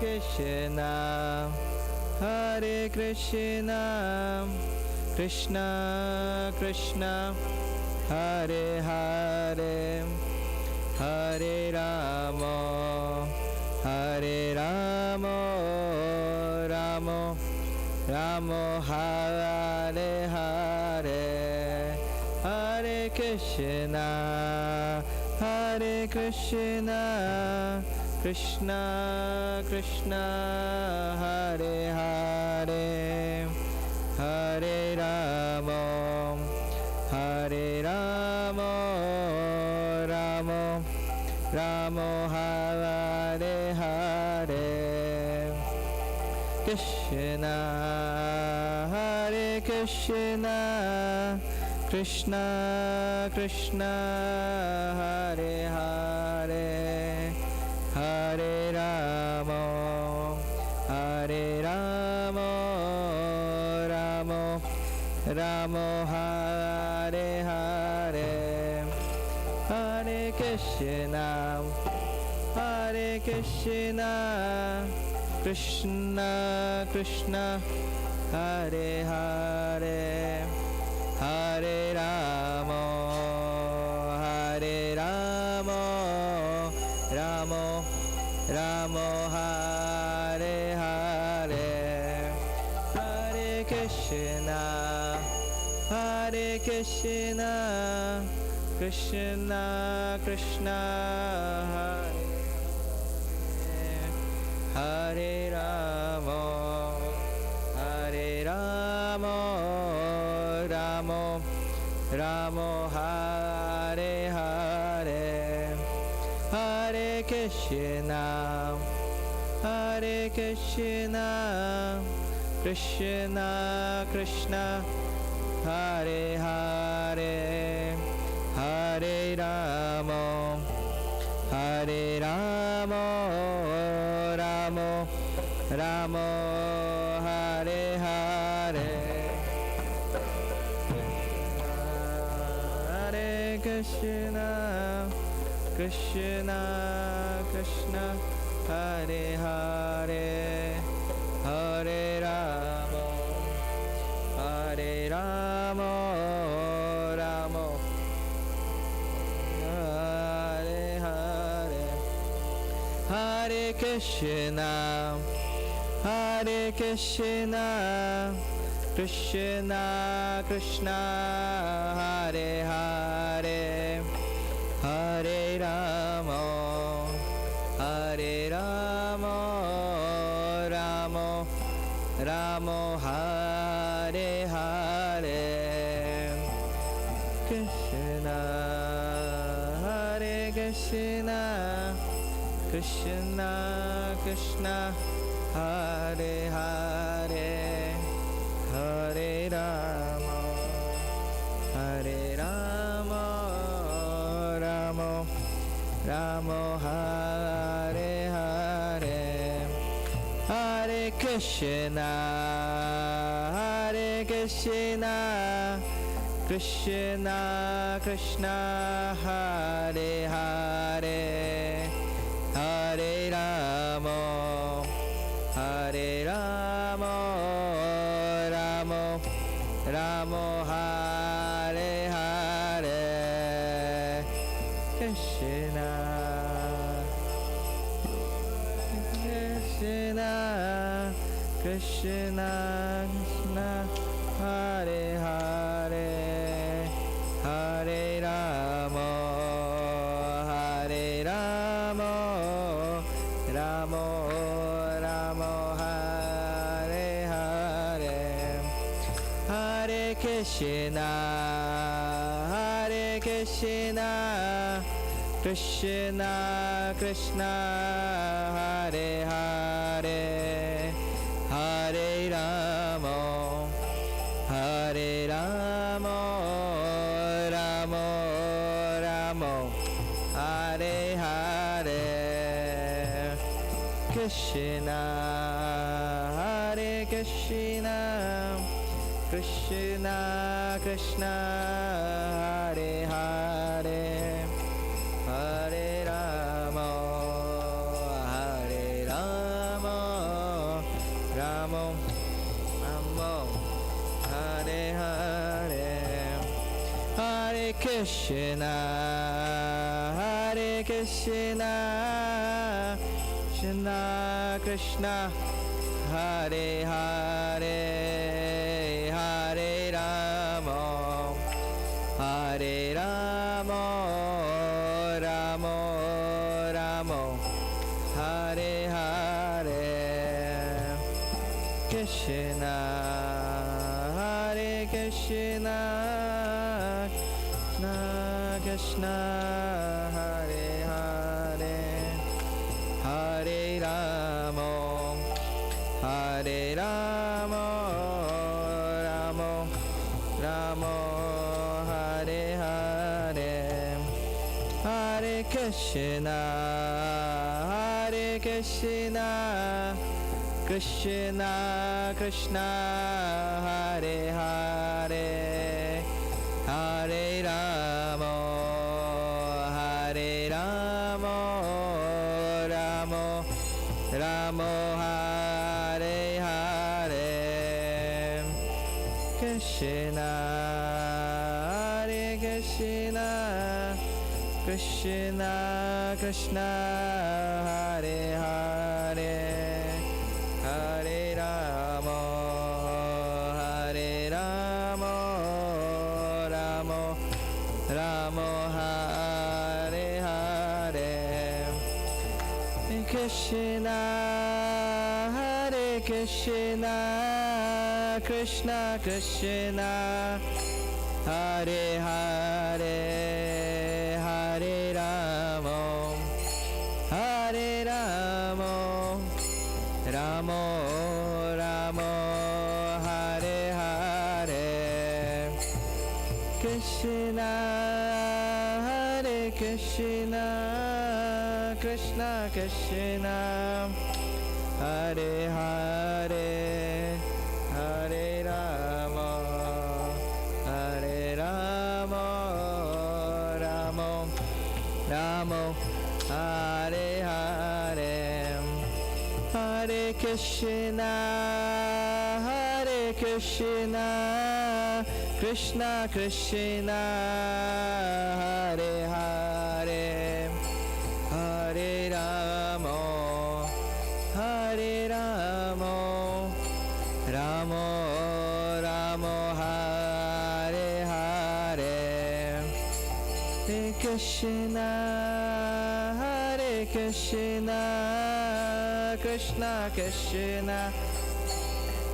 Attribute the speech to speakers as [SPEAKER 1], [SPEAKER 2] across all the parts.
[SPEAKER 1] Krishna, Hare Krishna, Krishna Krishna, Hare Hare, Hare Rama, Hare Rama, Rama Rama, Hare Hare, Hare Krishna, Hare Krishna, Krishna Krishna, Hare Hare, Hare Rama, Hare Rama, Rama Rama, Hare Hare, Krishna, Hare Krishna, Krishna Krishna, Hare Hare, Hare Rama, Hare Rama, Rama Rama, Hare Hare, Hare Krishna, Hare Krishna, Krishna Krishna, Hare Hare, Hare Rama, Hare Rama, Rama Rama, Hare Hare, Hare Krishna, Hare Krishna, Krishna Krishna, Hare Rama, Hare Rama, Rama Rama, Hare Hare, Hare Krishna, Hare Krishna, Krishna Krishna, Hare Hare, Hare Rama, Hare Rama, Rama Rama, Hare Hare, Hare Krishna, Krishna Krishna, Hare Hare, Hare Rama, Hare Rama, Rama Hare Hare, Hare Krishna, Hare Krishna, Krishna Krishna, Hare Hare, Hare Rama, Hare Rama, Rama Rama, Hare Hare, Krishna, Hare Krishna, Krishna Krishna, Hare Hare, Hare Rama, Hare Rama, Rama Rama, Hare Hare, Hare Krishna, Hare Krishna, Krishna Krishna, Hare Hare, Hare Rama, Hare Rama, Rama Rama, Hare Hare, Krishna, Krishna, Krishna Krishna, Hare Hare, Hare Rama, Hare Rama, Rama Rama, Hare Hare, Hare Krishna, Hare Krishna, Krishna Krishna, Hare Hare, Hare Rama, Hare Rama, Rama Rama, Hare Hare, Krishna, Hare Krishna, Krishna Krishna, Hare Hare, Hare Rama, Hare Rama, Hare Krishna, Hare Krishna, Krishna Krishna, Hare Hare, Hare Rama, Hare Rama, Rama Rama, Hare Hare, Krishna, Hare Krishna, Krishna Hare Hare, Hare Rama, Hare Rama, Rama Rama, Hare Hare, Hare Krishna, Hare Krishna, Krishna Krishna, Hare Hare, Hare Rama, Hare Rama, Rama Rama, Hare Hare, Krishna, Hare Krishna, Krishna Krishna, Hare Hare, Hare Rama, Hare Rama, Rama Rama, Hare Hare, Krishna, Hare Krishna, Krishna Krishna, Hare Hare, Hare Rama, Hare Rama, Rama Rama, Hare Hare, Krishna, Hare Krishna, Krishna Krishna, Hare Hare, Hare Rama, Hare Rama, Rama Rama, Hare Hare, Hare Krishna, Hare Krishna, Krishna Krishna, Hare Hare, Hare Rama, Hare Rama, Rama Rama, Hare Hare, Hare Krishna, Hare Krishna, Krishna Krishna,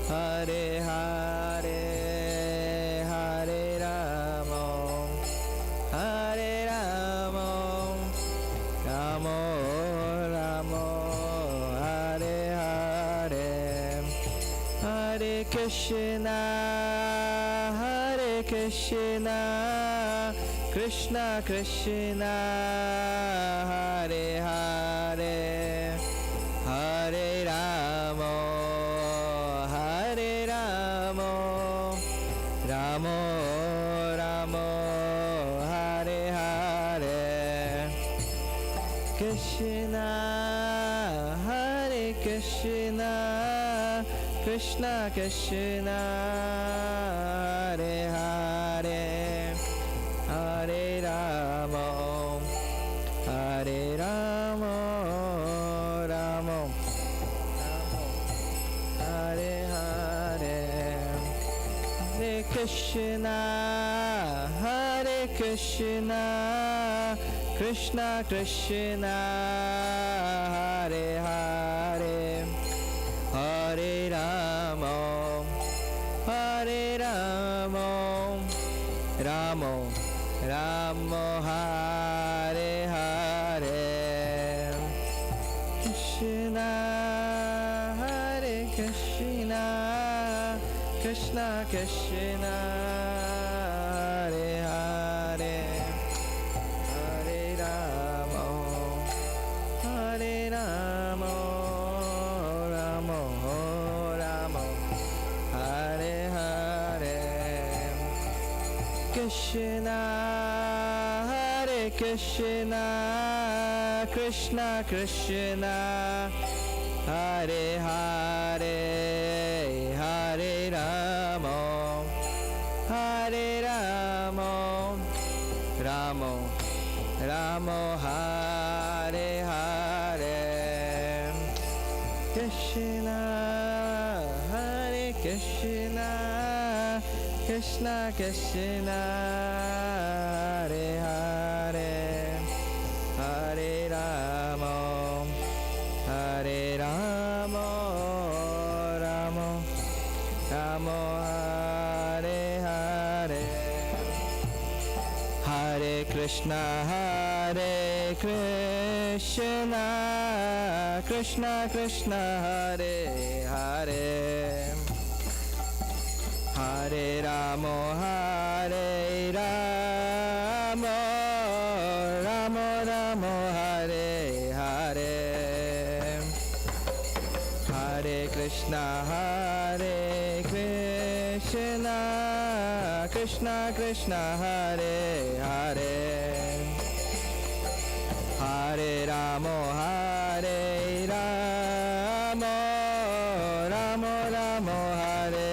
[SPEAKER 1] Hare Hare, Hare Rama, Hare Rama, Rama Rama, Hare Hare, Hare Krishna, Hare Krishna, Krishna Krishna, Hare Hare, Hare Rama, Hare Rama, Rama Rama, Hare Hare, Krishna, Hare Krishna, Krishna Krishna, Hare Hare, Hare Rama, Hare Rama, Rama Hare Hare, Hare Krishna, Hare Krishna, Krishna Krishna, Hare Hare, Hare Rama, Hare Rama, Rama Rama, Hare Hare, Krishna, Hare Krishna, Krishna Krishna, Hare Hare, Hare Rama, Hare Rama, Rama Rama, Hare Hare, Krishna, Hare Krishna, Krishna Krishna, Hare Hare, Hare Rama, Hare Krishna, Krishna Krishna, Hare Hare, Hare Rama, Hare Rama, Rama Rama, Hare Hare, Hare Krishna, Hare Krishna, Krishna Krishna, Hare Hare, Hare Rama, Hare Rama, Rama Rama, Hare Hare, Hare Krishna, Hare Krishna, Krishna Krishna, Hare Hare, Hare Rama, Hare Rama, Rama Rama, Hare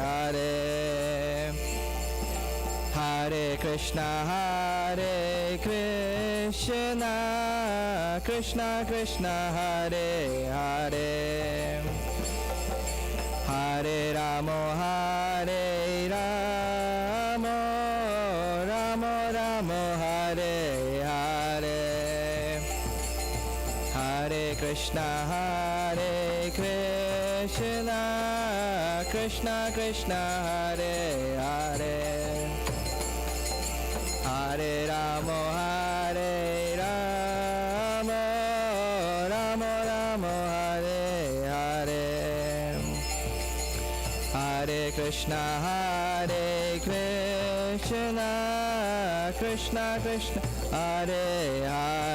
[SPEAKER 1] Hare, Hare Krishna, Hare Krishna, Krishna Krishna, Hare Hare, Hare Rama, Hare Rama, Rama Rama, Hare Hare, Hare Krishna, Hare Krishna, Krishna Krishna, Hare Hare, Hare Rama, Hare Rama, Rama Rama, Hare Hare, Hare Krishna, Hare Krishna, Krishna Krishna, Hare Hare,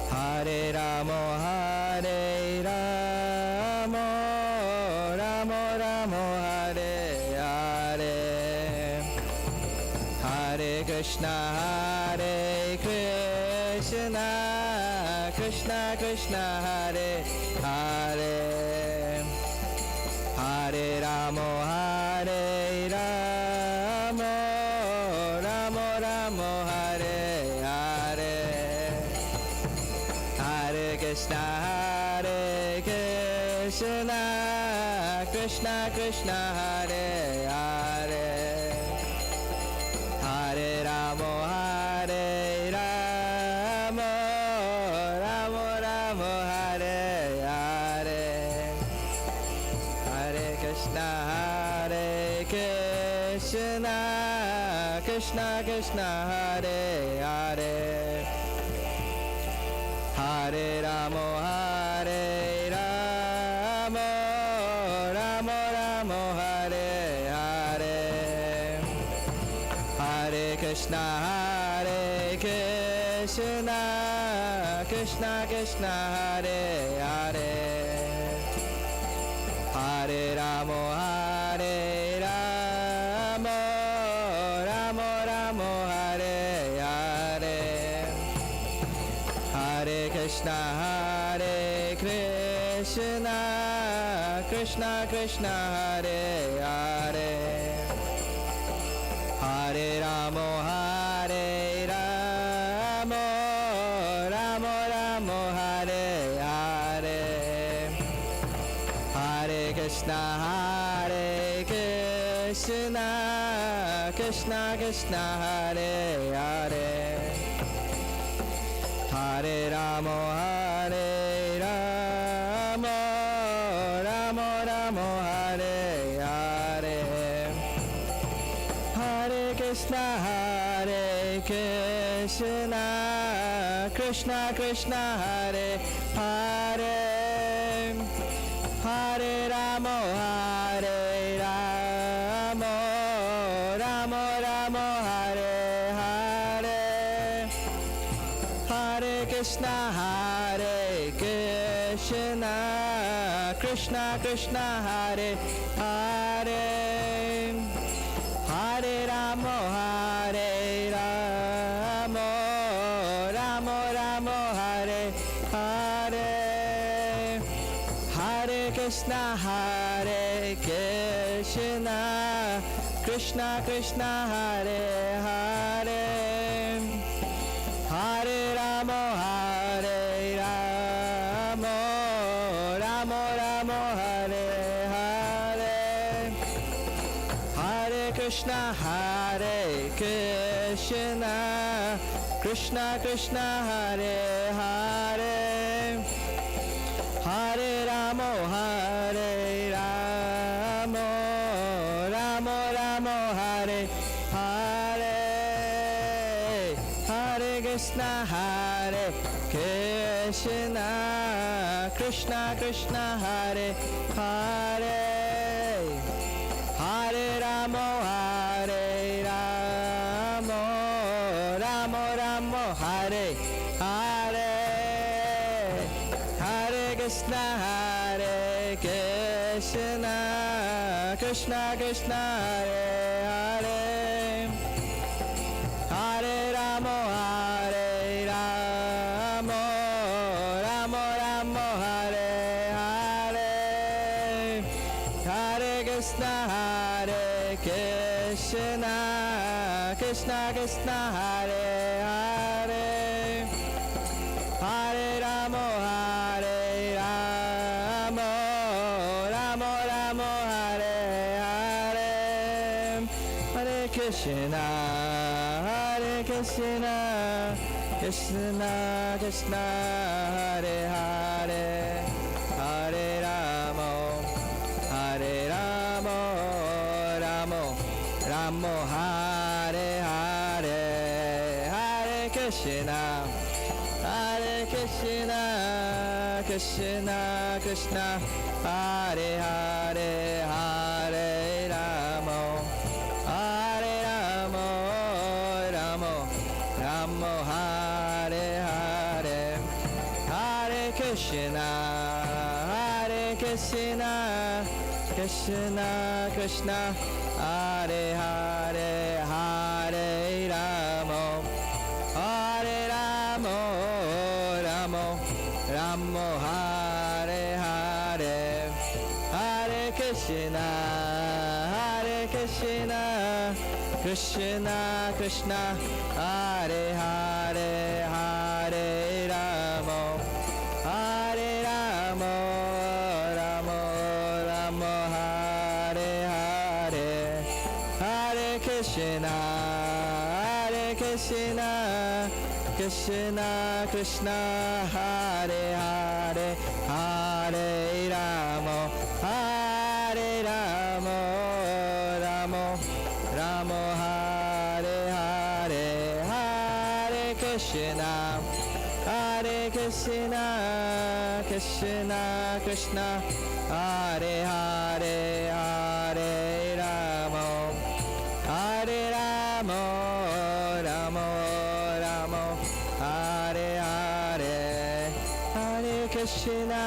[SPEAKER 1] Hare Rama, Hare Rama, Rama Rama, Hare Hare, Hare Krishna, Hare Krishna, Krishna Krishna, Hare Hare, Hare Rama, Hare Rama, Rama Rama, Hare Hare, Hare Krishna, Hare Krishna, Krishna Krishna, Hare Hare, Hare Rama, Hare Rama, Rama Rama, Hare Hare, Hare Krishna, Hare Krishna, Krishna Krishna, Hare Hare, Hare Rama, Hare Rama, Rama Rama, Hare Hare, Hare Krishna, Hare Krishna, Krishna Krishna, Hare Hare, Hare Rama, Hare Rama, Rama Rama, Hare Hare, Hare Krishna, Hare Krishna, Krishna Krishna, Hare Hare, Hare Rama, Hare Rama, Rama Rama, Hare Hare, Hare Krishna, Hare Krishna, Krishna Krishna, Hare Hare, Hare Rama, Hare Rama, Rama Rama, Hare Hare, Hare Krishna, Hare Krishna, Krishna Krishna, Hare Hare, Hare Rama, Hare Rama, Rama Rama, Hare Hare, Hare Krishna, Hare Krishna, Krishna Krishna, Hare Hare, Hare Rama, Hare Rama, Rama Rama, Hare Hare, Hare Krishna, Hare Krishna, Krishna Krishna, Hare Hare, Hare Rama, Hare Rama, Krishna, Hare Krishna, Krishna Krishna, Hare Hare, Hare Ramo, Hare Ramo, Ramo Ramo, Hare Hare, Hare Krishna, Hare Krishna, Krishna Krishna, Hare Hare, Hare Ramo, Hare Ramo, Ramo Ramo, Hare Hare, Hare Krishna, Hare Krishna, Krishna Krishna, Hare Hare, Hare Ramo, Hare Ramo, Ramo Ramo, Hare Hare, Hare Krishna, Hare Krishna, Krishna Krishna, Hare Hare, Hare Ramo, Hare Ramo, Ramo Ramo, Hare Hare, Hare Krishna, Hare Krishna, Krishna Krishna, Hare Hare, Hare Ramo, Hare Ramo, Ramo Ramo, Hare Hare, Hare Krishna, Hare Krishna, Krishna Krishna, Hare Hare, Hare Ramo, Hare Ramo, Ramo Ramo, Hare Hare, Hare Krishna, Hare Krishna, Krishna Krishna, Hare Hare, Hare Ramo, Hare Ramo, Ramo Ramo, Hare Hare, Hare Krishna, Hare Krishna, Krishna Krishna, Hare Hare, Hare Ramo, Hare Ramo, Ramo Ramo, Hare Hare, Hare Krishna, Hare Krishna, Krishna Krishna, Hare Hare, Hare Ramo, Hare Ramo, Ramo Ramo, Hare Hare, Hare Krishna, Hare Krishna, Krishna Krishna, Hare Hare, Hare Ramo, Hare Ramo, Ramo Ramo, Hare Hare, Hare Krishna,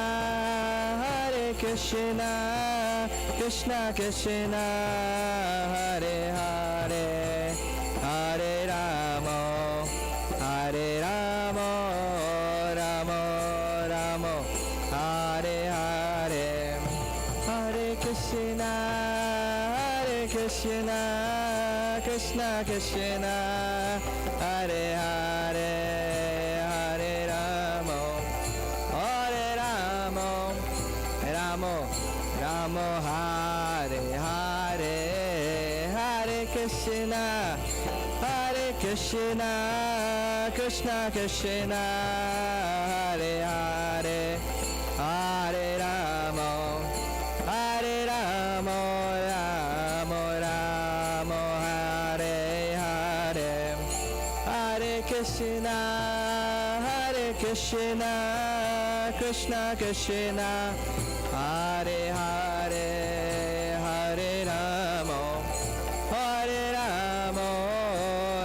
[SPEAKER 1] Hare Krishna, Krishna Krishna, Hare Hare, Hare Ramo, Hare Ramo, Ramo Ramo, Hare Hare, Hare Krishna, Hare Krishna, Krishna Krishna, Hare Hare, Hare Ramo, Hare Ramo, Ramo Ramo, Hare Hare, Hare Krishna, Hare Krishna, Krishna Krishna, Hare Hare, Hare Ramo, Hare Ramo, Ramo Ramo, Hare Hare, Hare Krishna, Hare Krishna, Krishna Krishna, Hare Hare, Hare Ramo, Hare Ramo,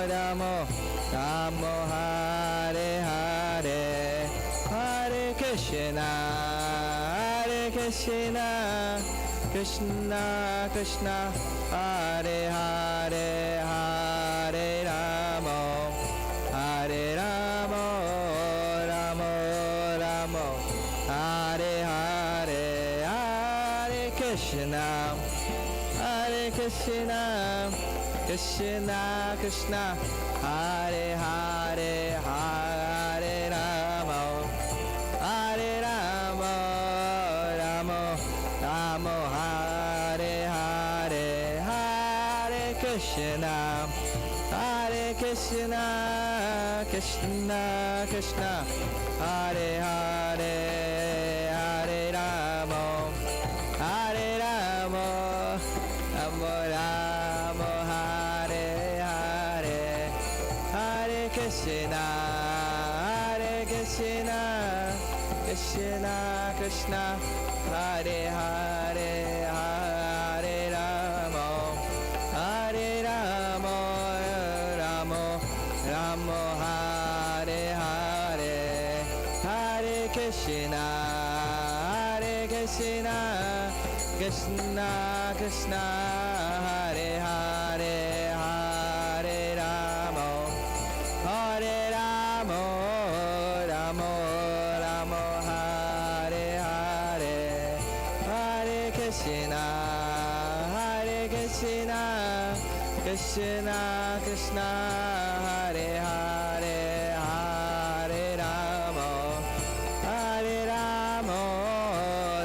[SPEAKER 1] Ramo Ramo, Hare Hare, Hare Krishna, Hare Krishna, Krishna Krishna, Hare Hare, Hare Ramo, Hare Ramo, Ramo Ramo, Hare Hare, Hare Krishna, Hare Krishna, Krishna Krishna, Hare Hare, Hare Ramo, Hare Ramo, Ramo Ramo, Hare Hare, Hare Krishna, Hare Krishna, Krishna Krishna, Hare Hare, Hare Rama, Hare Rama, Rama Rama, Hare Hare, Hare Krishna, Hare Krishna, Krishna Krishna, Hare Hare, Hare Rama, Hare Rama, Rama Rama, Hare Hare, Hare Krishna, Hare Krishna, Krishna Krishna, Hare Hare, Hare Rama, Hare Rama, Rama Rama, Hare Hare, Hare Krishna, Hare Krishna, Krishna Krishna, Hare Hare, Hare Rama, Hare Rama,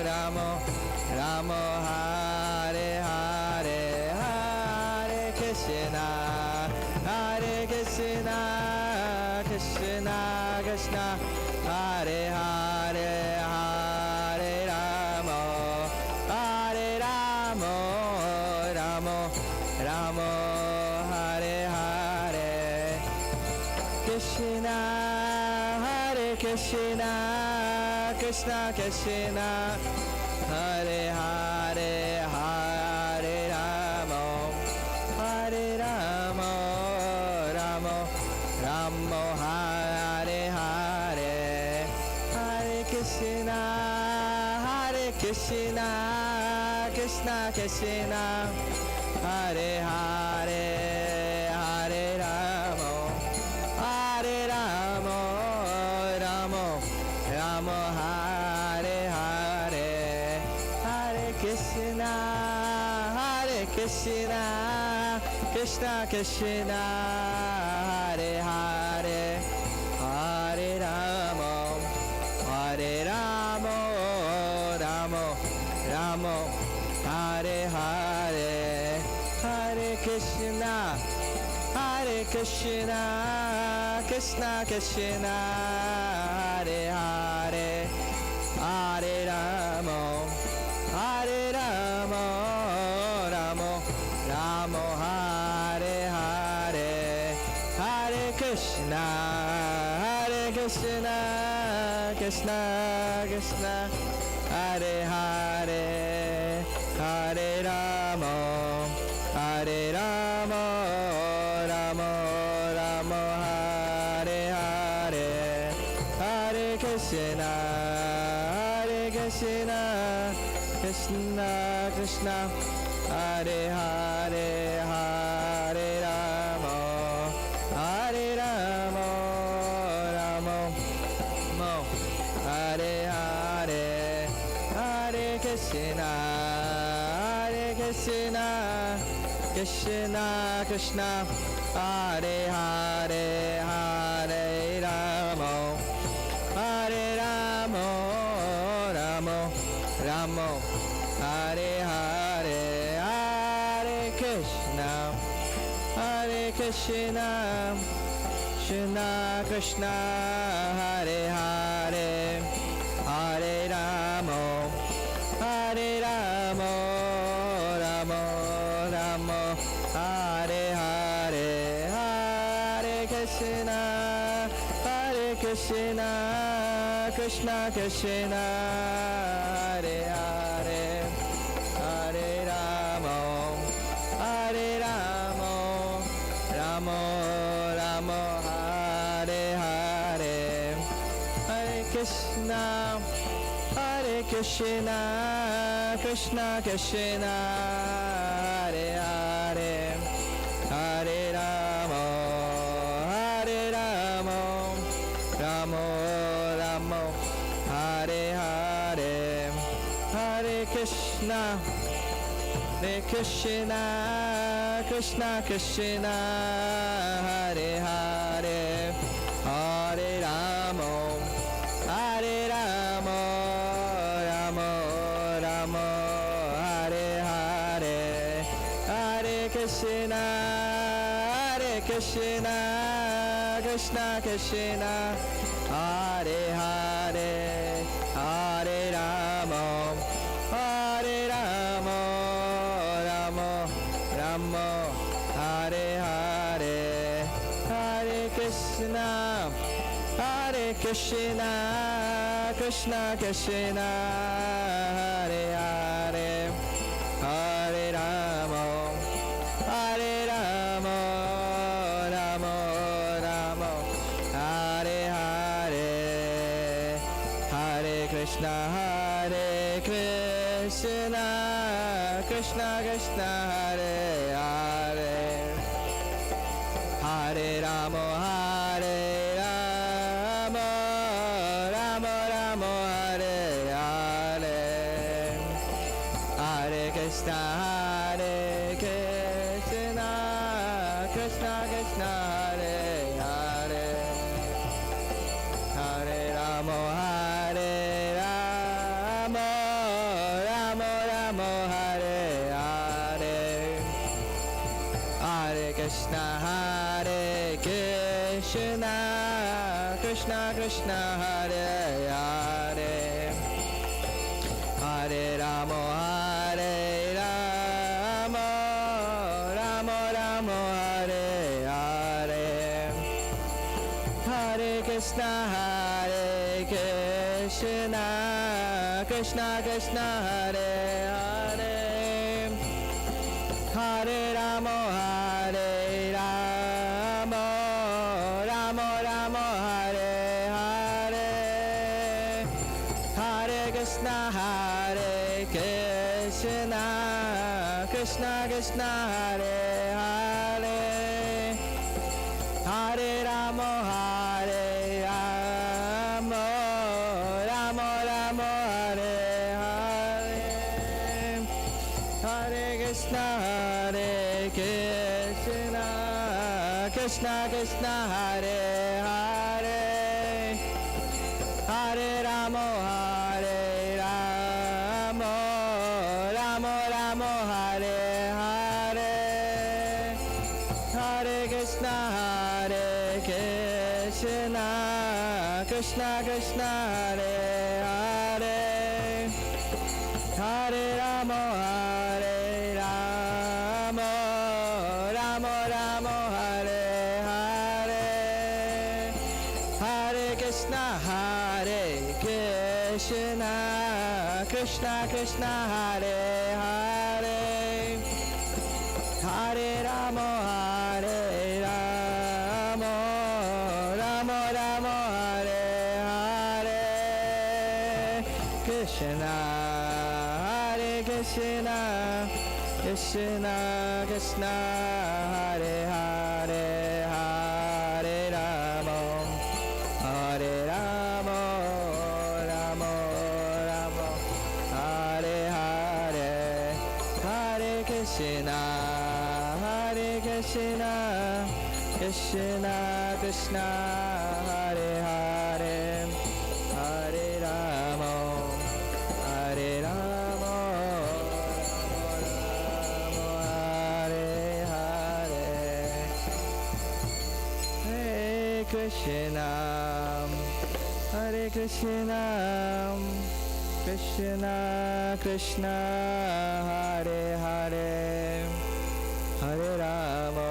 [SPEAKER 1] Rama Rama, Hare Hare, Hare Krishna, Hare Krishna, Krishna Krishna, Hare Hare, Hare Rama, Hare Rama, Rama Rama, Hare Hare, Krishna, Hare Krishna, Krishna Krishna, Hare Hare, Hare Rama, Hare Rama, Rama Rama, Hare Hare, Hare Krishna, Hare Krishna, Krishna Krishna, Hare Hare, Hare Rama, Hare Rama, Rama Rama, Hare Hare, Hare Krishna, Hare Krishna, Krishna Krishna, Hare Hare, Hare Rama, Hare Rama, Rama Rama, Hare Hare, Hare Krishna, Hare Krishna, Krishna Krishna, Hare Hare, Hare Rama, Hare Rama, Rama Rama, Hare Hare, Hare Krishna, Hare Krishna, Krishna Krishna, Hare Hare, Hare Rama, Hare Rama, Rama Rama, Hare Hare, Hare Krishna, Hare Krishna, Krishna Krishna, Hare Hare, Hare Rama, Hare Rama, Rama Rama, Hare Hare, Hare Krishna, Hare Krishna, Krishna Krishna, Hare Hare, Hare Rama, Hare Rama, Rama Rama, Hare Hare, Hare Krishna, Hare Krishna, Krishna Krishna, Hare Hare, Hare Rama, Hare Rama, Rama Rama, Hare Hare, Hare Krishna, Hare Krishna, Krishna Krishna, Hare Hare, Hare Rama, Hare Rama, Rama Rama, Hare Hare, Hare Krishna, Hare Krishna, Krishna Krishna, Hare Hare, Hare Rama, Hare Rama, Rama Rama, Hare Hare, Hare Krishna, Hare Krishna, Krishna Krishna, Hare Hare, Hare Rama, Hare Rama, Rama Rama, Hare Hare, Hare Krishna, Hare Krishna, Krishna Krishna, Hare Hare, Hare Rama, Hare Rama, Rama Rama, Hare Hare, Hare Krishna, Hare Krishna, Krishna Krishna, Hare Hare, Hare Rama, Hare Rama, Rama Rama, Hare Hare, Hare Krishna, Hare Krishna, Krishna Krishna, Hare Hare, Hare Rama, Hare Rama, Rama Rama, Hare Hare, Hare Krishna, Hare Krishna, Krishna Krishna, Hare Hare, Hare Rama, Hare Rama, Rama Rama, Hare Hare, Hare Krishna, Hare Krishna, Krishna Krishna, Hare Hare, Hare Rama, Hare Rama, Rama Rama, Hare Hare, Hare Krishna, Hare Krishna, Krishna Krishna, Hare Hare, Hare Rama, Hare Rama, Rama Rama, Hare Hare, Hare Krishna, Hare Krishna, Krishna Krishna, Hare Hare, Hare Rama, Hare Rama, Rama Rama, Hare Hare, Hare Krishna, Hare Krishna, Krishna Krishna, Hare Hare, Hare Rama, Hare Rama, Rama Rama, Hare Hare, Hare Krishna, Hare Krishna, Krishna Krishna, Hare Hare, Hare Rama, Hare Rama, Rama Rama, Hare Hare, Hare Krishna, Hare Krishna, Krishna Krishna, Hare Hare, Hare Rama, Hare Rama, Rama Rama, Hare Hare, Krishna, Hare Krishna, Krishna Krishna, Hare Hare, Hare Rama, Hare Rama, Rama Rama, Hare Hare, Hare Krishna, Hare Krishna, Krishna Krishna, Hare Hare, Hare Rama, Hare Rama, Rama Rama, Hare Hare, Hare Krishna, Hare Krishna, Krishna Krishna, Hare Hare, Hare Rama,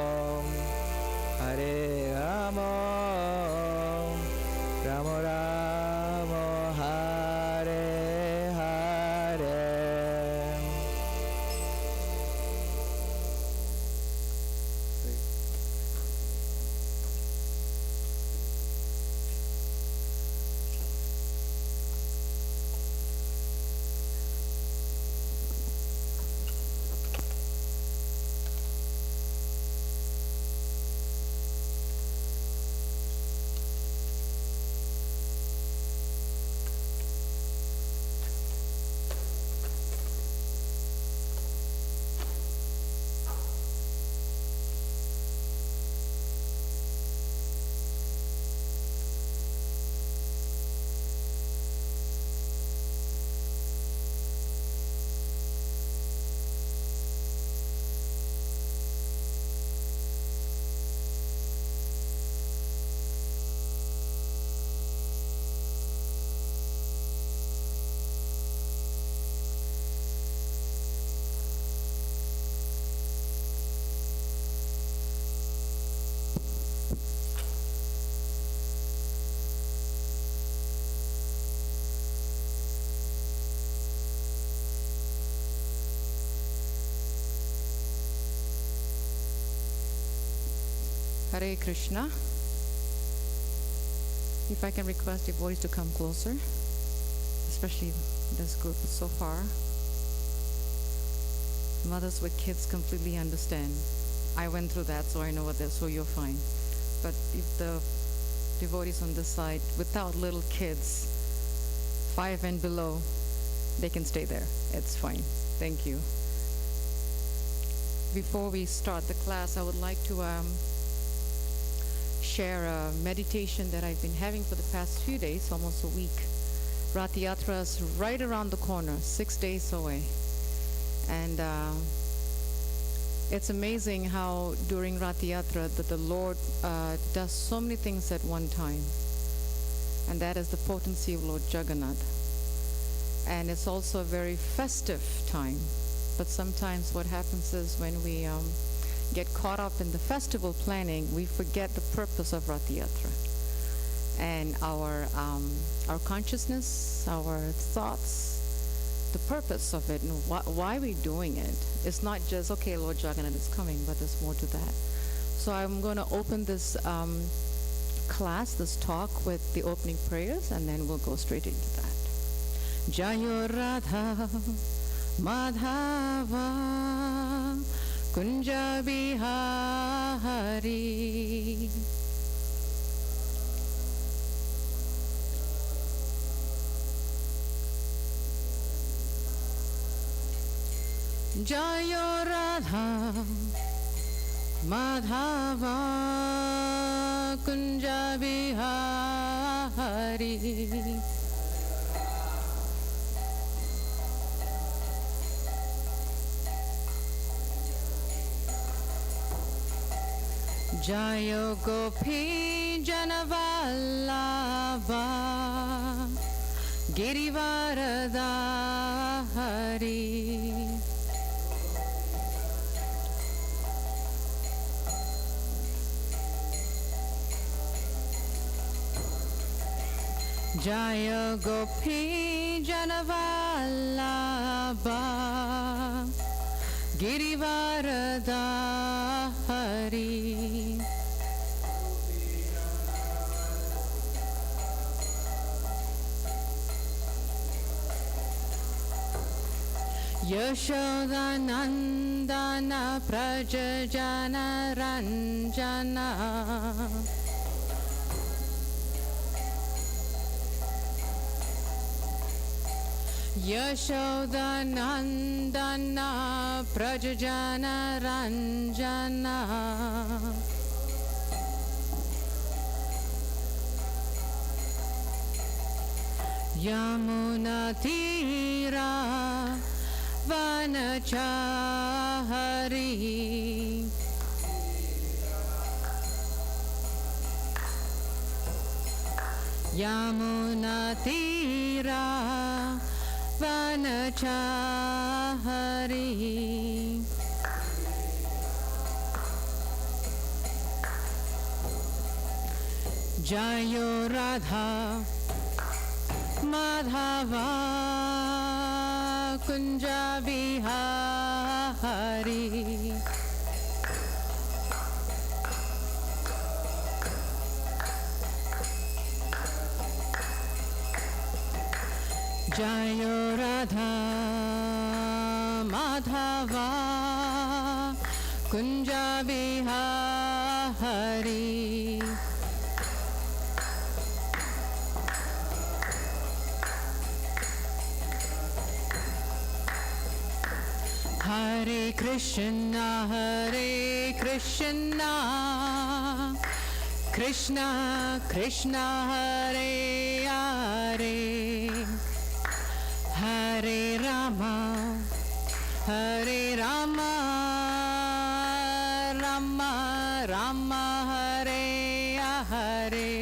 [SPEAKER 1] Hare Rama, Rama Rama, Hare Hare.
[SPEAKER 2] Hare Krishna. If I can request devotees to come closer, especially this group so far. Mothers with kids completely understand. I went through that, so I know what that, so you're fine. But if the devotees on this side, without little kids, 5 and below, they can stay there. It's fine. Thank you. Before we start the class, I would like to share a meditation that I've been having for the past few days, almost a week. Rath-Yatra is right around the corner, 6 days away. And it's amazing how during Rath-Yatra that the Lord does so many things at one time. And that is the potency of Lord Juggernaut. And it's also a very festive time. But sometimes what happens is when we get caught up in the festival planning, we forget the purpose of Rath-Yatra. And our consciousness, our thoughts, the purpose of it, and why we're doing it. It's not just, okay, Lord Jagannath is coming, but there's more to that. So I'm going to open this class, this talk, with the opening prayers, and then we'll go straight into that. Jayo Radha Madhava Kunja Bihari Jayo Radha Madhava Kunja Bihari Jayo Gopi Janavallabha Girivaradhari Jayo Gopi Janavallabha Girivaradhari Yashodanandana Prajajana Ranjana Yashodanandana Prajajana Ranjana Yamuna Tira Vanachari Yamuna Tira Vanachari Jayo Radha Madhava Kunja Bihari Jayo Radha Madhava Kunja Bihari Hare Krishna Krishna Krishna Hare Hare Hare Rama Rama Rama Hare Hare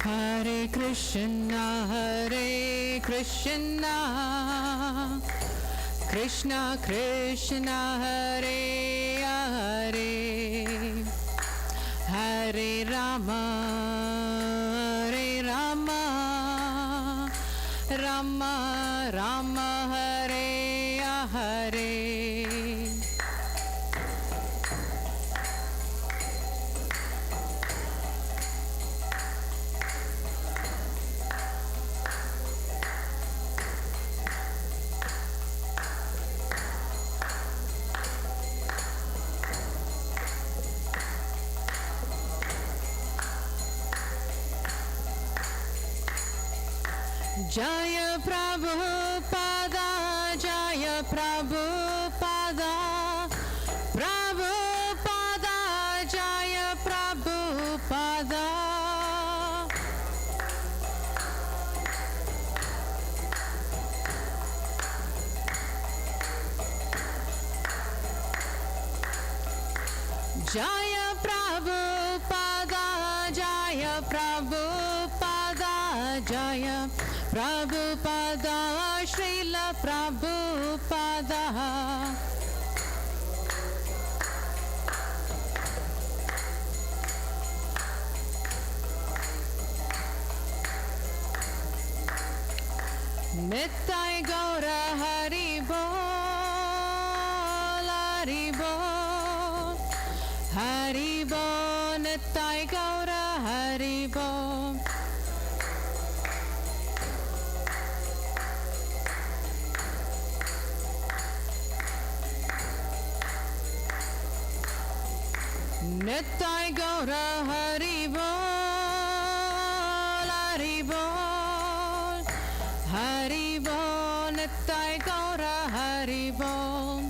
[SPEAKER 2] Hare Krishna, Krishna Krishna, Hare Hare, Hare Rama, Rama Rama, Hare Hare. Jaya Prabhupada, Jaya Prabhupada, Prabhupada, Jaya Prabhupada. Jaya Prabhupada, Jaya Prabhupada, Jaya Prabhupada, Srila Prabhupada. Nittai Gaura Hari Bol, Hari Bol, Hari Bol, Nittai Gaura Hari Bol. Nittai Gaura Hari Bol, Hari Bol, Hari Bol, Nittai Gaura Hari Bol.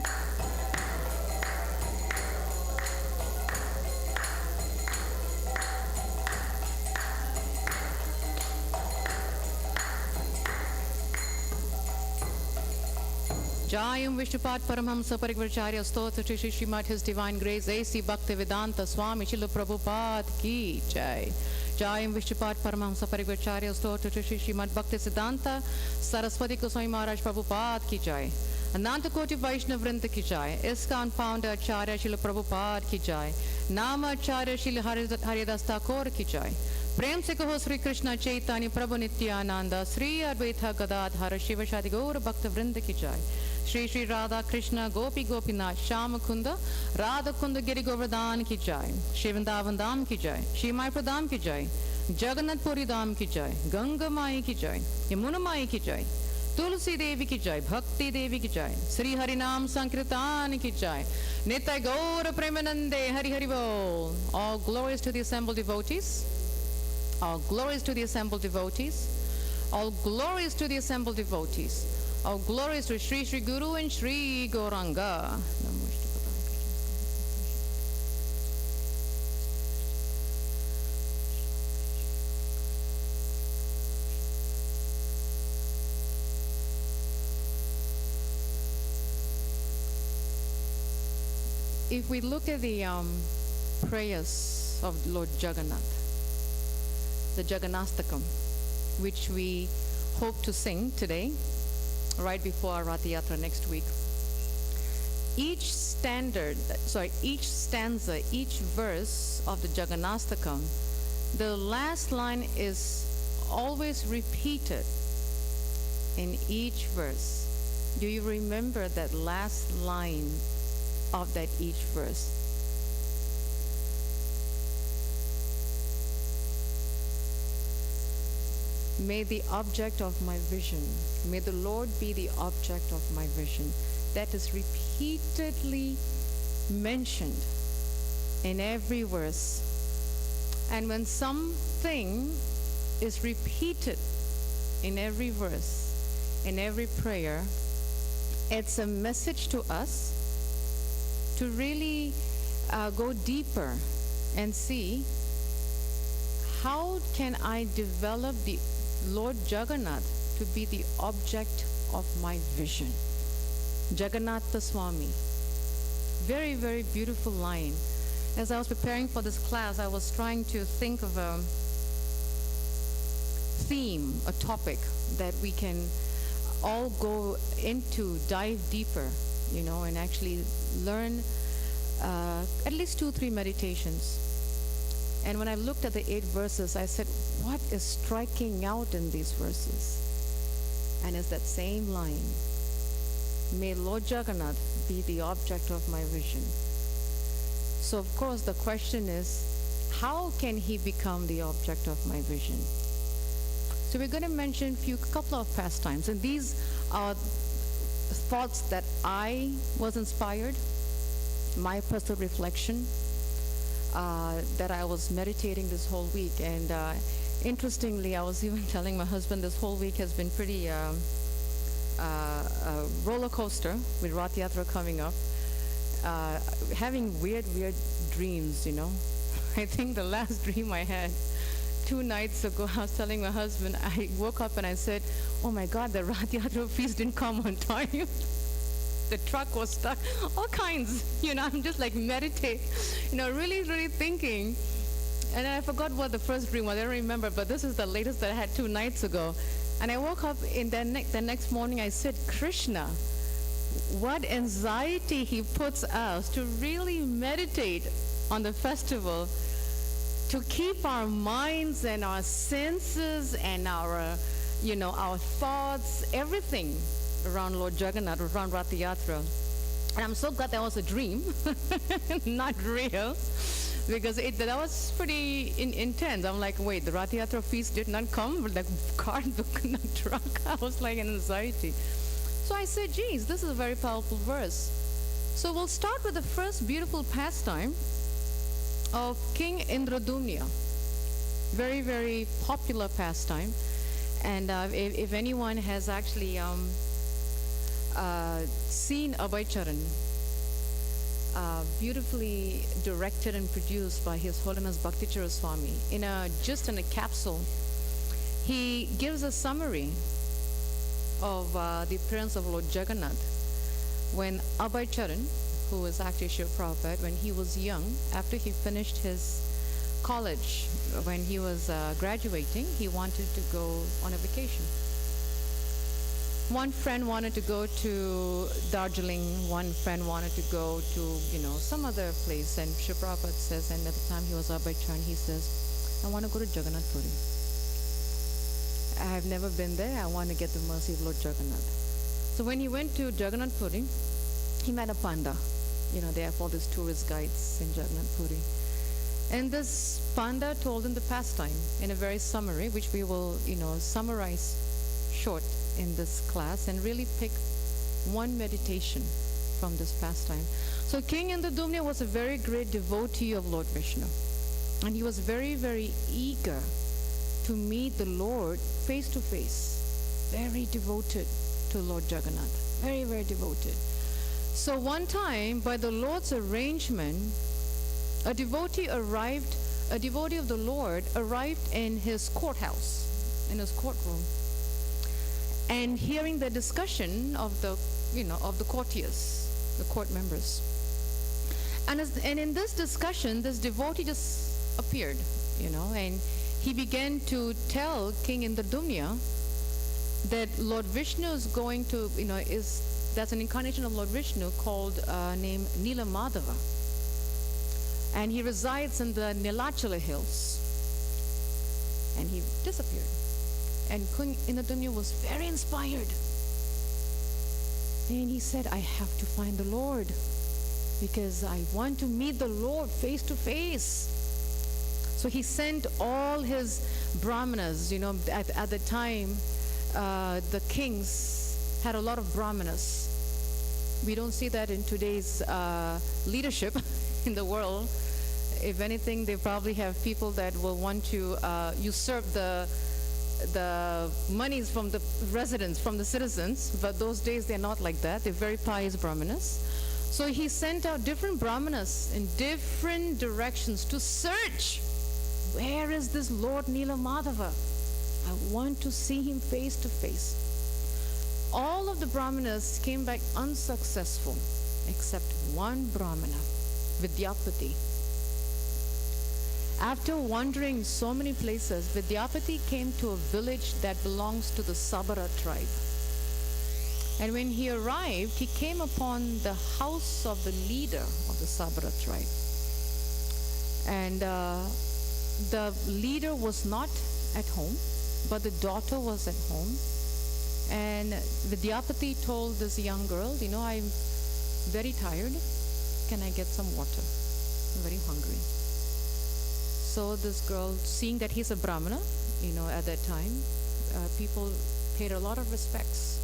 [SPEAKER 2] Jayam Vishnupat Paramhamsa Parigvaracharya Stotra Shri Srimad His Divine Grace A.C. Bhaktivedanta Swami Srila Prabhupada Ki Jai. Jayam Vishnupat Paramhamsa Parigvaracharya Stotra Shri Srimad Bhaktisiddhanta Saraswati Goswami Maharaj Prabhupada Ki Jai. Ananta Koti Vaishnav Vrinda Ki Jai. ISKCON founder Acharya Srila Prabhupada Ki Jai. Nama Acharya Srila Haridas Thakur Ki Jai. प्रेम से कहो श्री कृष्ण चैतन्य प्रभु नित्यानंद श्री अद्वैत गदाधर शिव शादि गौर भक्त वृंद की जय. श्री श्री राधा कृष्ण गोपी गोपीनाथ श्याम कुंद राधा कुंद गिरि गोवर्धन की जय. श्री वृंदावन धाम की जय. श्री मायपुर धाम की जय. जगन्नाथपुरी धाम की जय. गंगा माई की जय. यमुना माई की जय. तुलसी देवी की जय. भक्ति देवी की जय. श्री हरि नाम संकीर्तन की जय. नित्य गौर प्रेमानंदे हरि हरि बोल. All glories to the assembled devotees. All glories to the assembled devotees. All glories to the assembled devotees. All glories to Sri Sri Guru and Sri Gauranga. If we look at the prayers of Lord Juggernaut, the Jagannastakam, which we hope to sing today, right before our Rath-Yatra next week. Each stanza, each verse of the Jagannastakam, the last line is always repeated in each verse. Do you remember that last line of that each verse? May the object of my vision, may the Lord be the object of my vision. That is repeatedly mentioned in every verse. And when something is repeated in every verse, in every prayer, it's a message to us to really go deeper and see how can I develop the Lord Jagannath to be the object of my vision. Jagannatha Swami. Very, very beautiful line. As I was preparing for this class, I was trying to think of theme, a topic that we can all go into, dive deeper, and actually learn at least 2-3 meditations. And when I looked at the 8 verses, I said, what is striking out in these verses? And it's that same line. May Lord Jagannath be the object of my vision. So of course the question is, how can he become the object of my vision? So we're going to mention a couple of pastimes, and these are thoughts that I was inspired, my personal reflection, that I was meditating this whole week. And interestingly, I was even telling my husband this whole week has been pretty roller coaster with Rath-Yatra coming up, having weird dreams, I think the last dream I had 2 nights ago, I was telling my husband, I woke up and I said, oh my God, the Rath-Yatra feast didn't come on time. The truck was stuck, all kinds, I'm just like meditate, really thinking. And I forgot what the first dream was, I don't remember, but this is the latest that I had 2 nights ago. And I woke up in the next morning, I said, Krishna, what anxiety he puts us to really meditate on the festival, to keep our minds and our senses and our thoughts, everything around Lord Jagannath, around Rath-Yatra. And I'm so glad that was a dream, not real, because that was pretty intense. I'm like, wait, the Rath-Yatra feast did not come with the car, the truck. I was like in anxiety. So I said, geez, this is a very powerful verse. So we'll start with the first beautiful pastime of King Indradumna. Very, very popular pastime. And if anyone has actually seen Abhay Charan, beautifully directed and produced by His Holiness Bhaktichara Swami, just in a capsule, he gives a summary of the appearance of Lord Jagannath when Abhay Charan, who was actually Shiva Prabhupada, when he was young, after he finished his college, when he was graduating, he wanted to go on a vacation. One friend wanted to go to Darjeeling, one friend wanted to go to, some other place, and Shiva Prabhupada says, and at the time he was Abhay Charan, he says, I want to go to Jagannath Puri. I have never been there, I want to get the mercy of Lord Jagannath. So when he went to Jagannath Puri, he met a panda. They have all these tourist guides in Jagannath Puri. And this panda told him the pastime in a very summary, which we will, summarize short in this class and really pick one meditation from this pastime. So King Indradumna was a very great devotee of Lord Vishnu. And he was very, very eager to meet the Lord face to face. Very devoted to Lord Jagannath. Very, very devoted. So one time, by the Lord's arrangement, a devotee of the Lord arrived in his courthouse, in his courtroom, and hearing the discussion of the courtiers, the court members. And in this discussion, this devotee just appeared, and he began to tell King Indradumna that Lord Vishnu is going to, there's an incarnation of Lord Vishnu called named Nila Madhava. And he resides in the Nilachala hills. And he disappeared. And King Indradumna was very inspired. And he said, I have to find the Lord, because I want to meet the Lord face to face. So he sent all his brahmanas. At the time, the kings had a lot of brahmanas. We don't see that in today's leadership in the world. If anything, they probably have people that will want to usurp the monies from the residents, from the citizens. But those days, they're not like that. They're very pious brahmanas. So he sent out different brahmanas in different directions to search. Where is this Lord Nila Madhava? I want to see him face to face. All of the brahmanas came back unsuccessful, except one brahmana, Vidyapati. After wandering so many places, Vidyapati came to a village that belongs to the Sabara tribe. And when he arrived, he came upon the house of the leader of the Sabara tribe. And the leader was not at home, but the daughter was at home. And Vidyapati told this young girl, I'm very tired. Can I get some water? I'm very hungry. So this girl, seeing that he's a Brahmana, at that time, people paid a lot of respects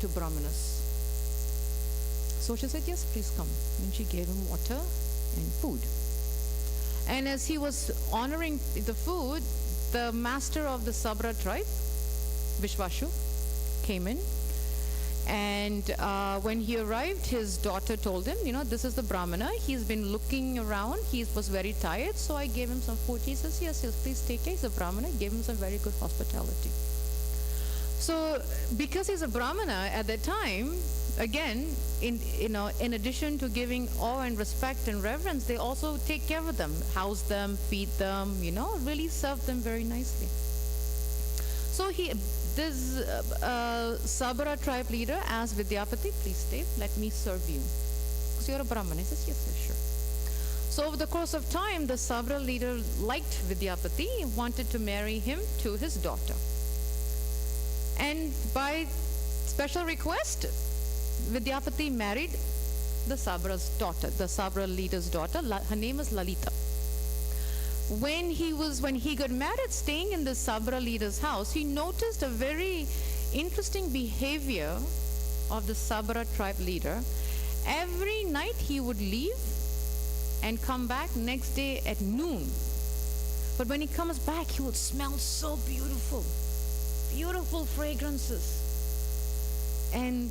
[SPEAKER 2] to Brahmanas. So she said, yes, please come. And she gave him water and food. And as he was honoring the food, the master of the Sabra tribe, Vishwashu, came in. And when he arrived, his daughter told him, this is the Brahmana. He's been looking around. He was very tired, so I gave him some food. He says, yes, please take it. He's a Brahmana. Gave him some very good hospitality. So because he's a Brahmana at that time, again, in addition to giving awe and respect and reverence, they also take care of them, house them, feed them, really serve them very nicely. So this Sabara tribe leader asked Vidyapati, please stay, let me serve you. Because you're a Brahman. He says, yes, sure. So over the course of time, the Sabara leader liked Vidyapati, wanted to marry him to his daughter. And by special request, Vidyapati married the Sabara's daughter, the Sabara leader's daughter. Her name is Lalita. When he got married, staying in the Sabara leader's house, he noticed a very interesting behavior of the Sabara tribe leader. Every night he would leave and come back next day at noon. But when he comes back, he would smell so beautiful fragrances. And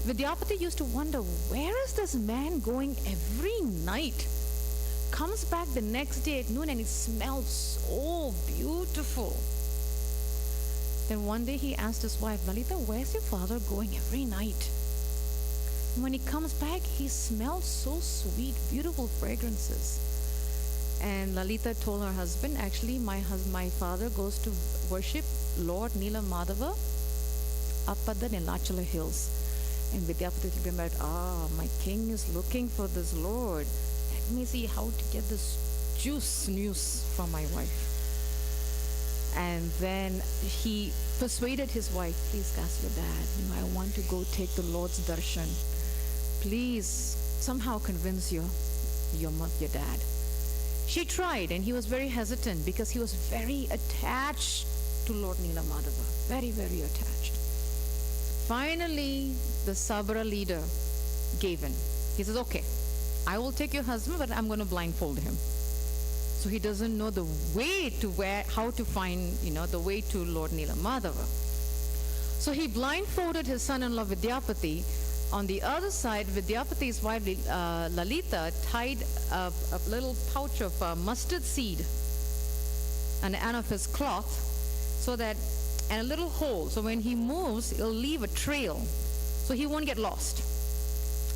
[SPEAKER 2] Vidyapati used to wonder, where is this man going every night? Comes back the next day at noon and it smells so beautiful. Then one day he asked his wife, Lalita, where's your father going every night? And when he comes back, he smells so sweet, beautiful fragrances. And Lalita told her husband, actually, my father goes to worship Lord Nila Madhava up at the Nilachala hills. And Vidyapati remembered, my king is looking for this Lord. Let me see how to get this news from my wife. And then he persuaded his wife, please ask your dad, I want to go take the Lord's darshan. Please somehow convince your dad. She tried, and he was very hesitant because he was very attached to Lord Nila Madhava. Very, very attached. Finally, the Sabara leader gave in. He says, okay, I will take your husband, but I'm going to blindfold him. So he doesn't know the way to how to find, the way to Lord Nila Madhava. So he blindfolded his son-in-law Vidyapati. On the other side, Vidyapati's wife Lalita tied a little pouch of mustard seed on the end of his cloth, and a little hole. So when he moves, it'll leave a trail, so he won't get lost.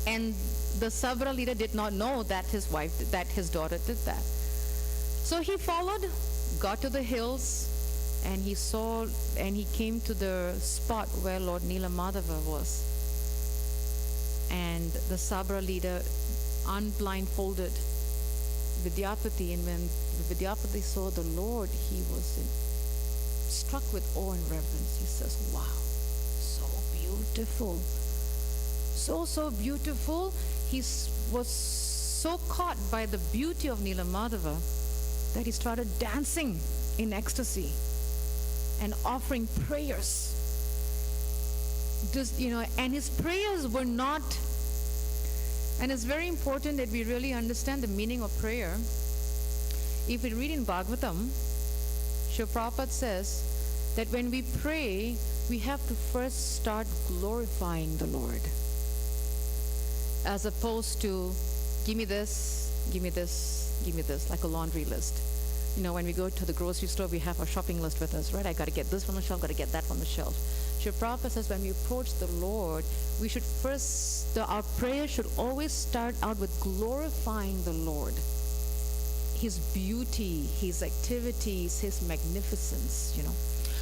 [SPEAKER 2] And the Sabra leader did not know that his daughter did that. So he followed, got to the hills, and he came to the spot where Lord Nila Madhava was. And the Sabra leader unblindfolded Vidyapati, and when Vidyapati saw the Lord, he was struck with awe and reverence. He says, wow, so beautiful. So beautiful. He was so caught by the beauty of Nila Madhava that he started dancing in ecstasy and offering prayers. And his prayers were not, and it's very important that we really understand the meaning of prayer. If we read in Bhagavatam, Srila Prabhupada says that when we pray, we have to first start glorifying the Lord, as opposed to give me this, give me this, give me this, like a laundry list. when we go to the grocery store, we have our shopping list with us, right? I got to get this from the shelf, got to get that from the shelf. Srila Prabhupada says when we approach the Lord, we should our prayer should always start out with glorifying the Lord. His beauty, His activities, His magnificence,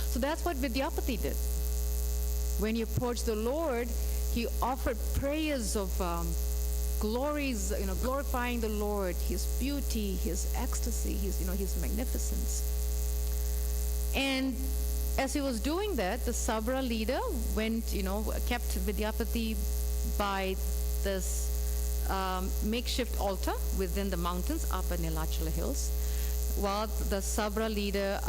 [SPEAKER 2] So that's what Vidyapati did. When he approached the Lord, he offered prayers of glories, glorifying the Lord, His beauty, His ecstasy, His magnificence. And as he was doing that, the Sabra leader went, kept Vidyapati by this makeshift altar within the mountains up at Nilachala Hills, while the Sabra leader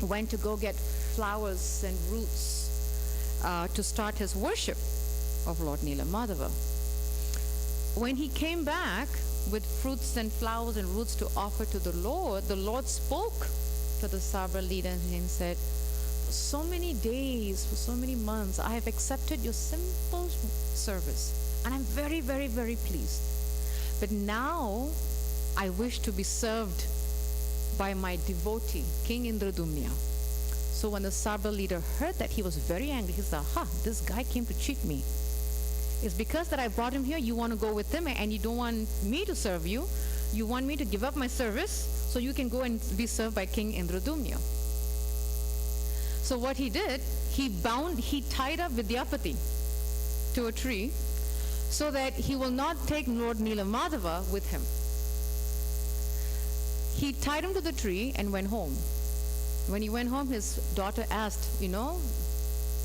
[SPEAKER 2] went to go get flowers and roots to start his worship of Lord Nila Madhava. When he came back with fruits and flowers and roots to offer to the Lord spoke to the Sabra leader and said, for so many days, for so many months, I have accepted your simple service, and I'm very, very, very pleased. But now I wish to be served by my devotee, King Indradumya. So when the Sabra leader heard that, he was very angry. He said, aha, this guy came to cheat me. It's because that I brought him here, you want to go with him, and you don't want me to serve you. You want me to give up my service so you can go and be served by King Indradumya. So what he did, he tied up Vidyapati to a tree so that he will not take Lord Nila Madhava with him. He tied him to the tree and went home. When he went home, his daughter asked,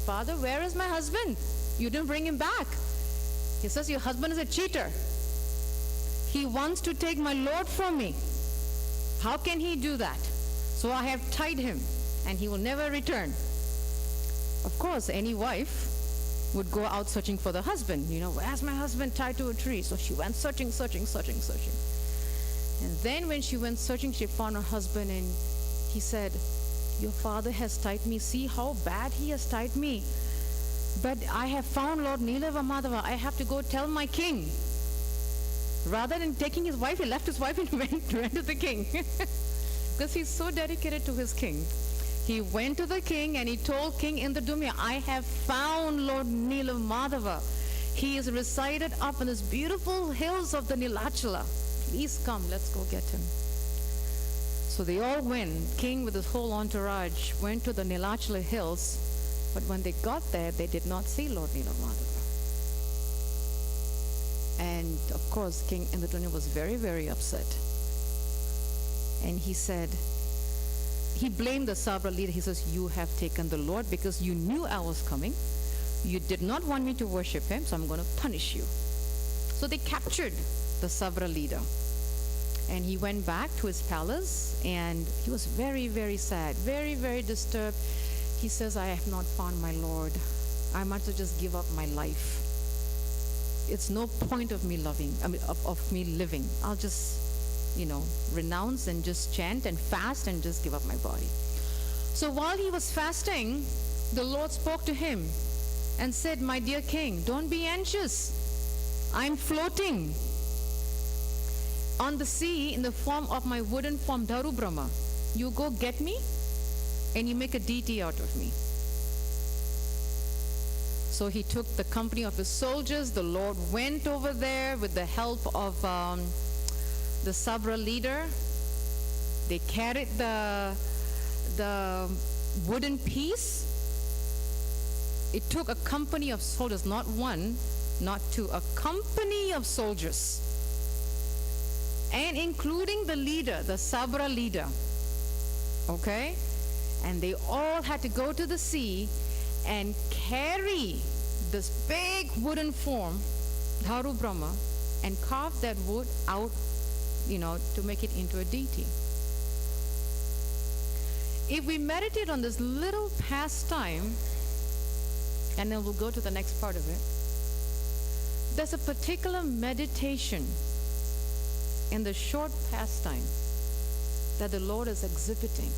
[SPEAKER 2] Father, where is my husband? You didn't bring him back. He says, your husband is a cheater. He wants to take my Lord from me. How can he do that? So I have tied him, and he will never return. Of course, any wife would go out searching for the husband. Where's my husband tied to a tree? So she went searching. And then when she went searching, she found her husband, and he said, your father has tied me. See how bad he has tied me. But I have found Lord Nila Madhava. I have to go tell my king. Rather than taking his wife, he left his wife and went to the king. Because he's so dedicated to his king. He went to the king and he told King Indradumya, I have found Lord Nila Madhava. He is resided up in these beautiful hills of the Nilachala. Please come, let's go get him. So they all went. King with his whole entourage went to the Nilachala hills. But when they got there, they did not see Lord Nila Madhava. And of course, King Indradumya was very, very upset. And he said, he blamed the Sabra leader. He says, you have taken the Lord because you knew I was coming. You did not want me to worship him, so I'm going to punish you. So they captured the Sabra leader. And he went back to his palace, and he was very, very sad, very, very disturbed. He says, I have not found my Lord. I might as well just give up my life. It's no point of me of me living. I'll just, renounce and just chant and fast and just give up my body. So while he was fasting, the Lord spoke to him and said, my dear king, don't be anxious. I'm floating on the sea in the form of my wooden form, Dharu Brahma. You go get me and you make a deity out of me. So he took the company of his soldiers. The Lord went over there with the help of the Sabra leader. They carried the wooden piece. It took a company of soldiers, not one, not two, a company of soldiers, and including the leader, the Sabra leader. Okay? And they all had to go to the sea and carry this big wooden form, Dharu Brahma, and carve that wood out, to make it into a deity. If we meditate on this little pastime, and then we'll go to the next part of it, there's a particular meditation in the short pastime that the Lord is exhibiting.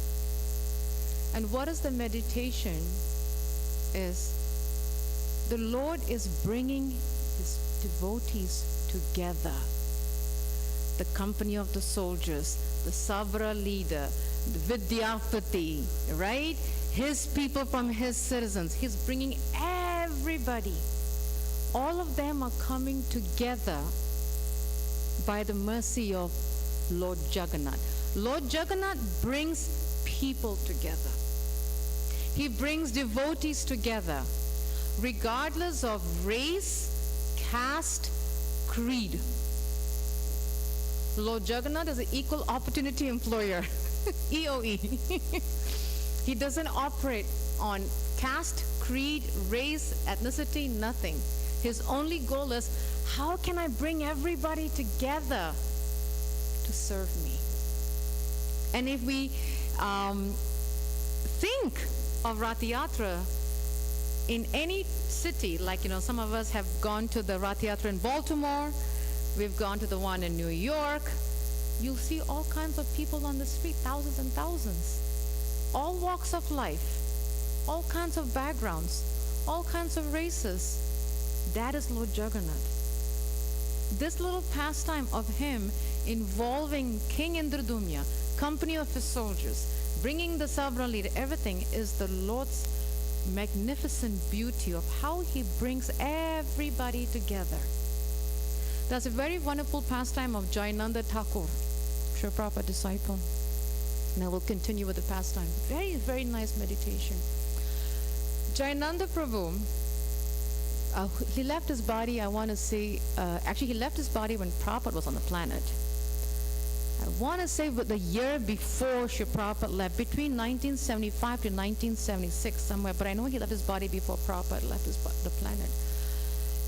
[SPEAKER 2] And what is the meditation? Is the Lord is bringing his devotees together the company of the soldiers, the Sabra leader, the Vidyapati, right? His people from his citizens. He's bringing everybody. All of them are coming together by the mercy of Lord Juggernaut. Lord Juggernaut brings people together. He brings devotees together, regardless of race, caste, creed. Lord Juggernaut is an equal opportunity employer, EOE. He doesn't operate on caste, creed, race, ethnicity, nothing. His only goal is, how can I bring everybody together to serve me? And if we think of Rath-Yatra in any city, like, some of us have gone to the Rath-Yatra in Baltimore, we've gone to the one in New York, you'll see all kinds of people on the street, thousands and thousands, all walks of life, all kinds of backgrounds, all kinds of races. That is Lord Juggernaut. This little pastime of him involving King Indradumya, company of his soldiers, bringing the Sabra leader, everything is the Lord's magnificent beauty of how he brings everybody together. There's a very wonderful pastime of Jayananda Thakur, Srila Prabhupada disciple. And I will continue with the pastime. Very, very nice meditation. Jayananda Prabhu, he left his body, I want to say, actually he left his body when Prabhupada was on the planet. I want to say the year before Srila Prabhupada left, between 1975 to 1976 somewhere, but I know he left his body before Prabhupada left the planet.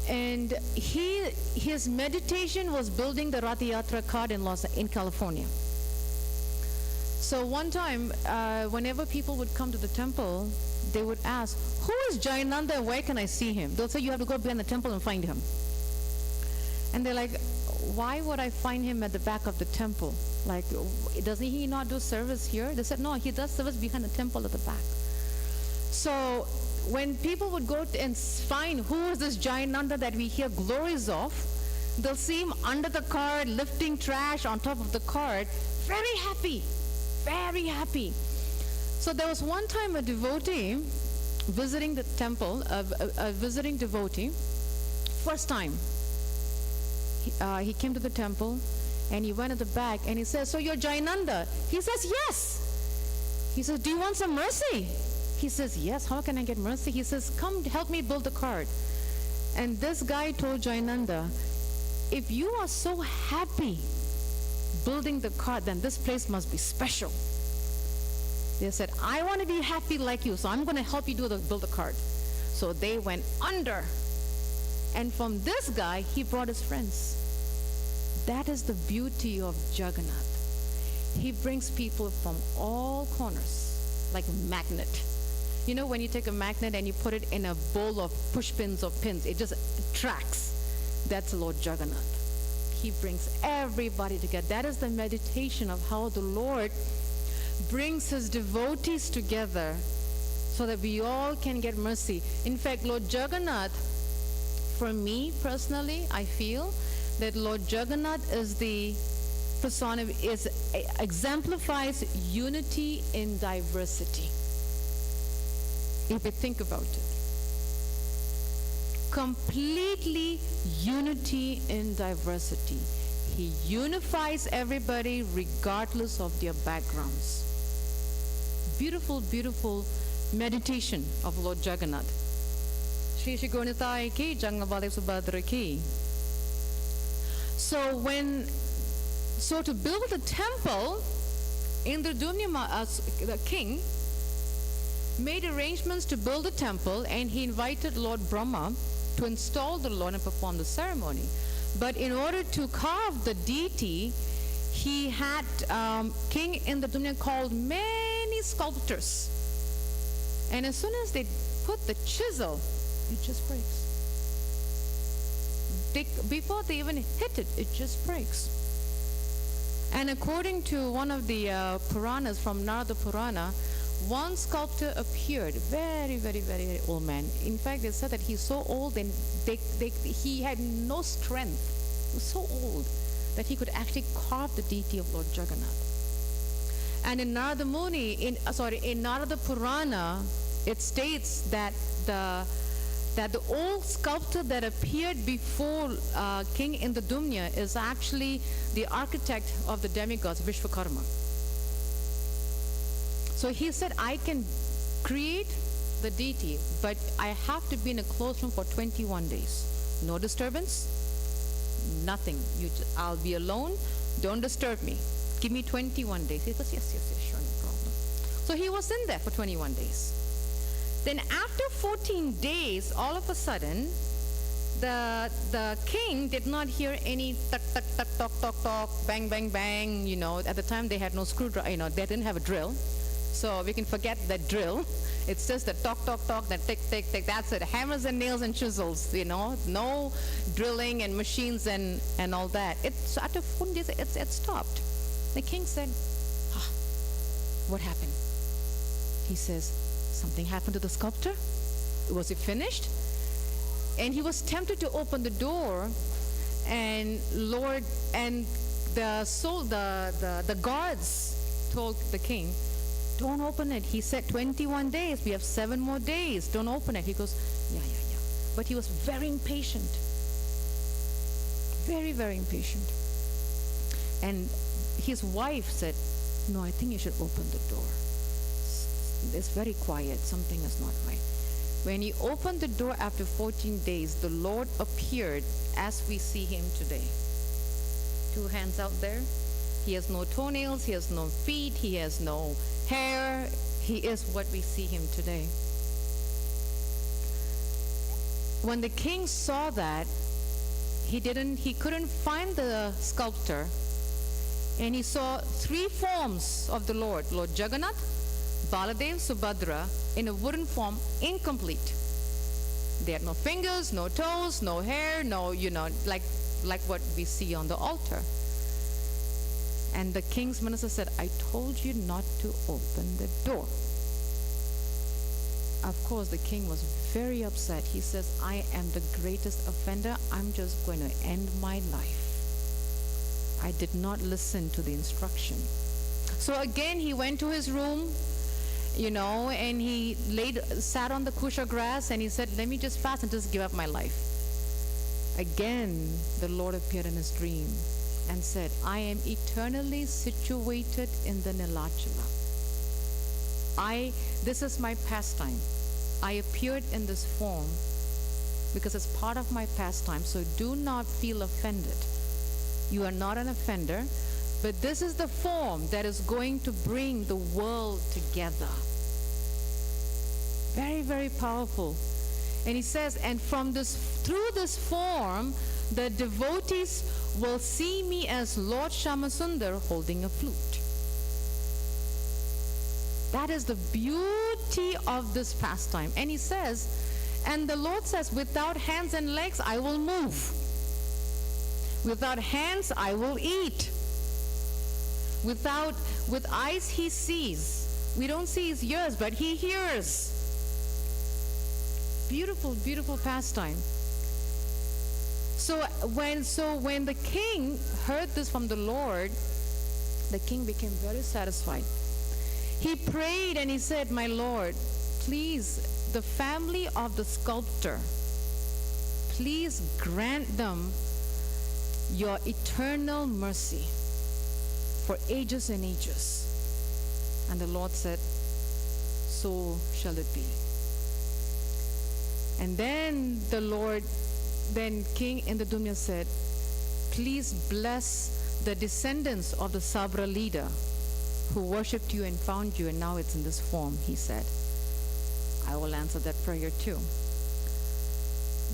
[SPEAKER 2] And his meditation was building the Rath-Yatra cart in California. So one time, whenever people would come to the temple, they would ask, who is Jayananda and where can I see him? They'll say, you have to go behind the temple and find him. And they're like, why would I find him at the back of the temple? Like, doesn't he not do service here? They said, no, he does service behind the temple at the back. So when people would go and find who is this Jayananda that we hear glories of, they'll see him under the cart, lifting trash on top of the cart, very happy, very happy. So there was one time a devotee visiting the temple, a visiting devotee, first time. He came to the temple and he went at the back and he says, so you're Jayananda? He says, yes. He says, do you want some mercy? He says, yes, how can I get mercy? He says, come help me build the cart. And this guy told Jayananda, if you are so happy building the cart, then this place must be special. They said, I want to be happy like you, so I'm going to help you build the cart. So they went under. And from this guy, he brought his friends. That is the beauty of Juggernaut. He brings people from all corners, like a magnet. You know, when you take a magnet and you put it in a bowl of push pins or pins, it just attracts. That's Lord Juggernaut. He brings everybody together. That is the meditation of how the Lord brings his devotees together so that we all can get mercy. In fact, Lord Juggernaut, for me personally, I feel that Lord Juggernaut is exemplifies unity in diversity. If you think about it. Completely unity in diversity. He unifies everybody regardless of their backgrounds. Beautiful, beautiful meditation of Lord Juggernaut. Shri Shri Gaurnitai ki, Jangavale Subhadra ki. So to build the temple, Indradumya, the king, made arrangements to build the temple, and he invited Lord Brahma to install the Lord and perform the ceremony. But in order to carve the deity, he had King Indradumya called many sculptors. And as soon as they put the chisel, it just breaks. Before they even hit it, it just breaks. And according to one of the Puranas from Narada Purana, one sculptor appeared, very, very, very, very old man. In fact, they said that he's so old and he had no strength. He was so old that he could actually carve the deity of Lord Juggernaut. And in Narada Muni, in Narada Purana, it states that the old sculptor that appeared before King Indradumna is actually the architect of the demigods, Vishwakarma. So he said, I can create the deity, but I have to be in a closed room for 21 days. No disturbance, nothing. I'll be alone. Don't disturb me. Give me 21 days. He goes, yes, sure, no problem. So he was in there for 21 days. Then after 14 days, all of a sudden, the king did not hear any tuck, tuck, tuck, talk, talk, talk, bang, bang, bang. At the time they had no screwdriver, they didn't have a drill. So we can forget that drill. It's just the talk, talk, talk, that tick, tick, tick. That's it. Hammers and nails and chisels, No drilling and machines and all that. It's after 14 days, it stopped. The king said, what happened? He says, something happened to the sculptor? Was it finished? And he was tempted to open the door, and the guards told the king, don't open it. He said 21 days. We have 7 more days. Don't open it. He goes, yeah. But he was very impatient. Very, very impatient. And his wife said, no, I think you should open the door. It's very quiet. Something is not right. When he opened the door after 14 days, the Lord appeared as we see him today. 2 hands out there. He has no toenails. He has no feet. He has no hair. He is what we see him today. When the king saw that, he couldn't find the sculptor, and he saw 3 forms of the Lord Jagannath, Baladev, Subhadra, in a wooden form, incomplete. They had no fingers, no toes, no hair, no, like what we see on the altar. And the king's minister said, I told you not to open the door. Of course, the king was very upset. He says, I am the greatest offender. I'm just going to end my life. I did not listen to the instruction. So again, he went to his room, and he sat on the kusha grass, and he said, let me just fast and just give up my life. Again, the Lord appeared in his dream and said, I am eternally situated in the Nilachala. This is my pastime. I appeared in this form because it's part of my pastime, so do not feel offended. You are not an offender, but this is the form that is going to bring the world together. Very, very powerful. And he says, and through this form, the devotees will see me as Lord Shamasundar holding a flute. That is the beauty of this pastime. And he says, and the Lord says, without hands and legs, I will move. Without hands, I will eat. With eyes, he sees. We don't see his ears, but he hears. Beautiful, beautiful pastime. So when the king heard this from the Lord, the king became very satisfied. He prayed and he said, my Lord, please, the family of the sculptor, please grant them your eternal mercy for ages and ages. And the Lord said, so shall it be. And then King Indradumna said, please bless the descendants of the Sabra leader who worshipped you and found you, and now it's in this form, he said. I will answer that prayer too.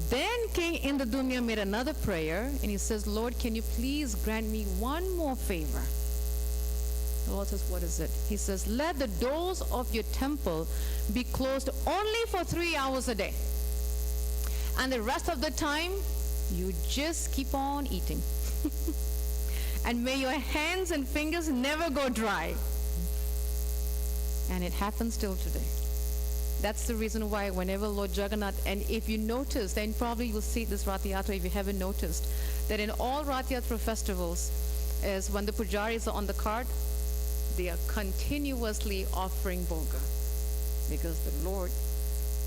[SPEAKER 2] Then King Indradumna made another prayer, and he says, Lord, can you please grant me one more favor? The Lord says, what is it? He says, let the doors of your temple be closed only for 3 hours a day. And the rest of the time, you just keep on eating. And may your hands and fingers never go dry. And it happens till today. that's the reason why whenever Lord Jagannath, and if you notice, then probably you'll see this Rath-Yatra if you haven't noticed, that in all Rath-Yatra festivals, is when the pujaris are on the cart, they are continuously offering bhoga, because the Lord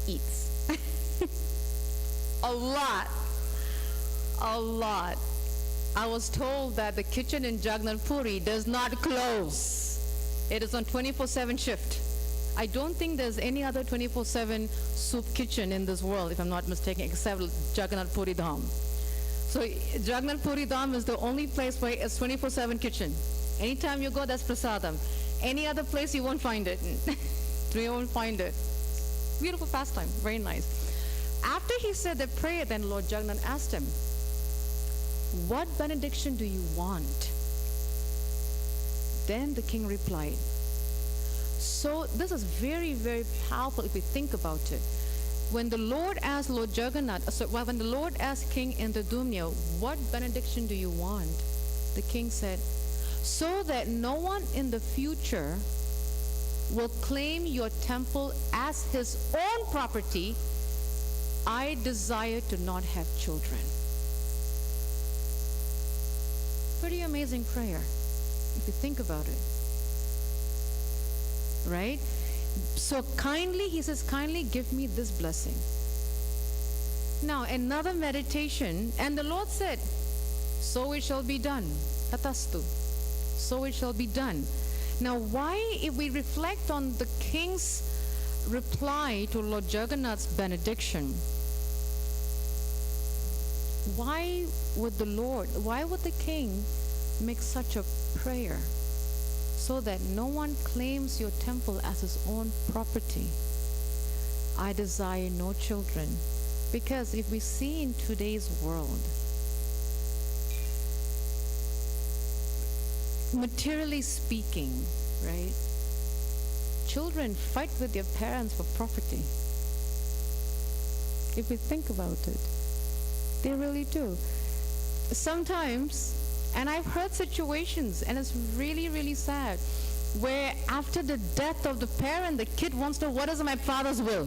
[SPEAKER 2] eats. A lot. I was told that the kitchen in Jagannath Puri does not close. It is on 24/7 shift. I don't think there's any other 24/7 soup kitchen in this world, if I'm not mistaken, except Jagannath Puri Dham. So Jagannath Puri Dham is the only place where it's 24/7 kitchen. Anytime you go, that's prasadam. Any other place, you won't find it. You won't find it. Beautiful pastime, very nice. After he said the prayer, then Lord Jagannath asked him, "What benediction do you want?" Then the king replied. So this is very, very powerful if we think about it. When the Lord asked Lord Jagannath, when the Lord asked King Indradumna, "What benediction do you want?" The king said, "So that no one in the future will claim your temple as his own property, I desire to not have children." Pretty amazing prayer, if you think about it. Right? So kindly, he says, kindly give me this blessing. Now, another meditation, and the Lord said, "So it shall be done." Tatastu. So it shall be done. Now, why, if we reflect on the king's reply to Lord Jagannath's benediction, why would the king make such a prayer? So that no one claims your temple as his own property. I desire no children. Because if we see in today's world, materially speaking, right? Children fight with their parents for property. If we think about it, they really do. Sometimes, and I've heard situations, and it's really, really sad, where after the death of the parent, the kid wants to know, what is my father's will?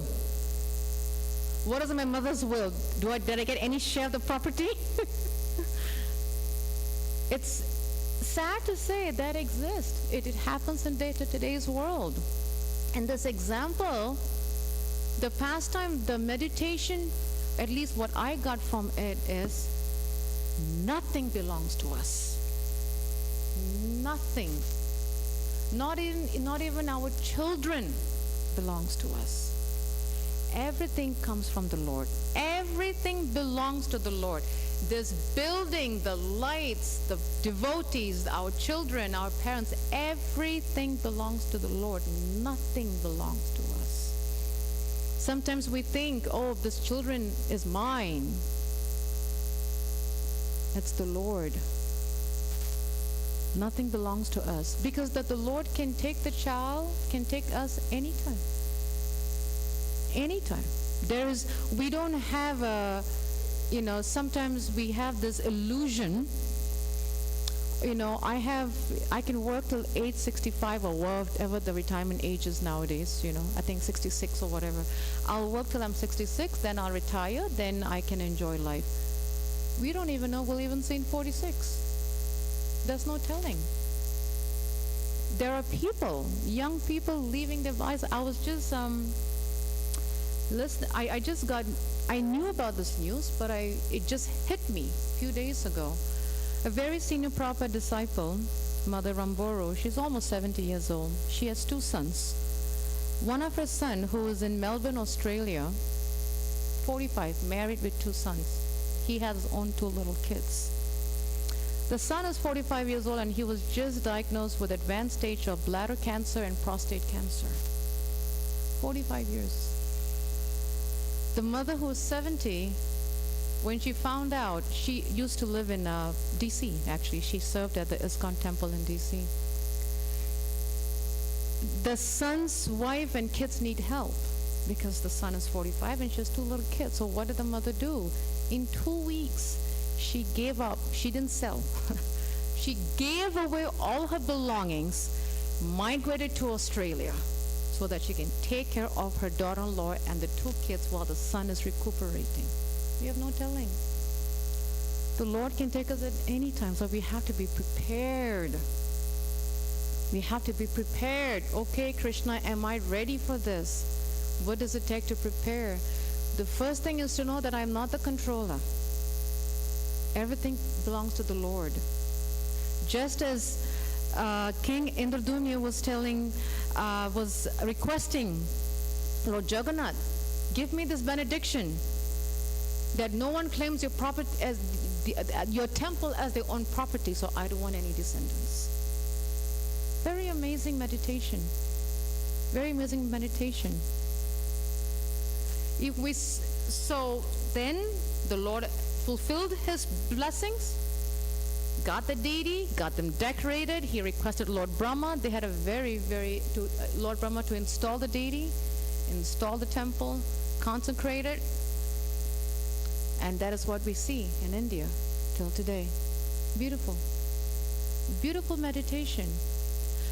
[SPEAKER 2] What is my mother's will? Did I get any share of the property? It's sad to say that exists. It happens in today's world. And this example, the pastime, the meditation, at least what I got from it is, nothing belongs to us. Nothing. Not even our children belongs to us. Everything comes from the Lord. Everything belongs to the Lord. This building, the lights, the devotees, our children, our parents, everything belongs to the Lord. Nothing belongs to us. Sometimes we think, oh, this children is mine. It's the Lord. Nothing belongs to us, because that the Lord can take the child, can take us anytime. Anytime. We don't have a, sometimes we have this illusion, I can work till age 65 or whatever the retirement age is nowadays, I think 66 or whatever. I'll work till I'm 66, then I'll retire, then I can enjoy life. We don't even know we'll even see in 46. There's no telling. There are people, young people leaving their lives. I was just listening. I knew about this news, but it just hit me a few days ago. A very senior Prabhupada disciple, Mother Ramboro, she's almost 70 years old. She has 2 sons. One of her sons, who is in Melbourne, Australia, 45, married with 2 sons. He has his own 2 little kids. The son is 45 years old, and he was just diagnosed with advanced stage of bladder cancer and prostate cancer. 45 years. The mother, who is 70, when she found out, she used to live in D.C., actually. She served at the ISKCON temple in D.C. The son's wife and kids need help because the son is 45 and she has 2 little kids. So what did the mother do? In 2 weeks, she gave up. She didn't sell. She gave away all her belongings, migrated to Australia. so that she can take care of her daughter-in-law and the 2 kids while the son is recuperating. We have no telling. The Lord can take us at any time, so we have to be prepared. We have to be prepared. Okay, Krishna, am I ready for this? What does it take to prepare? The first thing is to know that I'm not the controller. Everything belongs to the Lord. Just as King Indradumya was requesting, Lord Jagannath, give me this benediction that no one claims your property as your temple as their own property, so I don't want any descendants. Very amazing meditation. Very amazing meditation. So then the Lord fulfilled his blessings, got the deity, got them decorated. He requested Lord Brahma. They had a Lord Brahma to install the deity, install the temple, consecrate it. And that is what we see in India till today. Beautiful. Beautiful meditation.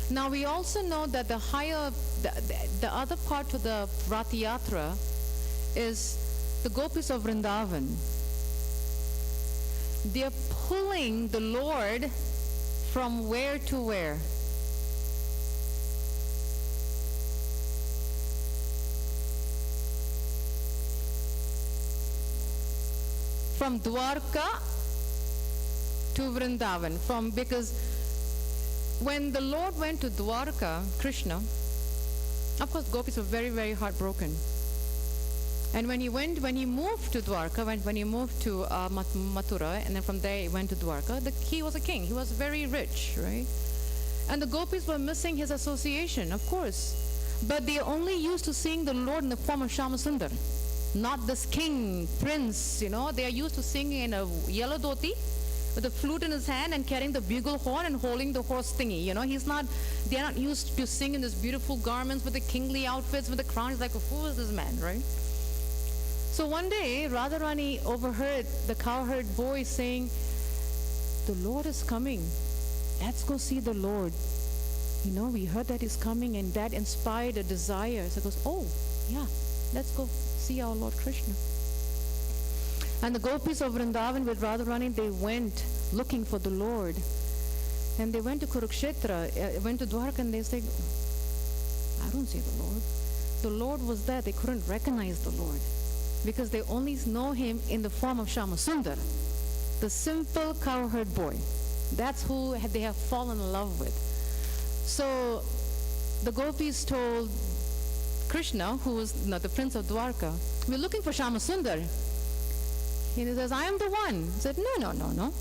[SPEAKER 2] Now we also know that the other part to the Rath-Yatra is the Gopis of Vrindavan. They are pulling the Lord from where to where? From Dwarka to Vrindavan. Because when the Lord went to Dwarka, Krishna, of course, gopis were very, very heartbroken. And when he moved to Dwarka, when he moved to Mathura, and then from there he went to Dwarka, he was a king. He was very rich, right? And the gopis were missing his association, of course. But they only used to seeing the Lord in the form of Shyamasundar. Not this king, prince, They are used to singing in a yellow dhoti with a flute in his hand and carrying the bugle horn and holding the horse thingy. They're not used to sing in these beautiful garments with the kingly outfits, with the crown. He's like, who is this man, right? So one day, Radharani overheard the cowherd boy saying, the Lord is coming. Let's go see the Lord. We heard that he's coming, and that inspired a desire. So he goes, oh, yeah, let's go see our Lord Krishna. And the gopis of Vrindavan with Radharani, they went looking for the Lord. And they went to Kurukshetra, went to Dwarka, and they said, I don't see the Lord. The Lord was there. They couldn't recognize the Lord because they only know him in the form of Shyamasundar, the simple cowherd boy. That's who they have fallen in love with. So the gopis told Krishna, who was the prince of Dwarka, we're looking for Shyamasundar. And he says, I am the one. He said, no.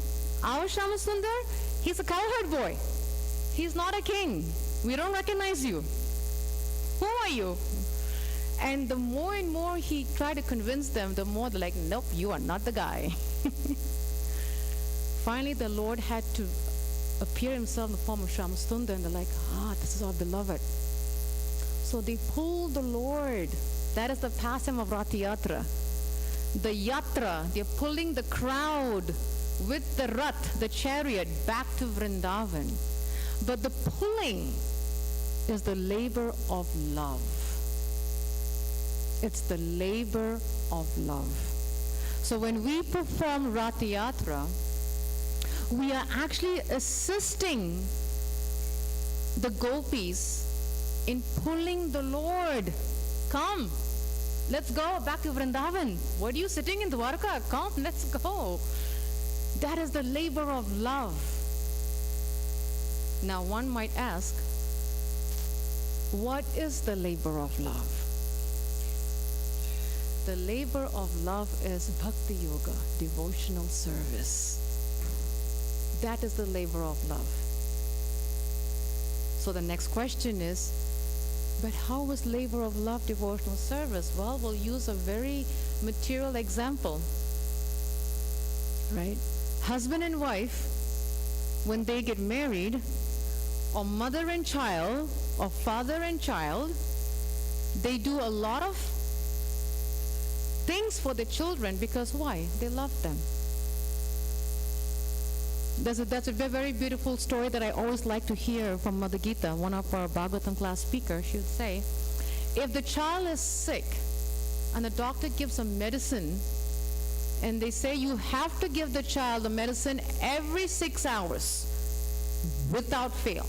[SPEAKER 2] Our Shyamasundar, he's a cowherd boy. He's not a king. We don't recognize you. Who are you? And the more and more he tried to convince them, the more they're like, nope, you are not the guy. Finally, the Lord had to appear himself in the form of Shyamasundar, and they're like, this is our beloved. So they pulled the Lord. That is the pastime of Rath-Yatra. The Yatra, they're pulling the crowd with the Rath, the chariot, back to Vrindavan. But the pulling is the labor of love. It's the labor of love. So when we perform Rath-Yatra, we are actually assisting the gopis in pulling the Lord. Come, let's go back to Vrindavan. What are you sitting in Dwarka? Come, let's go. That is the labor of love. Now one might ask, what is the labor of love? The labor of love is bhakti yoga, devotional service. That is the labor of love. So the next question is, but how is labor of love devotional service? Well, we'll use a very material example, right? Husband and wife, when they get married, or mother and child, or father and child, they do a lot of things for the children because why? They love them. That's a very beautiful story that I always like to hear from Mother Gita, one of our Bhagavatam class speakers. She would say If the child is sick and the doctor gives a medicine and they say you have to give the child the medicine every 6 hours without fail,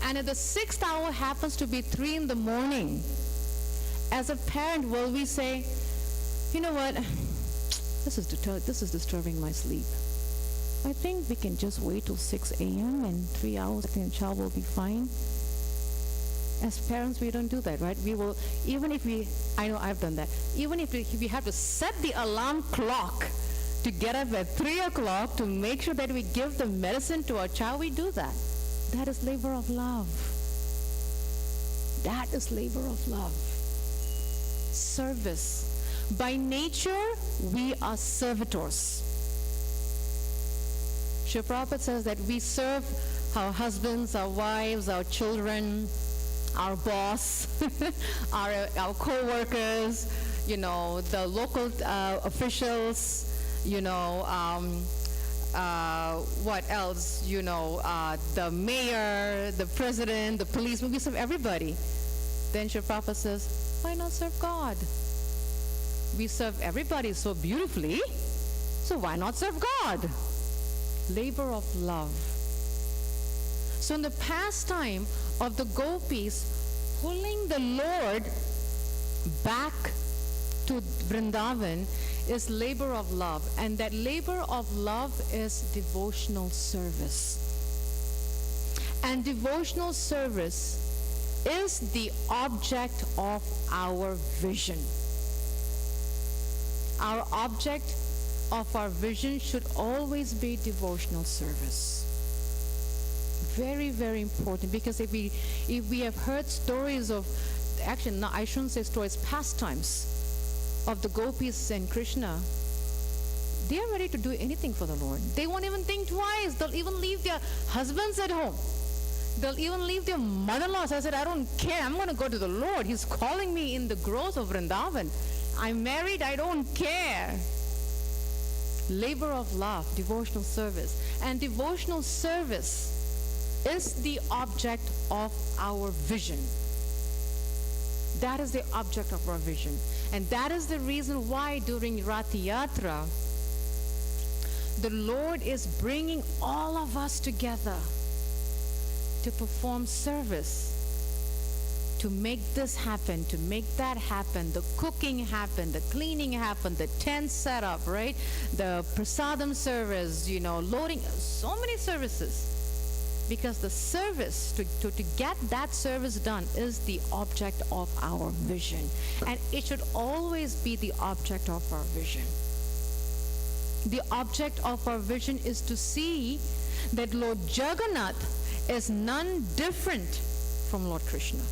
[SPEAKER 2] and if the 6th hour happens to be 3 in the morning, as a parent, will we say, you know what, this is disturbing my sleep. I think we can just wait till 6 a.m. and 3 hours, I think the child will be fine. As parents, we don't do that, right? We will, even if we, I know I've done that, even if we have to set the alarm clock to get up at 3 o'clock to make sure that we give the medicine to our child, we do that. That is labor of love. That is labor of love. Service. By nature, we are servitors. Srila Prabhupada says that we serve our husbands, our wives, our children, our boss, our co-workers, the local officials, what else, the mayor, the president, the policeman, we serve everybody. Then Srila Prabhupada says, why not serve God? We serve everybody so beautifully, so why not serve God? Labor of love. So in the pastime of the gopis pulling the Lord back to Vrindavan is labor of love, and that labor of love is devotional service. And devotional service is the object of our vision. Our object of our vision should always be devotional service. Very, very important, because if we have heard stories of, actually, no, I shouldn't say stories, pastimes of the gopis and Krishna, they are ready to do anything for the Lord. They won't even think twice. They'll even leave their husbands at home. They'll even leave their mother-in-laws. I said, I don't care. I'm going to go to the Lord. He's calling me in the groves of Vrindavan. I'm married. I don't care. Labor of love, devotional service. And devotional service is the object of our vision. That is the object of our vision. And that is the reason why during Rath-Yatra, the Lord is bringing all of us together to perform service, to make this happen, to make that happen, the cooking happen, the cleaning happen, the tent setup, right? The prasadam service, loading, so many services. Because the service, to get that service done is the object of our vision. And it should always be the object of our vision. The object of our vision is to see that Lord Jagannath is none different from Lord Krishna.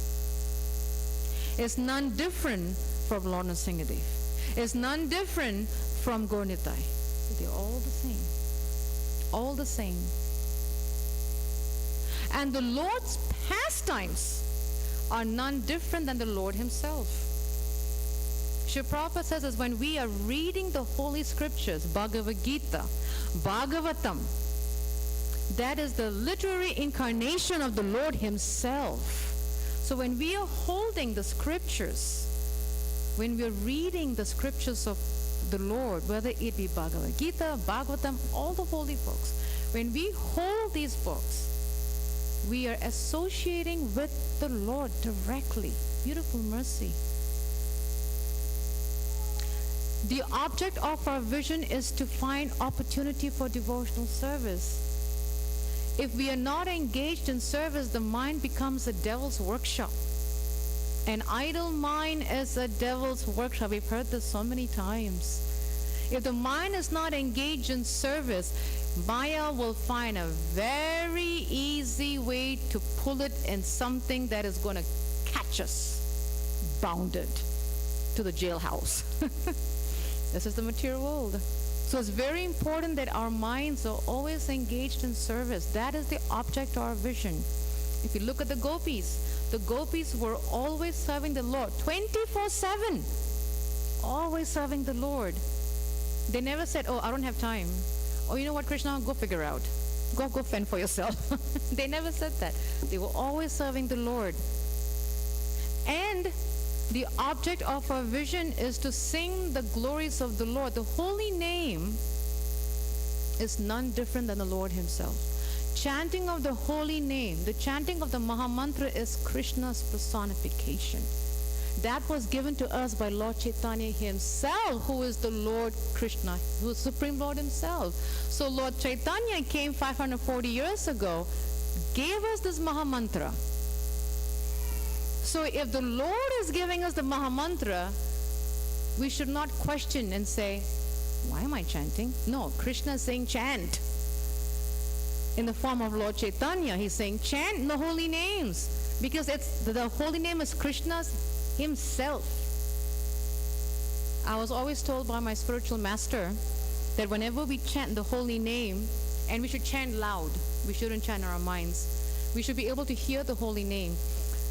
[SPEAKER 2] Is none different from Lord Nrsingadev. Is none different from Gaurnitai. They're all the same. All the same. And the Lord's pastimes are none different than the Lord himself. Srila Prabhupada says that when we are reading the Holy Scriptures, Bhagavad Gita, Bhagavatam, that is the literary incarnation of the Lord himself. So when we are holding the Scriptures, when we are reading the Scriptures of the Lord, whether it be Bhagavad Gita, Bhagavatam, all the holy books, when we hold these books, we are associating with the Lord directly. Beautiful mercy. The object of our vision is to find opportunity for devotional service. If we are not engaged in service, the mind becomes a devil's workshop. An idle mind is a devil's workshop. We've heard this so many times. If the mind is not engaged in service, Maya will find a very easy way to pull it in something that is going to catch us bounded to the jailhouse. This is the material world. So it's very important that our minds are always engaged in service. That is the object of our vision. If you look at the gopis were always serving the Lord 24/7. Always serving the Lord. They never said, oh, I don't have time. Oh, you know what, Krishna, go figure out. Go fend for yourself. They never said that. They were always serving the Lord. And the object of our vision is to sing the glories of the Lord. The holy name is none different than the Lord himself. Chanting of the holy name, the chanting of the Maha Mantra is Krishna's personification. That was given to us by Lord Chaitanya himself, who is the Lord Krishna, who is Supreme Lord himself. So Lord Chaitanya came 540 years ago, gave us this Maha Mantra. So if the Lord is giving us the Maha Mantra, we should not question and say, why am I chanting? No, Krishna is saying chant. In the form of Lord Chaitanya, he's saying chant the holy names, because the holy name is Krishna's himself. I was always told by my spiritual master that whenever we chant the holy name, and we should chant loud, we shouldn't chant in our minds, we should be able to hear the holy name.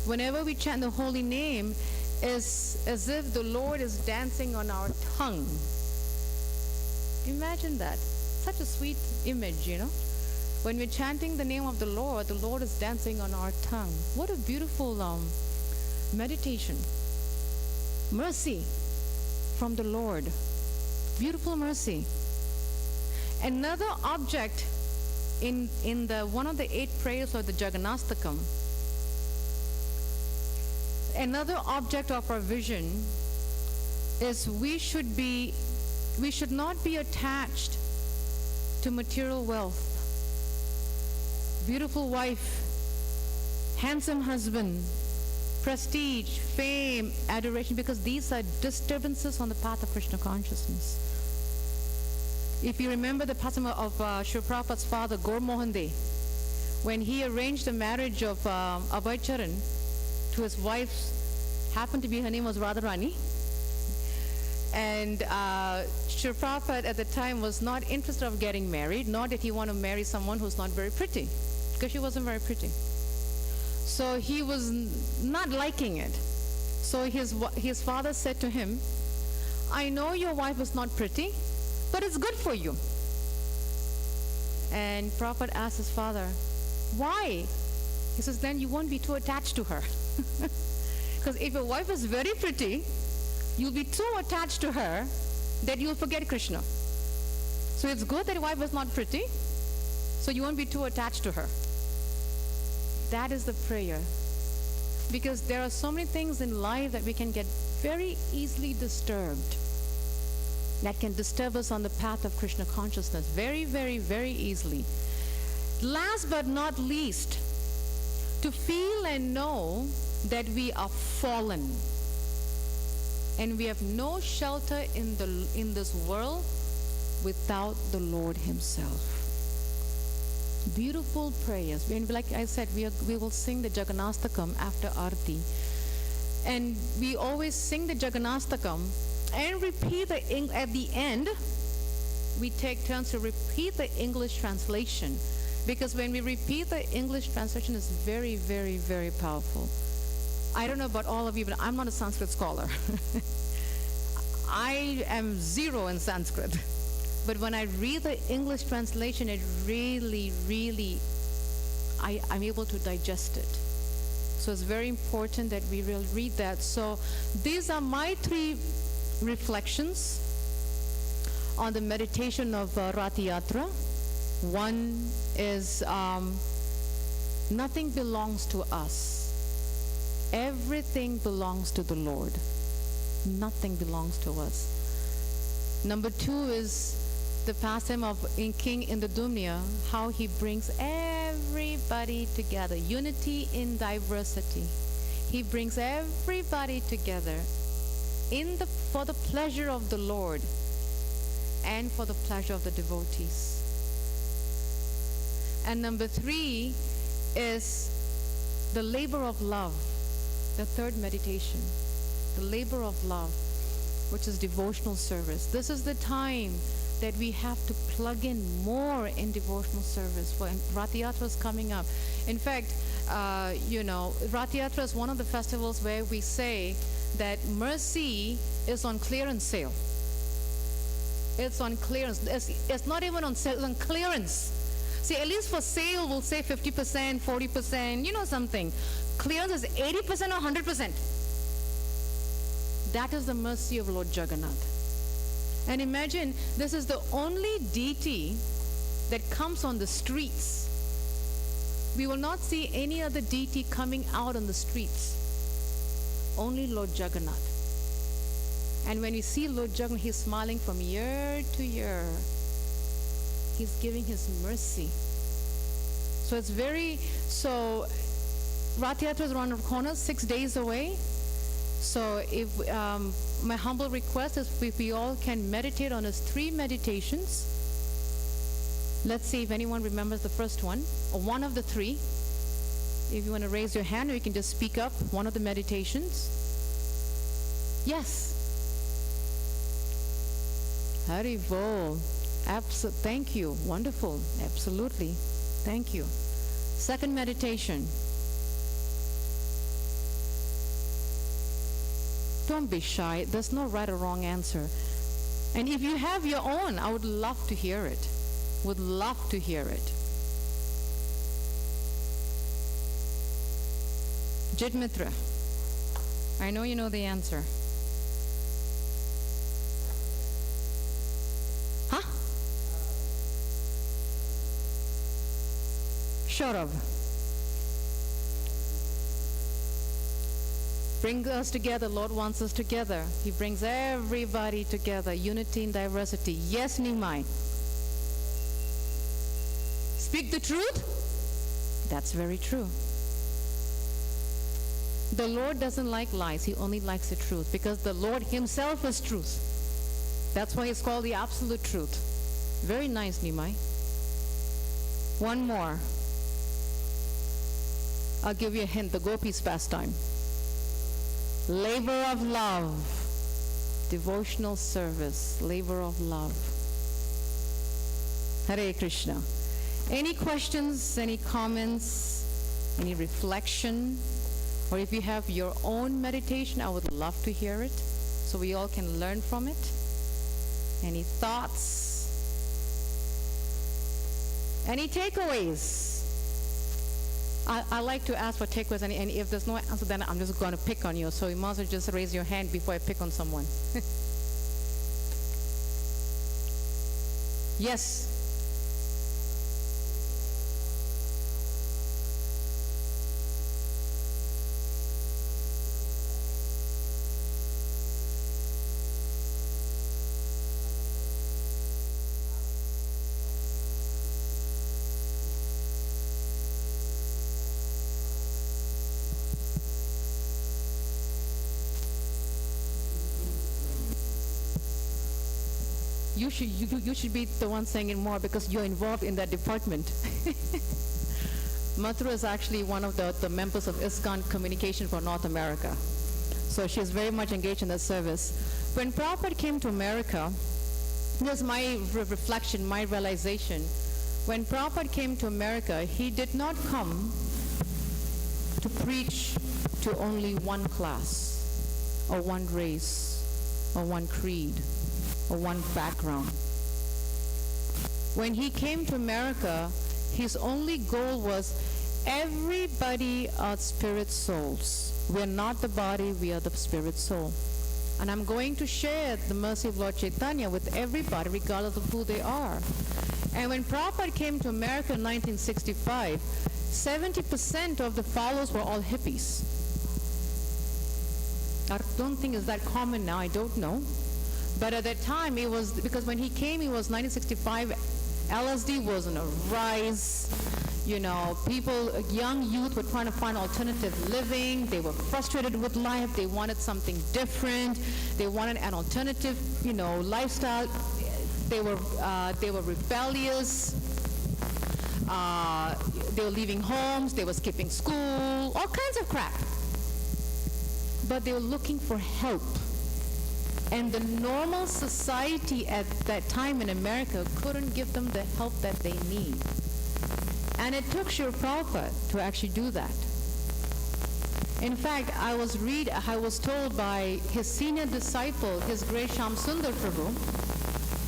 [SPEAKER 2] Whenever we chant the holy name, is as if the Lord is dancing on our tongue. Imagine that. Such a sweet image, you know. When we're chanting the name of the Lord is dancing on our tongue. What a beautiful meditation. Mercy from the Lord. Beautiful mercy. Another object in the one of the 8 prayers of the Juggernaut, another object of our vision is we should not be attached to material wealth. Beautiful wife, handsome husband, prestige, fame, adoration, because these are disturbances on the path of Krishna consciousness. If you remember the passing of Srila Prabhupada's father, Gaur Mohan De, when he arranged the marriage of Abhay Charan to his wife, happened to be, her name was Radharani, and Srila Prabhupada at the time was not interested of getting married, nor did he want to marry someone who's not very pretty, because she wasn't very pretty. So he was not liking it. So his father said to him, I know your wife is not pretty, but it's good for you. And Prabhupada asked his father, why? He says, then you won't be too attached to her. Because if your wife is very pretty, you'll be too attached to her that you'll forget Krishna. So it's good that your wife is not pretty, so you won't be too attached to her. That is the prayer. Because there are so many things in life that we can get very easily disturbed, that can disturb us on the path of Krishna consciousness very, very, very easily. Last but not least, to feel and know that we are fallen and we have no shelter in this world without the Lord himself. Beautiful prayers. And like I said, we will sing the Juggernaut after Arti. And we always sing the Juggernaut and repeat at the end, we take turns to repeat the English translation. Because when we repeat the English translation, it's very, very, very powerful. I don't know about all of you, but I'm not a Sanskrit scholar. I am zero in Sanskrit. But when I read the English translation, it really, really, I'm able to digest it. So it's very important that we will read that. So these are my 3 reflections on the meditation of Rath-Yatra. One is nothing belongs to us. Everything belongs to the Lord. Nothing belongs to us. Number 2 is the pastime of King Indradumna, how he brings everybody together. Unity in diversity. He brings everybody together for the pleasure of the Lord and for the pleasure of the devotees. And number 3 is the labor of love, the 3rd meditation, the labor of love, which is devotional service. This is the time that we have to plug in more in devotional service. For Rath-Yatra is coming up. In fact, Rath-Yatra is one of the festivals where we say that mercy is on clearance sale. It's on clearance. It's not even on sale, it's on clearance. See, at least for sale, we'll say 50%, 40%, something. Clearance is 80% or 100%. That is the mercy of Lord Juggernaut. And imagine, this is the only deity that comes on the streets. We will not see any other deity coming out on the streets. Only Lord Jagannath. And when we see Lord Jagannath, he's smiling from year to year. He's giving his mercy. So Rath-Yatra is around the corner, 6 days away. So if my humble request is if we all can meditate on his 3 meditations. Let's see if anyone remembers the first one, or one of the 3. If you want to raise your hand, or you can just speak up, one of the meditations. Yes. Hari Bol. Thank you. Wonderful. Absolutely. Thank you. Second meditation. Don't be shy. There's no right or wrong answer. And if you have your own, I would love to hear it. Would love to hear it. Jidmitra, I know you know the answer. Huh? Shorav. Bring us together. Lord wants us together. He brings everybody together. Unity in diversity. Yes, Nimai. Speak the truth? That's very true. The Lord doesn't like lies. He only likes the truth, because the Lord himself is truth. That's why it's called the absolute truth. Very nice, Nimai. One more. I'll give you a hint. The Gopis pastime. Labor of love. Devotional service. Labor of love. Hare Krishna. Any questions, any comments, any reflection? Or if you have your own meditation, I would love to hear it, so we all can learn from it. Any thoughts? Any takeaways? I like to ask for takeaways, and if there's no answer, then I'm just going to pick on you. So you might as well just raise your hand before I pick on someone. Yes. You should be the one saying it more, because you're involved in that department. Mathura is actually one of the members of ISKCON Communication for North America. So she's very much engaged in that service. When Prabhupada came to America, here's my reflection, my realization. When Prabhupada came to America, he did not come to preach to only one class, or one race, or one creed, or one background. When he came to America, his only goal was everybody are spirit souls. We are not the body, we are the spirit soul. And I'm going to share the mercy of Lord Chaitanya with everybody, regardless of who they are. And when Prabhupada came to America in 1965, 70% of the followers were all hippies. I don't think it's that common now, I don't know. But at that time, it was, because when he came, it was 1965, LSD was on a rise. You know, people, young youth were trying to find alternative living. They were frustrated with life. They wanted something different. They wanted an alternative, lifestyle. They were rebellious. They were leaving homes. They were skipping school. All kinds of crap. But they were looking for help. And the normal society at that time in America couldn't give them the help that they need. And it took Srila Prabhupada to actually do that. In fact, I was told by his senior disciple, His Grace Shyam Sundar Prabhu.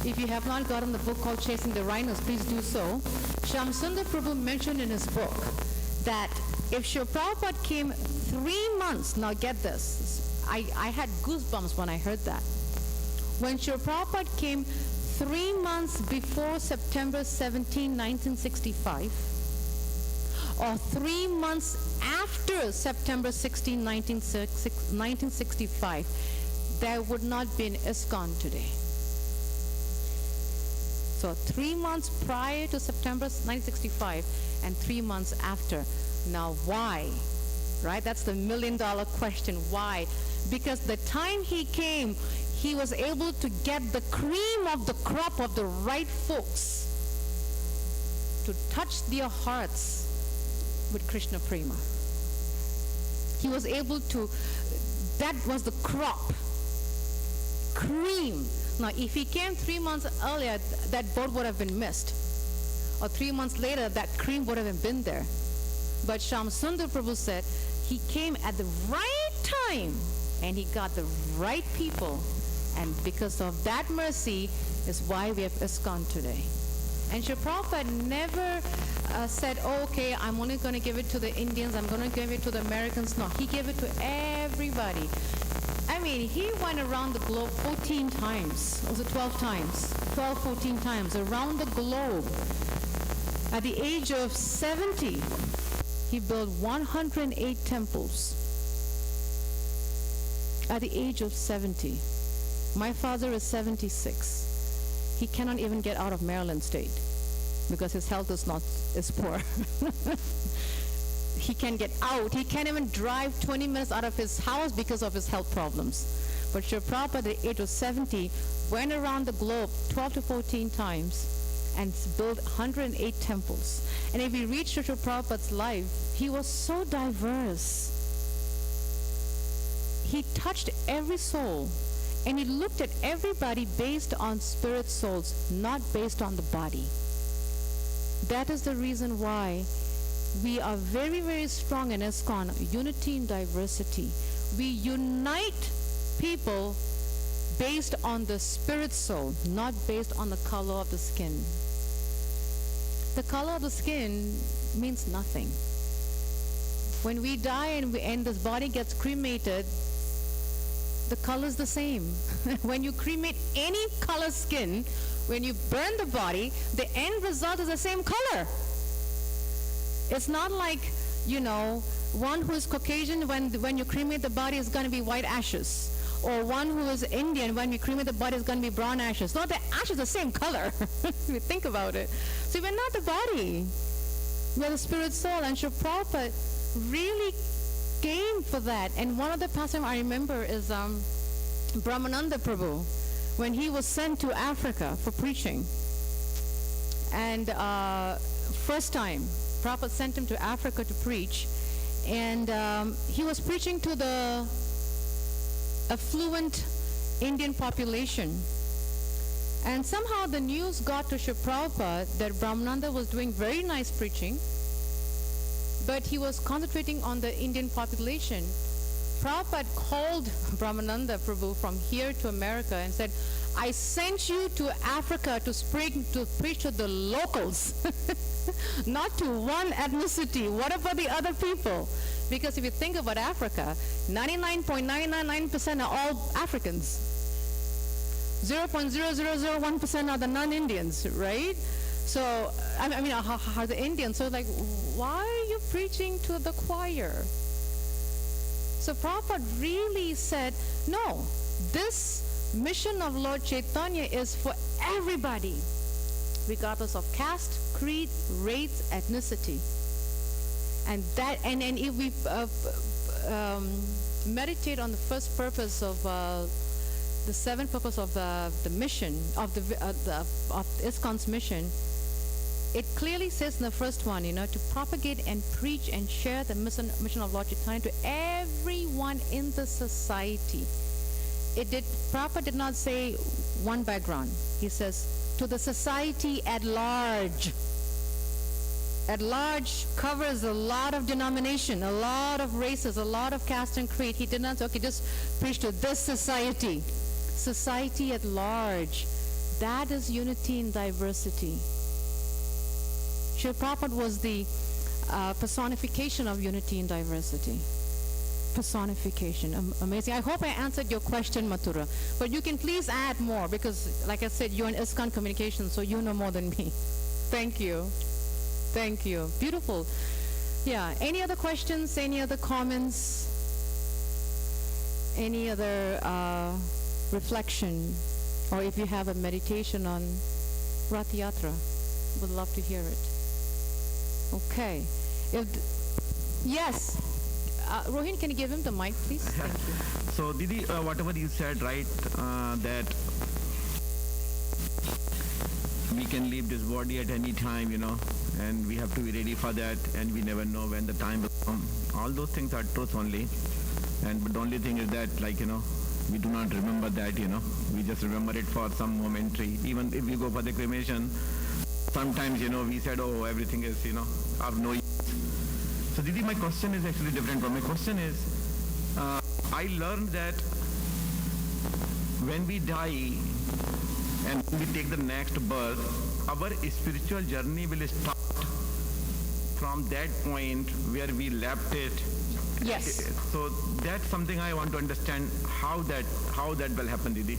[SPEAKER 2] If you have not gotten the book called Chasing the Rhinos, please do so. Shyam Sundar Prabhu mentioned in his book that if Srila Prabhupada came 3 months, now get this, I had goosebumps when I heard that. When Srila Prabhupada came 3 months before September 17, 1965, or 3 months after September 16, 1965, there would not be an ISKCON today. So 3 months prior to September 1965 and 3 months after. Now why? Right? That's the million-dollar question. Why? Because the time he came, he was able to get the cream of the crop of the right folks to touch their hearts with Krishna Prema. He was able to, that was the crop. Cream. Now, if he came 3 months earlier, that boat would have been missed. Or 3 months later, that cream would have been there. But Shyam Sundar Prabhu said he came at the right time and he got the right people. And because of that mercy is why we have ISKCON today. And Srila Prabhupada never said, oh, okay, I'm only going to give it to the Indians, I'm going to give it to the Americans. No, he gave it to everybody. I mean, he went around the globe 14 times. Was it 12 times? 12, 14 times around the globe. At the age of 70, he built 108 temples. At the age of 70. My father is 76. He cannot even get out of Maryland State because his health is poor. He can't get out. He can't even drive 20 minutes out of his house because of his health problems. But Srila Prabhupada at the age of 70 went around the globe 12 to 14 times and built 108 temples. And if we read Srila Prabhupada's life, he was so diverse. He touched every soul. And he looked at everybody based on spirit souls, not based on the body. That is the reason why we are very, very strong in ISKCON, unity in diversity. We unite people based on the spirit soul, not based on the color of the skin. The color of the skin means nothing. When we die and this body gets cremated, the color is the same. When you cremate any color skin, when you burn the body, the end result is the same color. It's not like, one who is Caucasian, when you cremate the body is going to be white ashes. Or one who is Indian, when we cremate the body is going to be brown ashes. No, the ash is the same color. If you think about it. So we're not the body. We're the spirit soul. And Srila Prabhupada really came for that. And one of the pastimes I remember is Brahmananda Prabhu, when he was sent to Africa for preaching. And first time, Prabhupada sent him to Africa to preach. And he was preaching to the affluent Indian population. And somehow the news got to Srila Prabhupada that Brahmananda was doing very nice preaching, but he was concentrating on the Indian population. Prabhupada called Brahmananda Prabhu from here to America and said, I sent you to Africa to preach to the locals, not to one ethnicity. What about the other people? Because if you think about Africa, 99.999% are all Africans. 0.0001% are the non-Indians, right? So, are the Indians. So why are you preaching to the choir? So Prabhupada really said, no, this mission of Lord Chaitanya is for everybody, regardless of caste, creed, race, ethnicity. And if we meditate on the first purpose of the seventh purpose of the mission of ISKCON's mission, it clearly says in the first one, to propagate and preach and share the mission of Lord Chaitanya to everyone in the society. Prabhupada did not say one background. He says to the society at large. At large covers a lot of denomination, a lot of races, a lot of caste and creed. He did not say, okay, just preach to this society. Society at large. That is unity in diversity. Srila Prabhupada was the personification of unity in diversity. personification. Amazing. I hope I answered your question, Mathura. But you can please add more because, like I said, you're in ISKCON communication, so you know more than me. Thank you. Thank you. Beautiful. Yeah. Any other questions? Any other comments? Any other reflection? Or if you have a meditation on Rath-Yatra, would love to hear it. Okay. Yes. Rohin, can you give him the mic, please? Thank you.
[SPEAKER 3] So, Didi, whatever you said, right, that we can leave this body at any time, and we have to be ready for that, and we never know when the time will come. All those things are truth only. But the only thing is that, we do not remember that, we just remember it for some momentary. Even if we go for the cremation, sometimes, we said, oh, everything is, of no use. So, Didi, my question is actually different. But my question is, I learned that when we die and we take the next birth, our spiritual journey will start from that point where we left it.
[SPEAKER 2] Yes.
[SPEAKER 3] So that's something I want to understand how that will happen, Didi.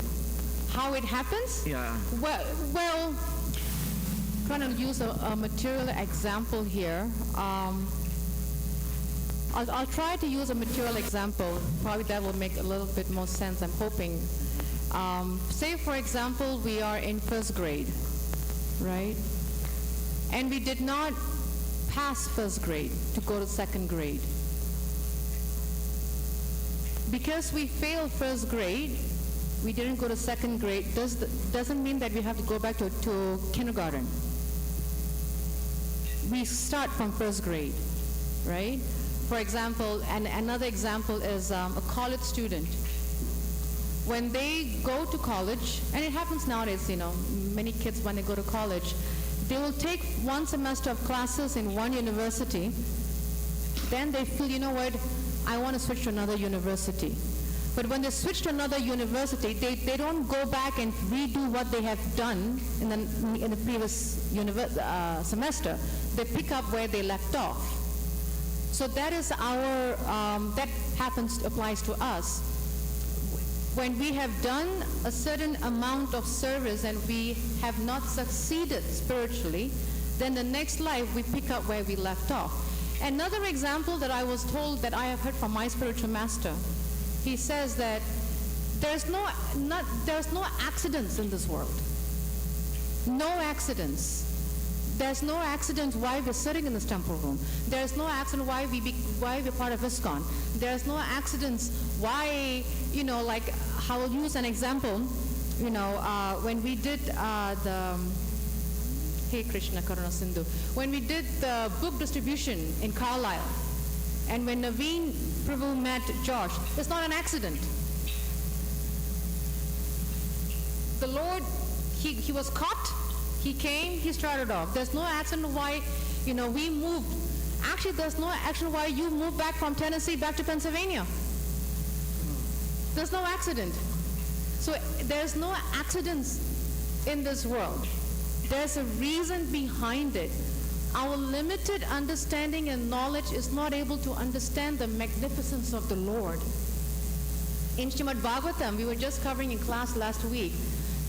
[SPEAKER 2] How it happens?
[SPEAKER 3] Yeah.
[SPEAKER 2] Well, trying to use a material example here. I'll try to use a material example. Probably that will make a little bit more sense, I'm hoping. Say, for example, we are in first grade, right? And we did not pass first grade to go to second grade. Because we failed first grade, we didn't go to second grade, doesn't mean that we have to go back to kindergarten. We start from first grade, right? For example, and another example is a college student. When they go to college, and it happens nowadays, many kids when they go to college, they will take one semester of classes in one university, then they feel, I want to switch to another university. But when they switch to another university, they don't go back and redo what they have done in the previous semester. They pick up where they left off. So that is that applies to us. When we have done a certain amount of service and we have not succeeded spiritually, then the next life we pick up where we left off. Another example that I was told that I have heard from my spiritual master, he says that there's no accidents in this world. No accidents. There's no accident why we're sitting in this temple room. There's no accident why we're part of ISKCON. There's no accidents why, I will use an example, when we did Hey Krishna Karuna Sindhu. When we did the book distribution in Carlisle, and when Naveen Prabhu met Josh, it's not an accident. The Lord, he was caught, he came, he started off. There's no accident why, we moved. Actually, there's no accident why you moved back from Tennessee back to Pennsylvania. There's no accident. So there's no accidents in this world. There's a reason behind it. Our limited understanding and knowledge is not able to understand the magnificence of the Lord. In Srimad Bhagavatam, we were just covering in class last week,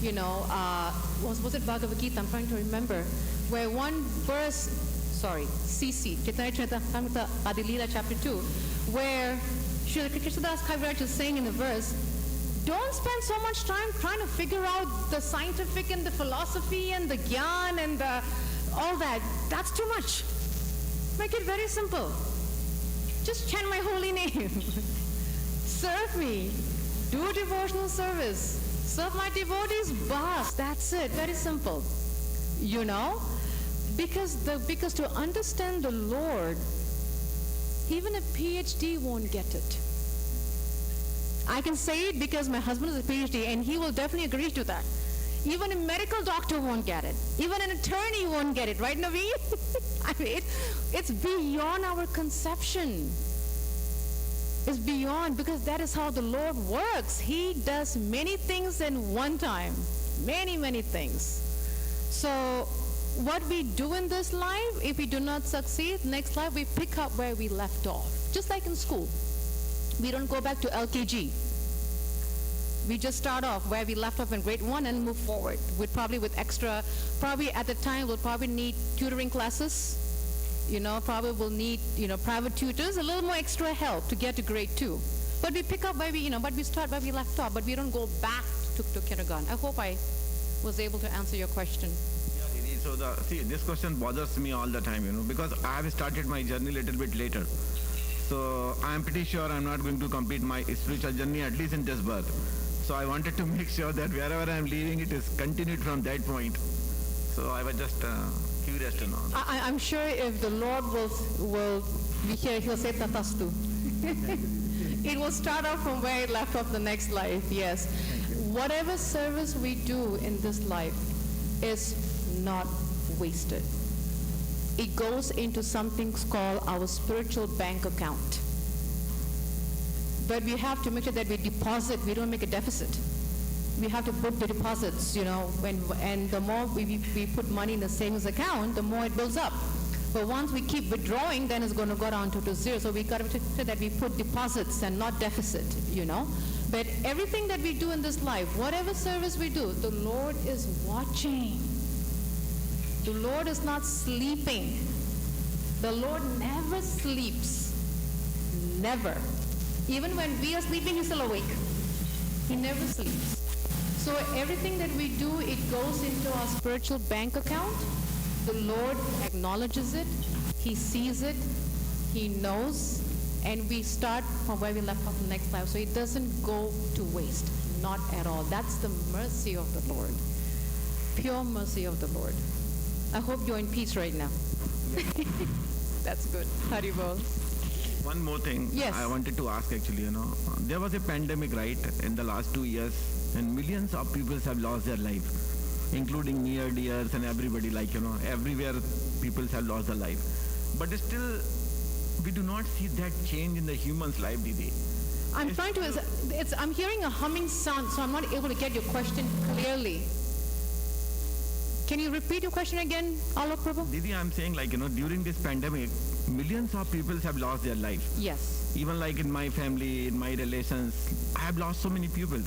[SPEAKER 2] was it Bhagavad Gita? I'm trying to remember, where one verse, CC, Chaitanya Charitamrita Adilila chapter 2, where Srila Krishnadas Kaviraj is saying in the verse, don't spend so much time trying to figure out the scientific and the philosophy and the gyan and all that. That's too much. Make it very simple. Just chant my holy name. Serve me. Do devotional service. Serve my devotees. Bas. That's it. Very simple. Because to understand the Lord, even a PhD won't get it. I can say it because my husband is a PhD and he will definitely agree to that. Even a medical doctor won't get it. Even an attorney won't get it, right, Naveen? I mean, it's beyond our conception. It's beyond, because that is how the Lord works. He does many things in one time. Many, many things. So what we do in this life, if we do not succeed, next life we pick up where we left off. Just like in school. We don't go back to LKG. We just start off where we left off in grade 1 and move forward with extra, probably at the time we'll probably need tutoring classes, probably we'll need, private tutors, a little more extra help to get to grade 2. But we pick up where but we start where we left off, but we don't go back to kindergarten. I hope I was able to answer your question.
[SPEAKER 3] Yeah, Didi. So this question bothers me all the time, because I have started my journey a little bit later. So I am pretty sure I'm not going to complete my spiritual journey at least in this birth. So I wanted to make sure that wherever I am leaving, it is continued from that point. So I was just curious to know.
[SPEAKER 2] I'm sure if the Lord will be here, he'll say Tatastu. It will start off from where it left off the next life, yes. Whatever service we do in this life is not wasted. It goes into something called our spiritual bank account. But we have to make sure that we deposit, we don't make a deficit. We have to put the deposits, and the more we put money in the savings account, the more it builds up. But once we keep withdrawing, then it's going to go down to zero. So we got to make sure that we put deposits and not deficit, But everything that we do in this life, whatever service we do, the Lord is watching. The Lord is not sleeping. The Lord never sleeps. Never. Even when we are sleeping, he's still awake. He never sleeps. So everything that we do, it goes into our spiritual bank account. The Lord acknowledges it. He sees it. He knows. And we start from where we left off the next life. So it doesn't go to waste. Not at all. That's the mercy of the Lord. Pure mercy of the Lord. I hope you're in peace right now. That's good. Haribol.
[SPEAKER 3] One more thing.
[SPEAKER 2] Yes.
[SPEAKER 3] I wanted to ask actually, there was a pandemic, right, in the last 2 years, and millions of people have lost their life, including near dears and everybody, everywhere people have lost their life. But still, we do not see that change in the human's life, Didi.
[SPEAKER 2] I'm hearing a humming sound, so I'm not able to get your question clearly. Can you repeat your question again, Alok Prabhu?
[SPEAKER 3] Didi, I'm saying during this pandemic, millions of people have lost their life.
[SPEAKER 2] Yes.
[SPEAKER 3] Even in my family, in my relations, I have lost so many people.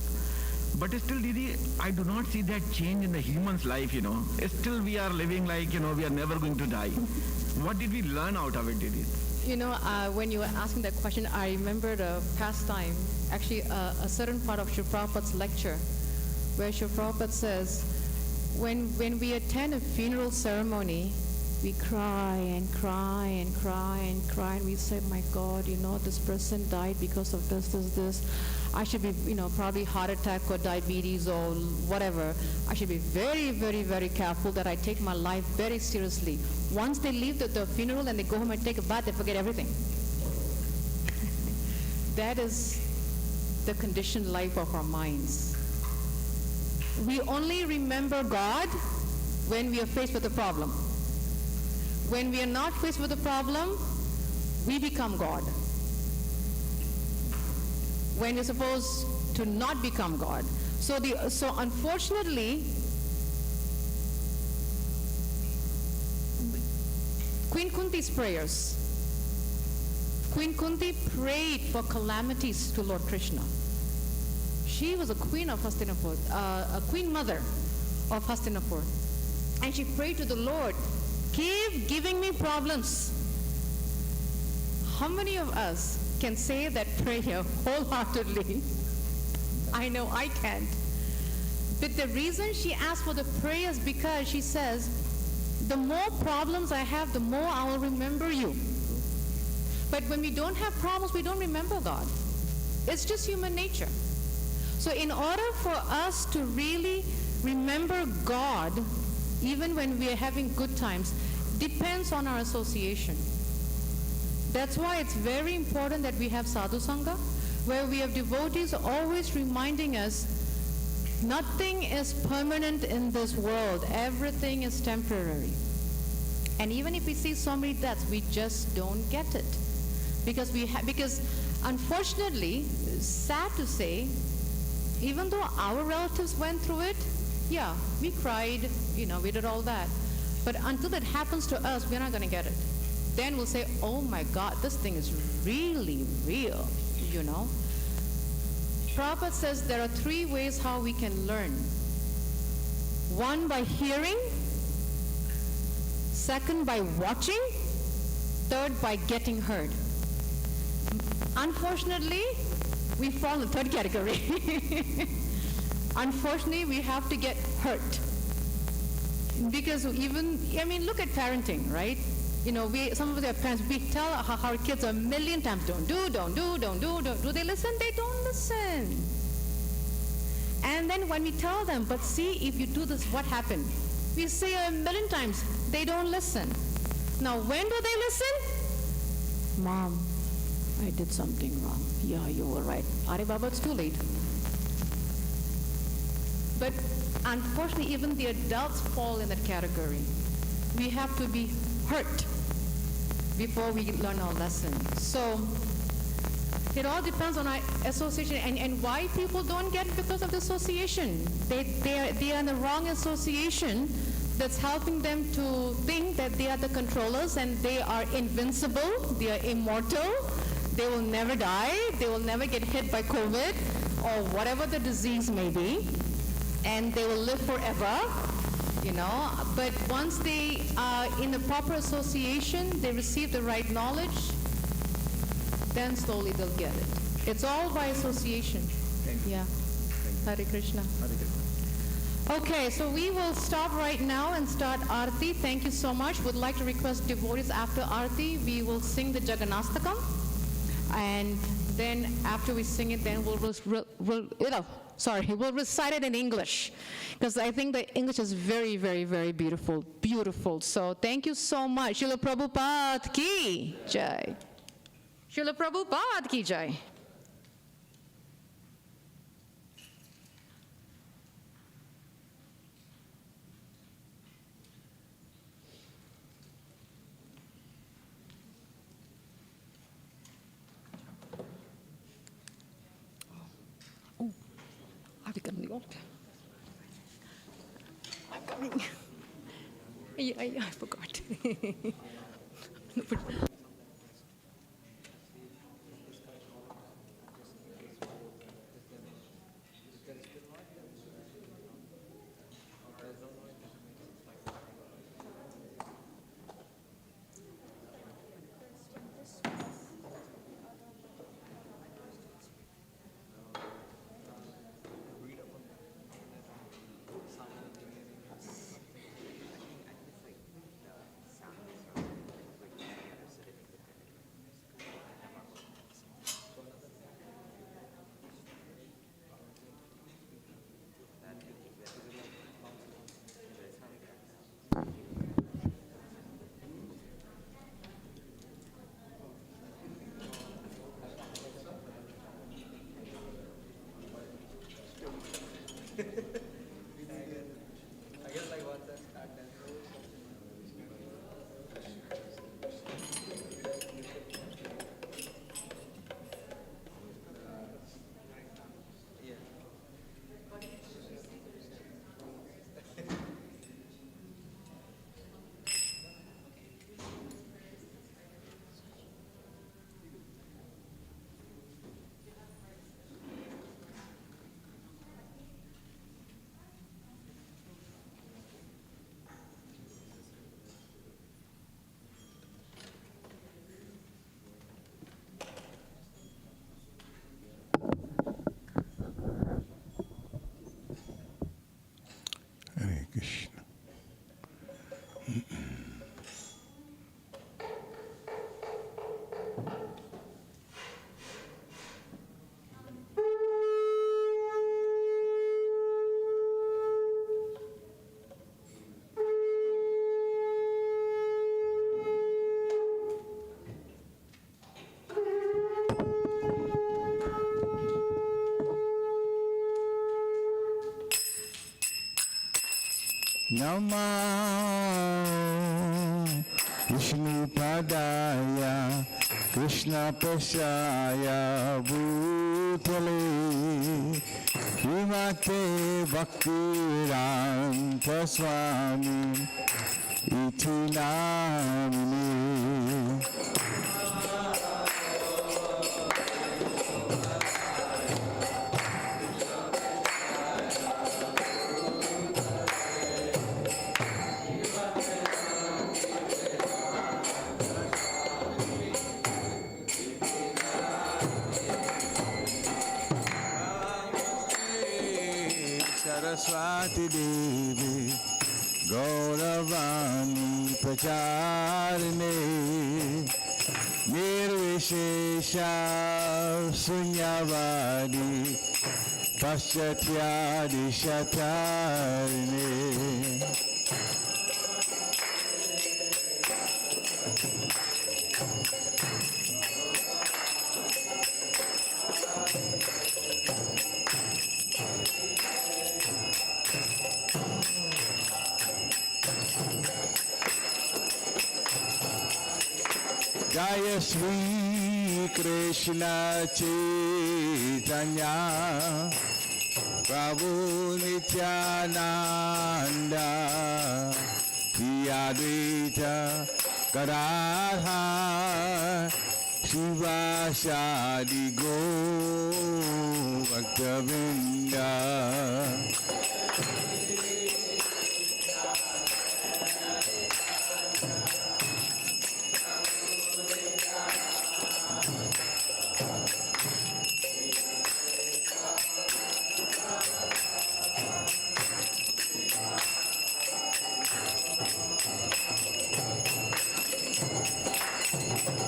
[SPEAKER 3] But still, Didi, I do not see that change in the human's life, Still we are living we are never going to die. What did we learn out of it, Didi?
[SPEAKER 2] When you were asking that question, I remembered a past time, actually a certain part of Srila Prabhupada's lecture, where Srila Prabhupada says, when we attend a funeral ceremony, we cry and cry and cry and cry, and we say, my God, this person died because of this. I should be, probably heart attack or diabetes or whatever. I should be very, very, very careful that I take my life very seriously. Once they leave the funeral and they go home and take a bath, they forget everything. That is the conditioned life of our minds. We only remember God when we are faced with a problem. When we are not faced with a problem, we become God. When you're supposed to not become God. So unfortunately, Queen Kunti's prayers. Queen Kunti prayed for calamities to Lord Krishna. She was a queen of Hastinapur, a queen mother of Hastinapur. And she prayed to the Lord, keep giving me problems. How many of us can say that prayer wholeheartedly? I know I can't. But the reason she asked for the prayer is because she says, the more problems I have, the more I will remember you. But when we don't have problems, we don't remember God. It's just human nature. So in order for us to really remember God, even when we are having good times, depends on our association. That's why it's very important that we have sadhu sangha, where we have devotees always reminding us, nothing is permanent in this world. Everything is temporary. And even if we see so many deaths, we just don't get it. Because unfortunately, sad to say, even though our relatives went through it, yeah, we cried, we did all that. But until that happens to us, we're not going to get it. Then we'll say, oh my God, this thing is really real, you know. Prabhupada says there are 3 ways how we can learn. 1 by hearing, 2nd by watching, 3rd by getting heard. Unfortunately, we fall in the 3rd category. Unfortunately, we have to get hurt. Because even, I mean, look at parenting, right? You know, some of their parents, we tell our kids a million times, don't do. Do they listen? They don't listen. And then when we tell them, but see, if you do this, what happened? We say a million times, they don't listen. Now, when do they listen? Mom, I did something wrong. Yeah, you were right. Are Baba, it's too late. But unfortunately, even the adults fall in that category. We have to be hurt before we learn our lesson. So it all depends on our association, and why people don't get it because of the association. They are in the wrong association that's helping them to think that they are the controllers and they are invincible, they are immortal, they will never die, they will never get hit by COVID or whatever the disease may be, and they will live forever, you know. But once they are in the proper association, they receive the right knowledge, then slowly they'll get it. It's all by association.
[SPEAKER 3] Thank you.
[SPEAKER 2] Yeah.
[SPEAKER 3] Thank you.
[SPEAKER 2] Hare Krishna.
[SPEAKER 3] Hare Krishna.
[SPEAKER 2] Okay, so we will stop right now and start Aarti. Thank you so much. Would like to request devotees after Aarti, we will sing the Jagannastakam. And then after we sing it, then we'll recite it in English. Because I think the English is very, very, very beautiful. Beautiful. So thank you so much. Srila Prabhupada ki jai. Srila Prabhupada ki jai. Are we coming out? I'm coming. I forgot.
[SPEAKER 4] Hare Krishna. Namo Vishnupadaya Krishna Prasaya Bhutale Himate Bhaktiranta Swami Iti Namine Saraswati Devi Gauravani Pracharine Nirvishesha Sunyavadi Paschatya Dishatarine. Jaya Sri Krishna Chaitanya Prabhu Nityananda Shri Advaita Gadadhar Shivasadi Gaur Bhaktavinda.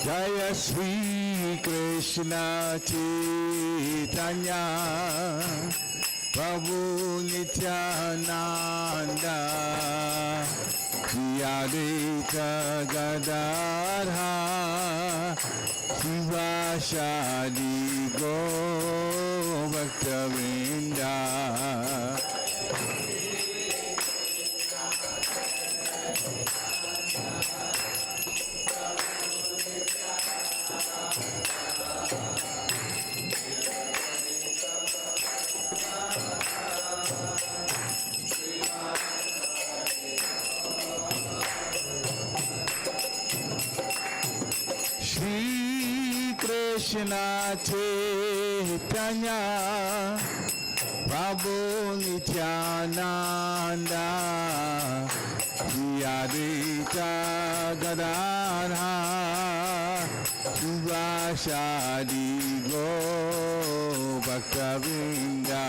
[SPEAKER 4] Jaya Sri Krishna Chaitanya Prabhu Nityananda Shri Advaita Gadadhar Shivasadi Gaur Bhaktavinda. Krishna Chaitanya Prabhu Nityananda Shri Advaita Gadadhar Shivasadi Gaur Bhaktavinda.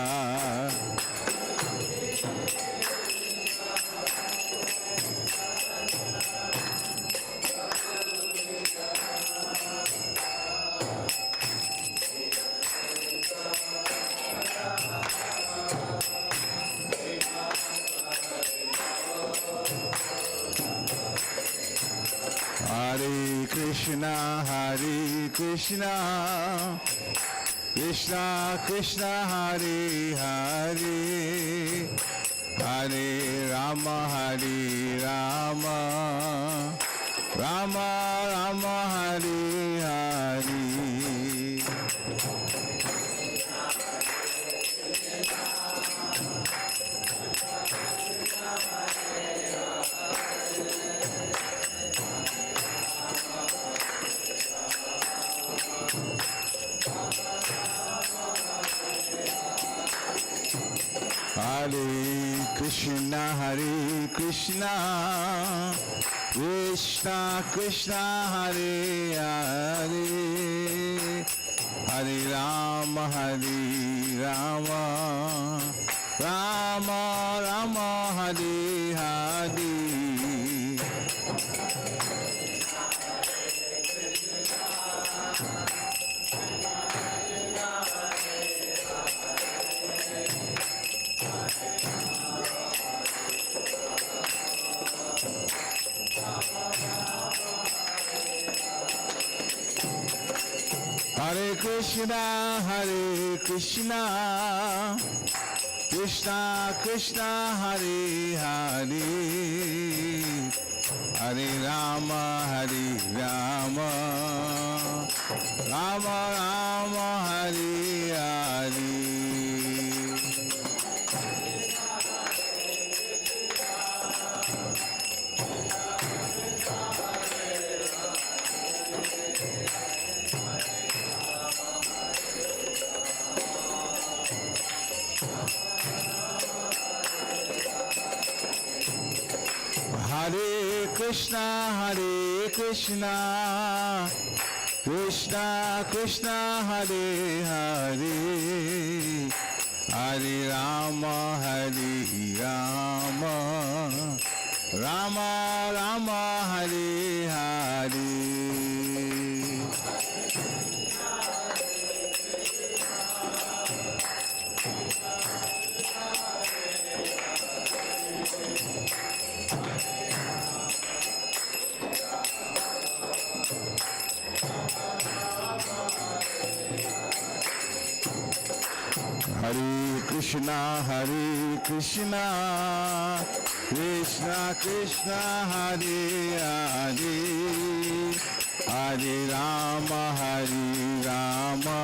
[SPEAKER 4] Hare Krishna, Krishna Krishna, Hare Hare, Hare Rama, Rama Rama, Hare Hare. Hare Krishna, Krishna Krishna, Hare Hare, Hare Rama, Rama Rama, Hare Hare. Hare Krishna, Krishna Krishna, Hare Hare, Hare Rama, Rama Rama, Hare Hare. Hare Krishna, Krishna Krishna, Hare Hare, Hare Rama, Hare Rama, Rama Rama, Hare Hare. Hare Krishna, Krishna Krishna, Hare Hare, Hare Rama,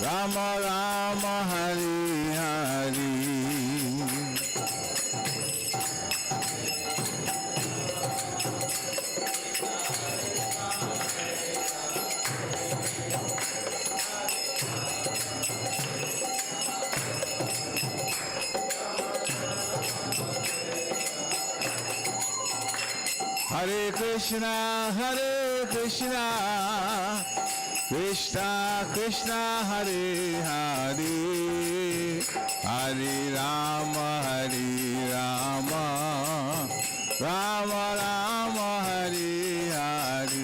[SPEAKER 4] Rama Rama, Hare Hare. Hare Krishna, Krishna Krishna, Hare Hare, Hare Rama, Rama Rama, Hare Hare.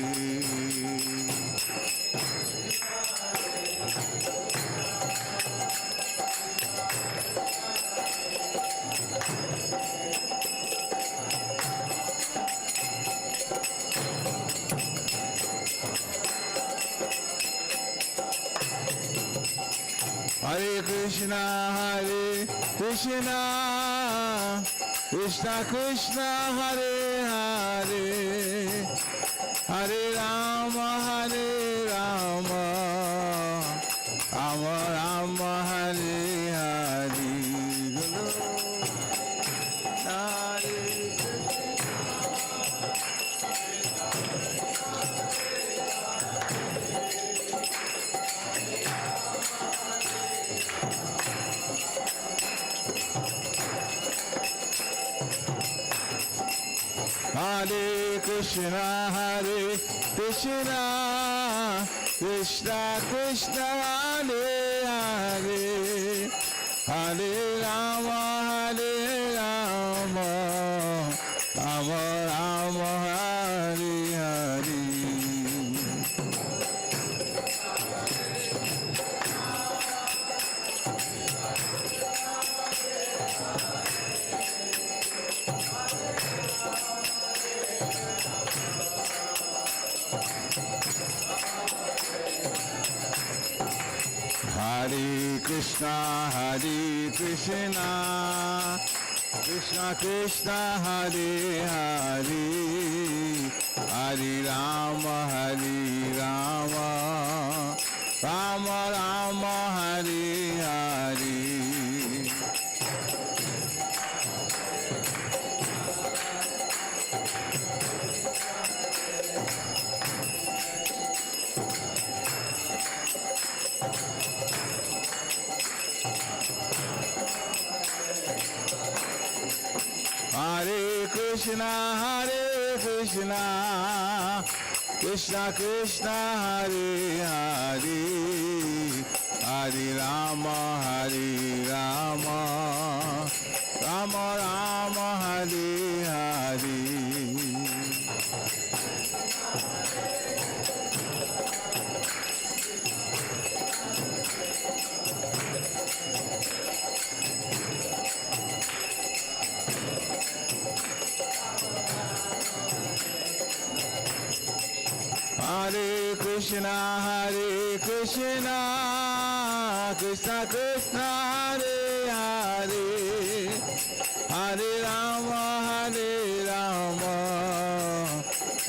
[SPEAKER 4] Hare Krishna, Krishna Krishna, Hare Hare, Hare Rama, Rama Rama, Hare Hare. Hare Krishna, Krishna Krishna, Hare Hare, Hare Rama, Rama Rama, Hare Hare. Hare Krishna, Krishna Krishna, Hare Hare, Hare Rama, Rama Rama, Hare Hare. Hare Krishna, Krishna Krishna, Hare Hare, Hare Rama, Rama Rama, Hare Hare. Hare Krishna, Krishna Krishna, Hare Hare, Hare Rama,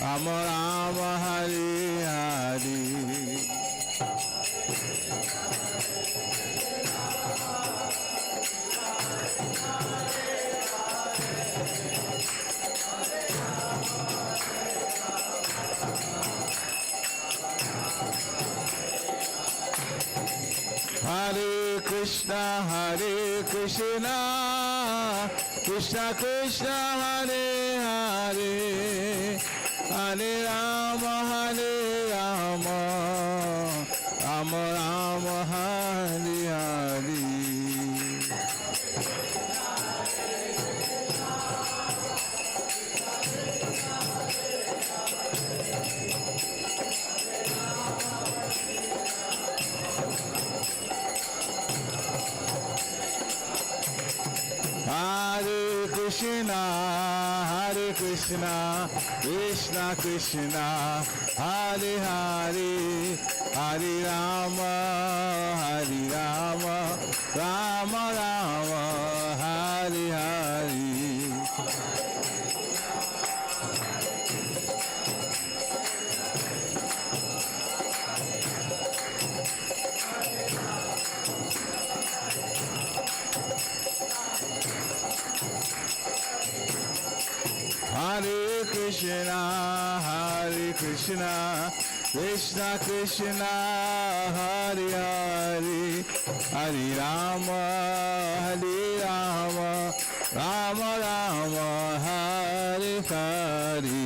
[SPEAKER 4] Rama Rama, Hare Hare. Hare Krishna, Krishna Krishna, Hare Hare, Hare Rama, Rama Rama, Hare Hare. Krishna, Hare Krishna, Krishna Krishna, Hare Hare, Hare Rama, Hare Rama, Rama Rama, Hare Hare. Hare Krishna, Hare Krishna, Krishna Krishna, Hare Hare, Hare Rama, Hare Rama, Rama Rama, Hare Hare.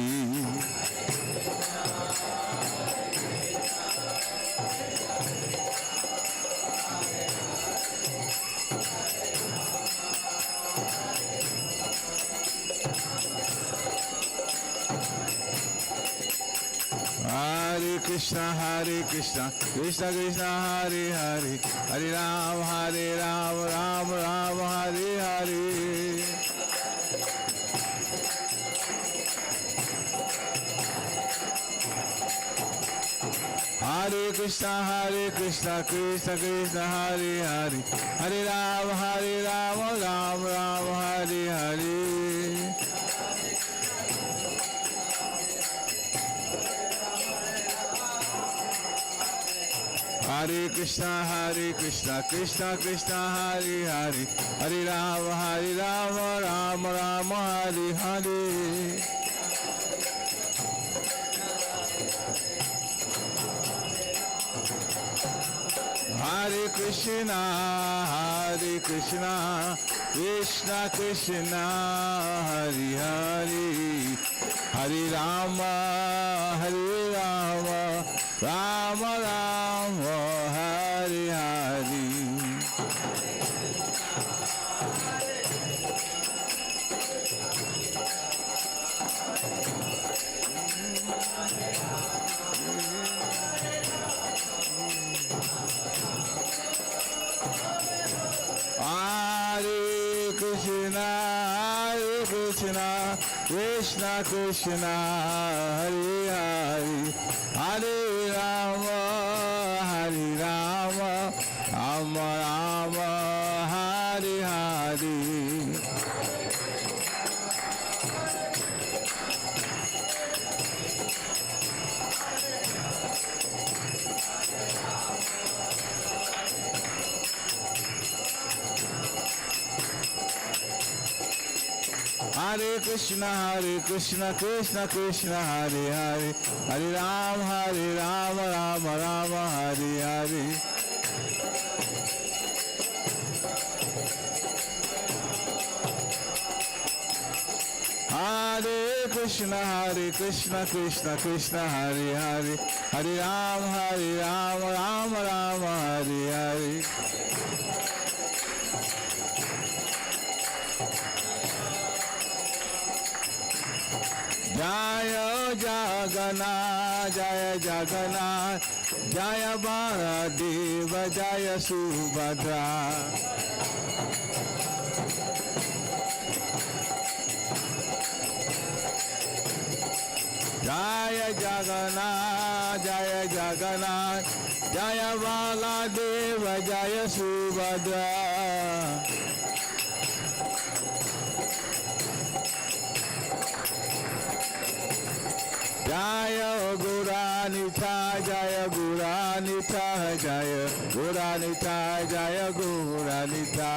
[SPEAKER 4] Hare Krishna, Hare Krishna, Krishna Krishna, Hare Hare, Hare Rama, Rama Rama, Hare Hare. Hare Krishna, Krishna Krishna, Hare Hare, Hare Rama, Rama Rama, Hare Hare. Hare Krishna, Krishna Krishna, Hare Hare, Hare Rama, Rama Rama, Hare Hare. Hare Krishna, Krishna Krishna, Hare Hare, Hare Rama, Rama Rama, Hare Hare. Hare Krishna, Krishna Krishna, Hare Hare, Hare Rama, Rama Rama, Hare Hare. Hare Krishna, Krishna Krishna, Hare Hare, Hare Rama, Rama Rama, Hare Hare. Hare Krishna, Krishna Krishna, Hare Hare, Hare Rama, Rama Rama, Hare Hare. Jaya Jagannatha, Jaya Jagannatha, Jaya Baladeva, Jaya Subhadra. Jaya Jagannatha, Jaya Baladeva, Jaya Subhadra. Jaya Guranita, Jaya Guranita, Jaya Guranita, Jaya Guranita.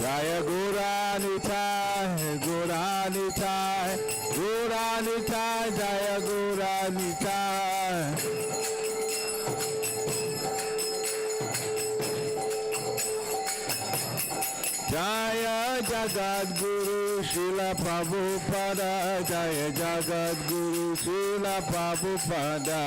[SPEAKER 4] Jaya Guranita, Guranita, Guranita, Jaya Guranita. Jaya Jagat Guru Srila Prabhupada, Jaya Jagat Guru Srila Prabhupada.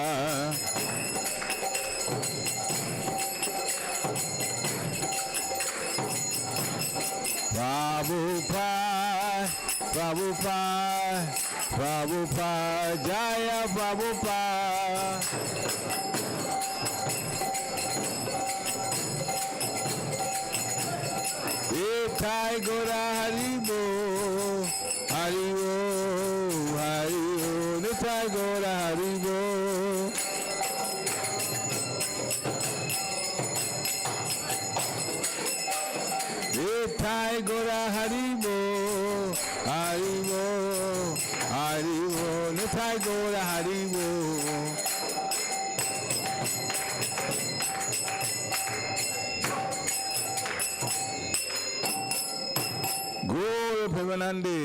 [SPEAKER 4] Prabhupada, Prabhupada, Prabhupada, Jaya Prabhupada. Nitai Gora Haribo, Haribo, Haribo, Nitai Gora Haribo. Nitai Gora Haribo, Haribo, Haribo, Nitai Gora Haribo. Guru Bhavanande,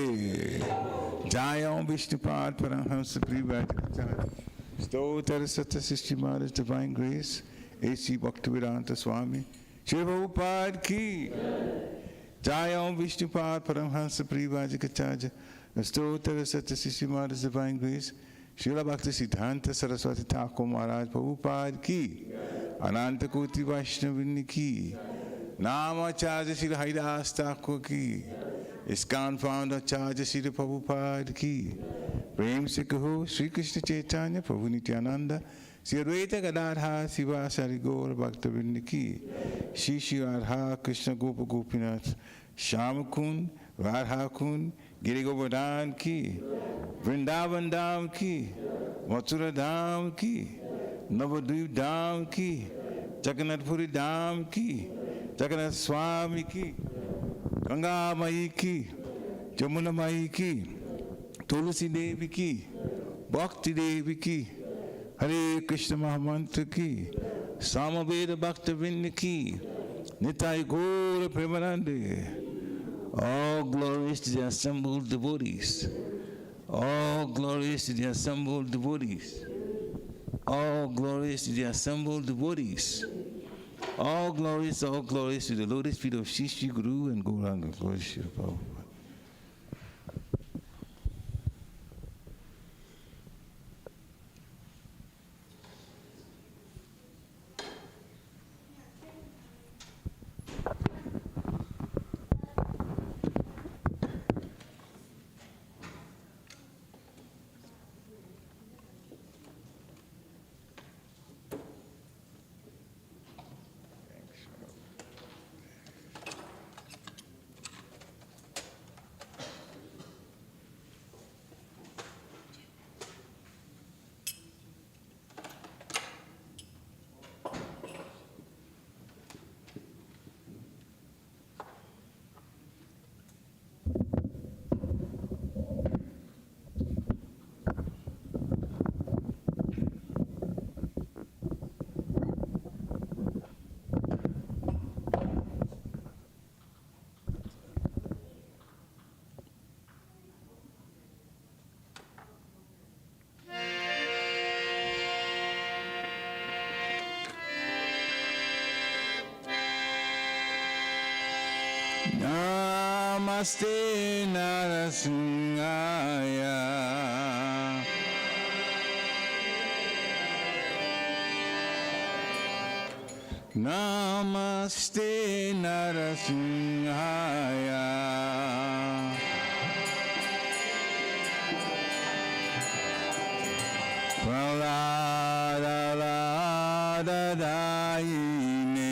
[SPEAKER 4] Jayam Vishnupad Paramhamsa Privajacharya, Stotra Sata Sisti Maharaj Divine Grace, A.C. Bhaktivedanta Swami, Shri Prabhupada Ki, Jayam Vishnupad Paramhamsa Privajacharya, Stotra Sata Sisti Maharaj Divine Grace, Srila Bhakti Siddhanta Saraswati Thakur Maharaj Prabhupada Ki, Ananta Koti Vaishnavini Ki, Namacharya Sri Haridas Thakur Ki, ISKCON founder Acharya Sri Prabhupada Ki, Prem Se Kaho Sri Krishna Chaitanya Prabhu Nityananda, Sri Advaita Gadadhar Siva Sari Gaur Bhaktivinoda Ki, Shri Shri Radha Krishna Gopa Gopinath, Shyam Kund, Radha Kund, Giri Govardhan Ki, Vrindavan Dham Ki, Mathura Dham Ki, Navadvip Dham Ki, Juggernaut Puri Dham Ki, Jagannatha Swami Ki, Ganga Mai Ki, Jamuna Mai Ki, Tulsi Devi Ki, Bhakti Devi Ki, Hare Krishna Mahamantra Ki, Samaveda Bhaktivinoda Ki, Nitai Gaura Premanande. All glories to the assembled devotees. All glories to the assembled devotees. All glories to the assembled devotees. All glories to the lotus feet of Shri Shri Guru and Gauranga. Glory to Shri Prabhupada. Namaste Narasimhaya. Namaste Narasimhaya. Praladadadayine.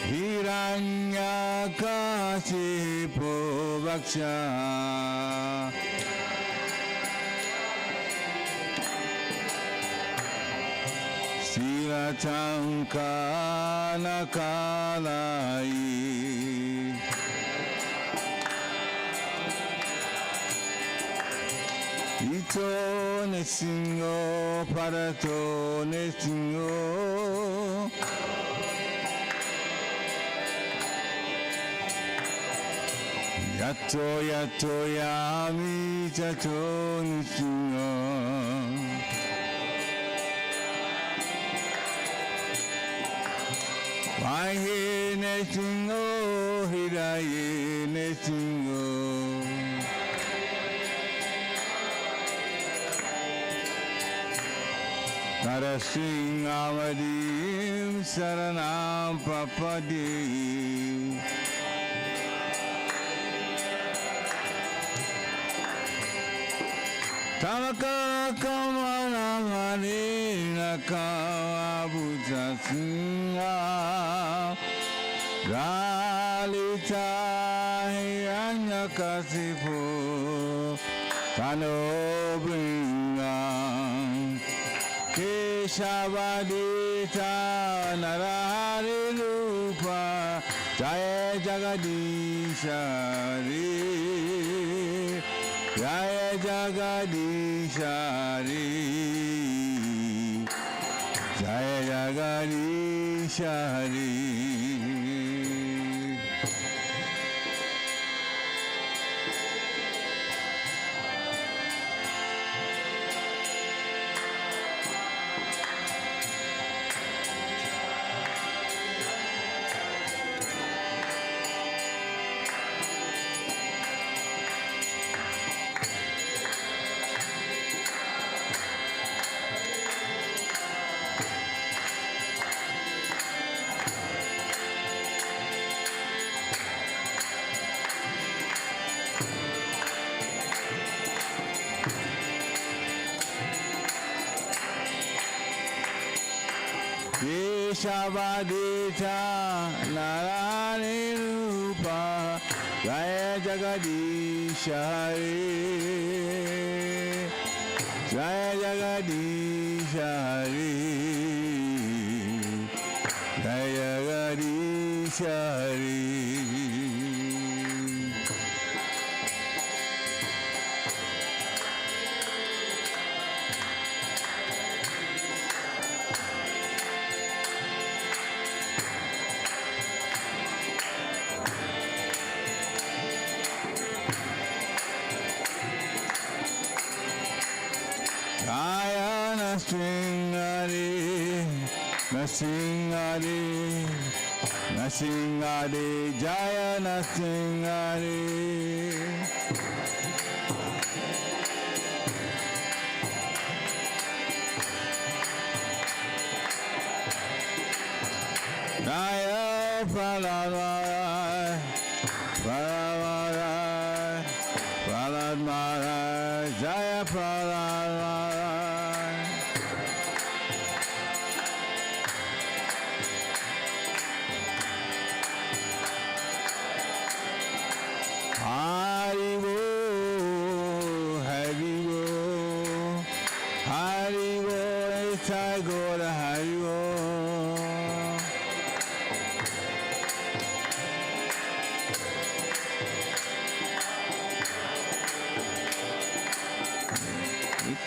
[SPEAKER 4] Hiranyakashipu Vaksha. Silatankanakalai. Ito nesingo parato nesingo. Yato yato yami jato nesingo. Mahe nesingo hiraye nesingo. Narasingamadim saranam papadi. Tamaka kamana marina kawabuta singa Galita hiranya kasipu Tanobringa Keshavadita narahari rupa Jaya Jagadishari Jaya Jagadishari Jaya Jagadishari Keshavadita narani rupa Jaya Jagadishari Jaya Jagadishari Jaya Jagadishari Nasingari, Nasingari, Jaya Nasingari. Jaya Praladmara, Praladmara, Praladmara, Jaya Praladmara.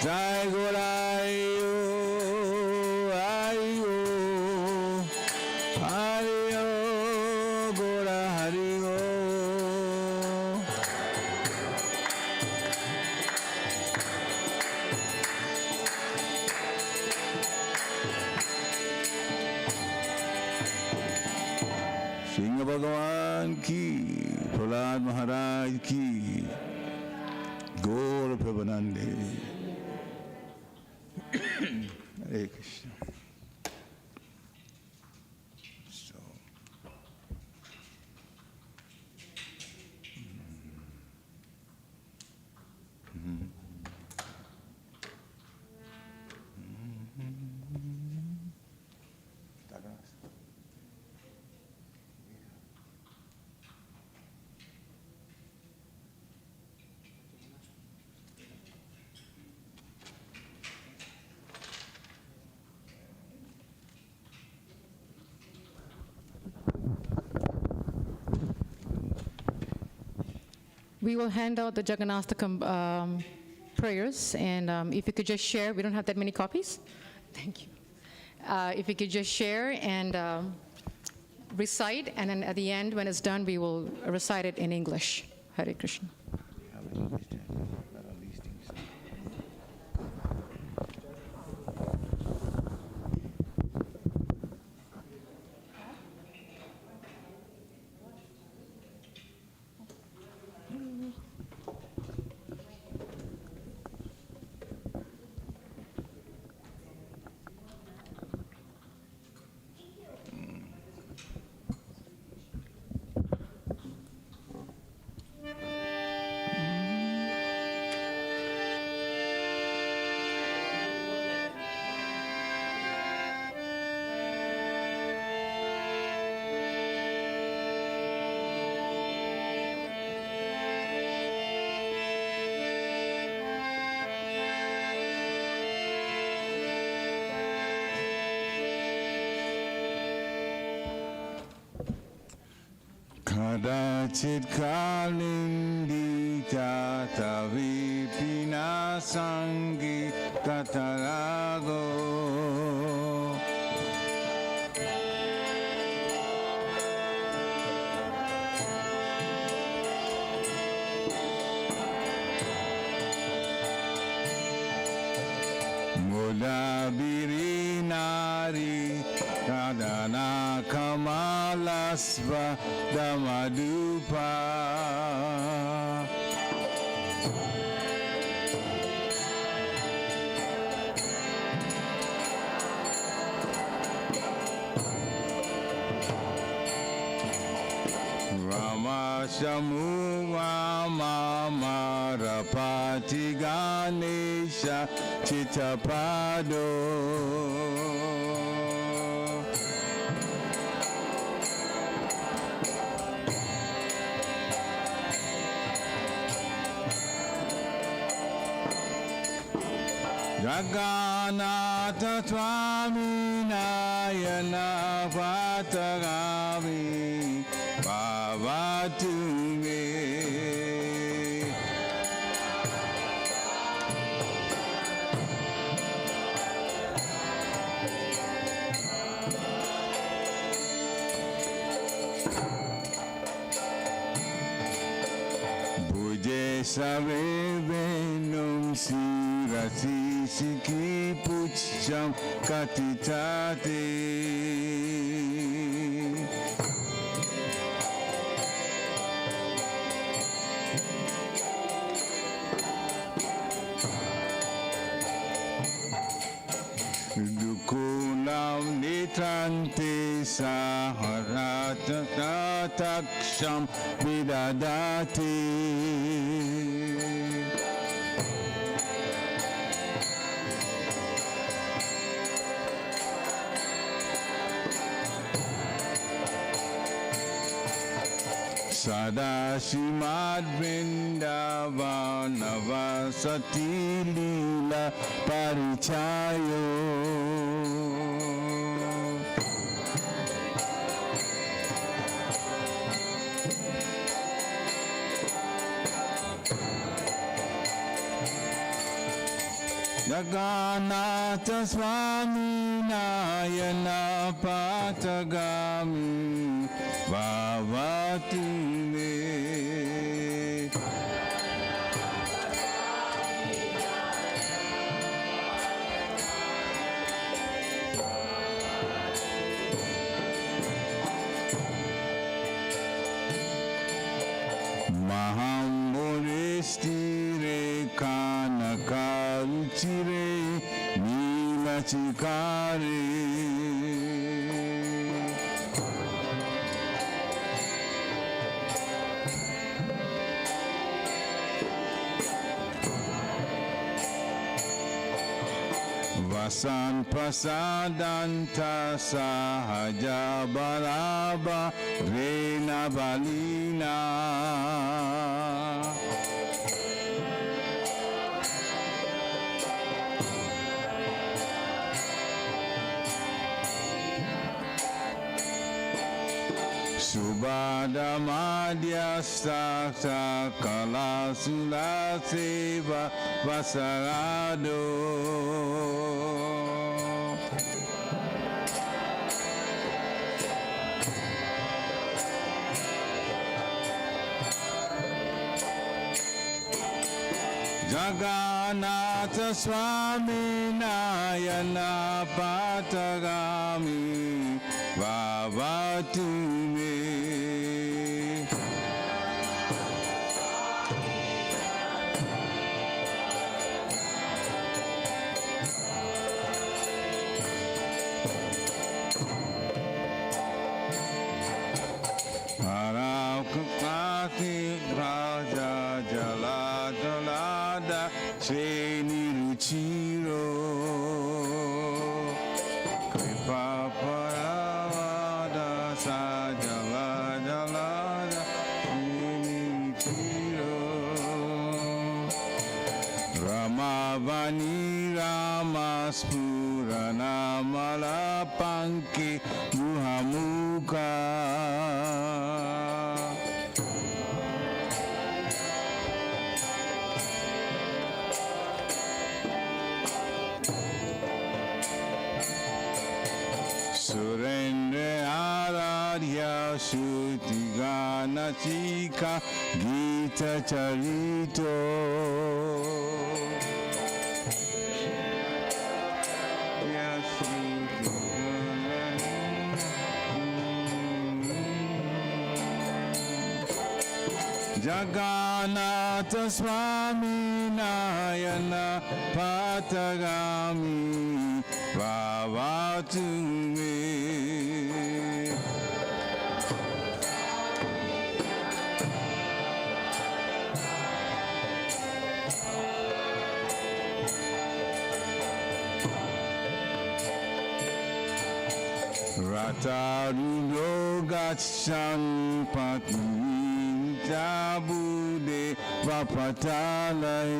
[SPEAKER 4] Jai Gorayo, Ayo, Hariyo, Gora Hariyo. Singh Bhagavan ki, Prahlad Maharaj ki, Gaur Prabhanande. Hare Krishna. So,
[SPEAKER 2] We will hand out the Juggernaut prayers, and if you could just share, we don't have that many copies. Thank you. If you could just share and recite, and then at the end, when it's done, we will recite it in English. Hare Krishna.
[SPEAKER 4] Kadachit kalindi tata vipina sangi katarago. Mudabiri nari kadana kamalasva damadupa. Rama Shamu Rama Marapati Ganesha Chittapado. Jagannatha Swami Nayana Vatagami Bhavatume. Buje Save Venum Sirasi Siki Pucham Katitate. Dukunam Nitrante Saharata Taksham Vidadati. Sada Shrimad Vrindavana Vasati Lila Parichayo. Jagannatha Swami Nayana Patagami Bhavatume. Mahamuristire Kanakaruchire Nilachikare. Vasan Prasadanta Sahaja Baraba Rena Balina. Subhada Madhyasta Kala Sula Seva Vasarado. Jagannatha Swami Nayana Patagami Bhavatume. Harakukati Raja Jala Jalada Sreni Ruchiro Kripa Paravada Sajala Jalada Sreni Ruchiro Ramavani Ramaspurana Malapanki Muhamuka. Arya Shrutigana Chika Gita Charito Jagannatha Swami Nayana Patagami Bhavatu me Ratarulo Gachan Pati Jabude Vapatalai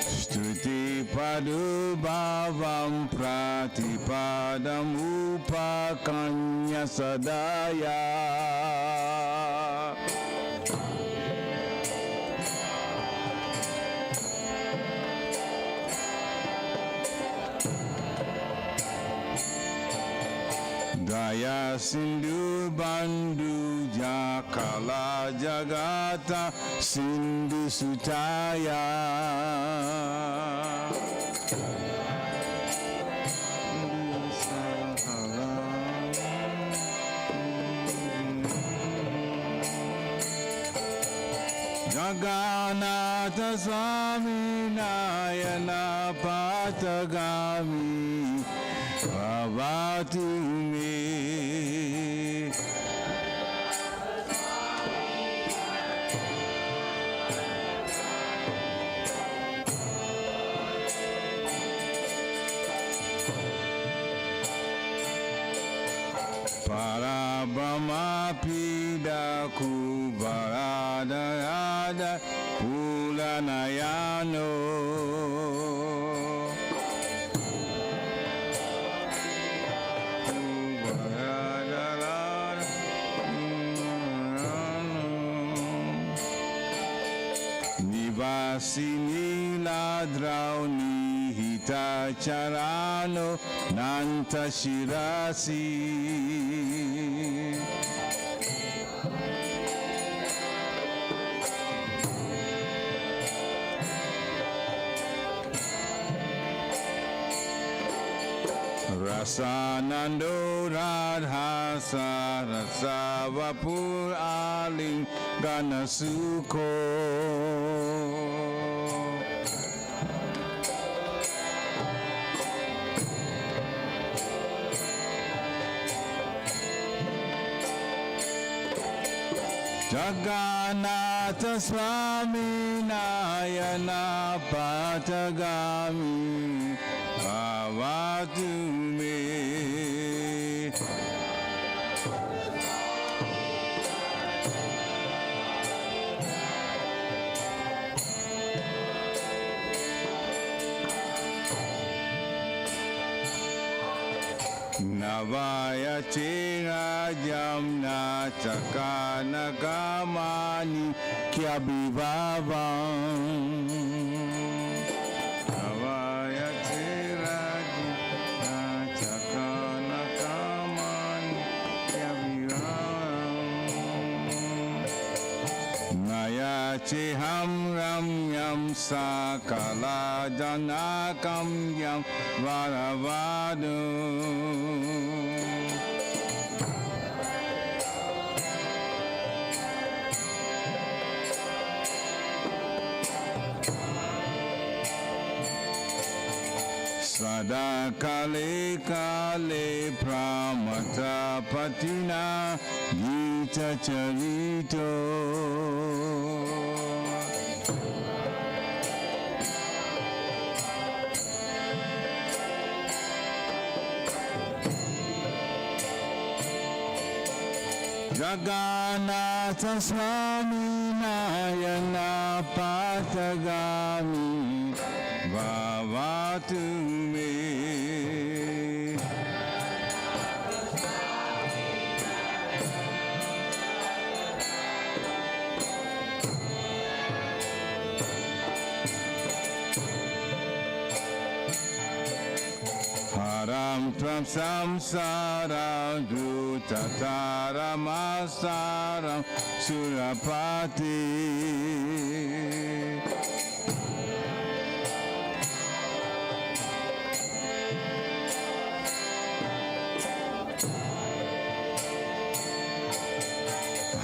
[SPEAKER 4] Stuti Padu Bhavam Pratipadam Upakanya Sadaya Daya Sindhu Bandhu Jakala Jagata Sindhu Sutaya Jagannatha Swami Nayana Patagami Bhavatu me Parabama Pida Kubarada Pulanayano Nivasini Ladrauni Hita Charano Nanta Shirasi Rasanando Radhasa Rasa Vapur Aling Ganasuko Jagannatha Swami Nayana Patagami Bhavatu me Navaya Chera Jamna Chakana Kamani Kyabhivavam Navaya Chera Jamna Chakana Kamani Kyabhivavam Naya Cheham Ram Yam Sakala Janakam Yam Varavadu Sada Kale Kale Pramata Patina Gita Charito Jagannatha Swami Nayana Patagami Bhavatu me from samsara dhutatara masaram surapati.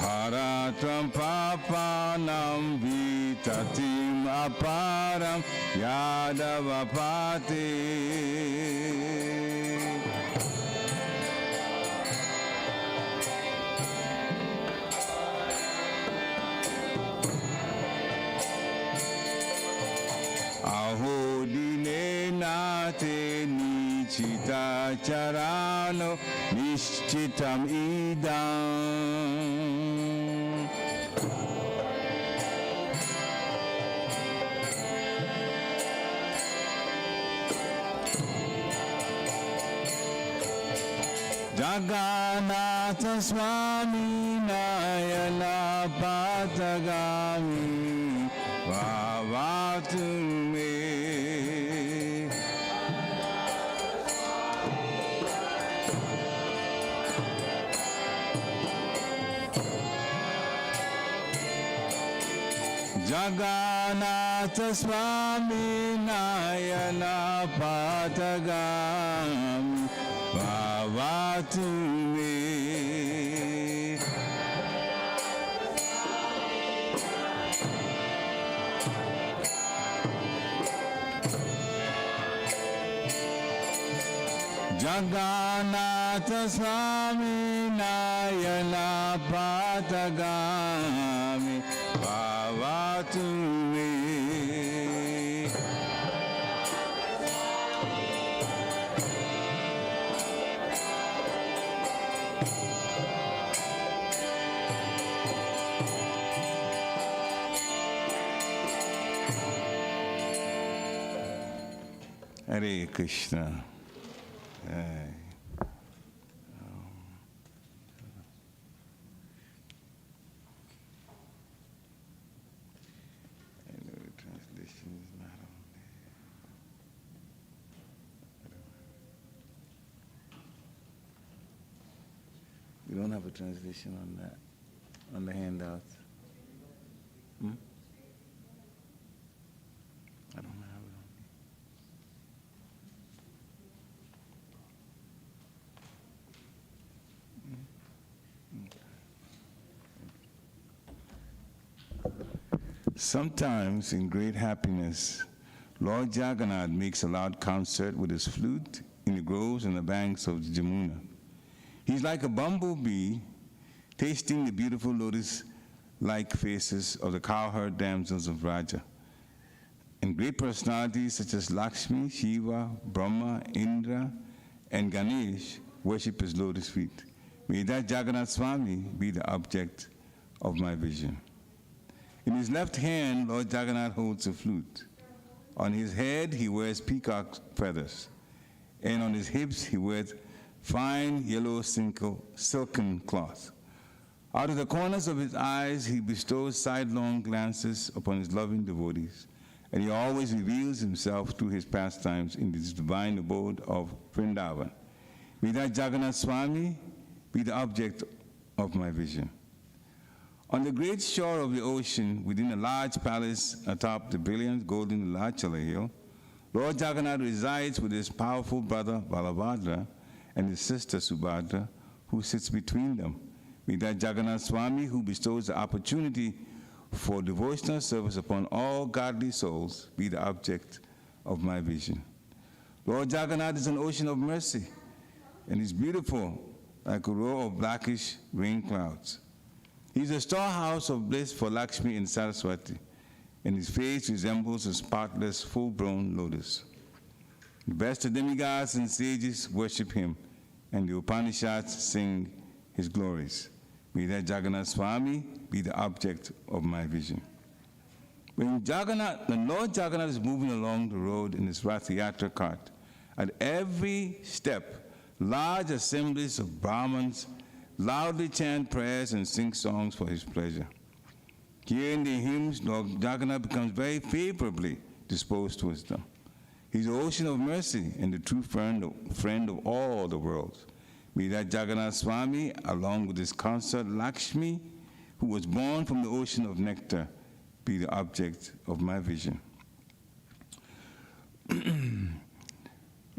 [SPEAKER 4] Haratam papanam vitatim aparam yadavapati. Ahodine nate nichita charano nishchitam idam. Jagannatha Swami Nayana Patagami Bhavatu me. Jagannatha Swami Nayana Patagami Bhavatu me. Jagannatha Swami Nayana Patagami Bhavatu me. Hare Krishna. You don't have a translation on that, on the handout? I don't have it on me. Sometimes in great happiness, Lord Jagannath makes a loud concert with his flute in the groves and the banks of the Jamuna. He's like a bumblebee tasting the beautiful lotus-like faces of the cowherd damsels of Raja. And great personalities such as Lakshmi, Shiva, Brahma, Indra, and Ganesh worship his lotus feet. May that Jagannath Swami be the object of my vision. In his left hand, Lord Jagannath holds a flute. On his head, he wears peacock feathers. And on his hips, he wears fine yellow silken cloth. Out of the corners of his eyes, he bestows sidelong glances upon his loving devotees, and he always reveals himself through his pastimes in this divine abode of Vrindavan. May that Jagannath Swami be the object of my vision. On the great shore of the ocean, within a large palace atop the brilliant golden Nilachala hill, Lord Jagannath resides with his powerful brother Balabhadra and his sister Subhadra, who sits between them. May that Juggernaut Swami, who bestows the opportunity for devotional service upon all godly souls, be the object of my vision. Lord Jagannath is an ocean of mercy, and is beautiful like a row of blackish rain clouds. He's a storehouse of bliss for Lakshmi and Saraswati, and his face resembles a spotless, full-blown lotus. The best of demigods and sages worship him, and the Upanishads sing his glories. May that Jagannath Swami be the object of my vision. When Lord Jagannath is moving along the road in his Rath-Yatra cart, at every step, large assemblies of Brahmins loudly chant prayers and sing songs for his pleasure. Hearing the hymns, Lord Jagannath becomes very favorably disposed towards them. He's the ocean of mercy and the true friend of all the worlds. May that Juggernaut Swami, along with his consort Lakshmi, who was born from the ocean of nectar, be the object of my vision.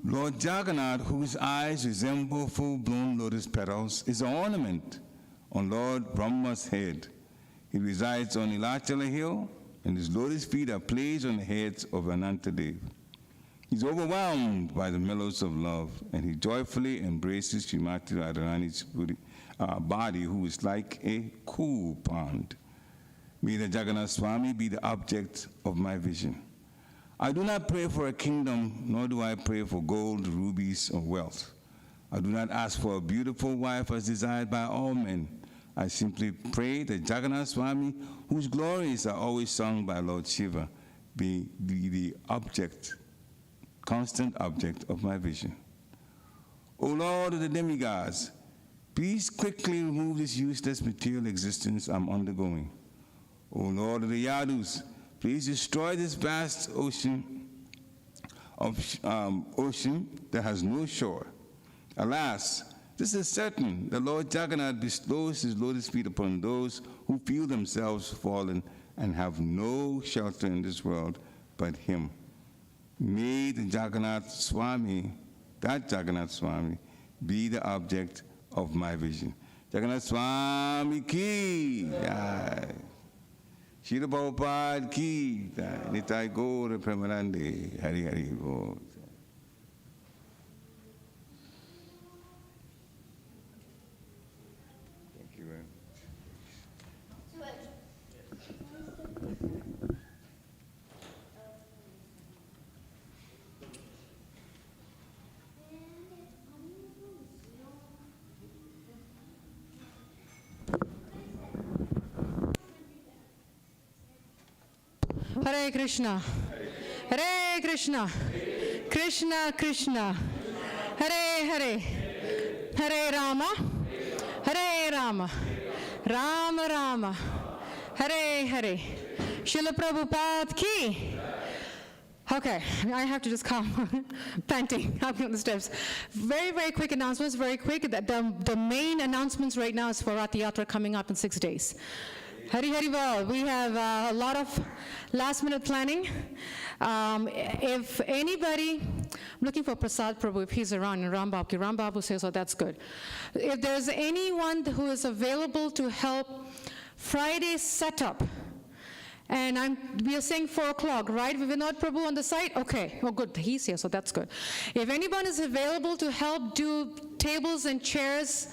[SPEAKER 4] Lord Jagannath, whose eyes resemble full-blown lotus petals, is an ornament on Lord Brahma's head. He resides on Nilachala hill, and his lotus feet are placed on the heads of Anantadev. He's overwhelmed by the mellows of love, and he joyfully embraces Srimati Radharani's body, who is like a cool pond. May the Jagannatha Swami be the object of my vision. I do not pray for a kingdom, nor do I pray for gold, rubies, or wealth. I do not ask for a beautiful wife as desired by all men. I simply pray that Jagannatha Swami, whose glories are always sung by Lord Shiva, be the object, constant object of my vision. O Lord of the demigods, please quickly remove this useless material existence I'm undergoing. O Lord of the Yadus, please destroy this vast ocean that has no shore. Alas, this is certain. The Lord Jagannath bestows his lotus feet upon those who feel themselves fallen and have no shelter in this world but him. May the Jagannatha Swami, that Jagannatha Swami, be the object of my vision. Jagannatha Swami ki jai. Srila Prabhupada ki jai. Nitai Gaura Premanande. Hari Hari Bol. Thank you very much.
[SPEAKER 2] Hare Krishna, Hare Krishna, Krishna Krishna, Hare Hare, Hare Rama, Hare Rama, Rama Rama, Hare Hare. Srila Prabhupada ki. Okay, I have to just calm, panting, up on the steps. Very, very quick announcements, very quick. The main announcements right now is for Rath-Yatra coming up in 6 days. Hari Hari Bol. We have a lot of last-minute planning. If anybody, I'm looking for Prasad Prabhu, if he's around, and Ram Babu says, oh, that's good. If there's anyone who is available to help Friday setup, and we are saying 4 o'clock, right? Vinod Prabhu on the site? Okay, oh good, he's here, so that's good. If anyone is available to help do tables and chairs,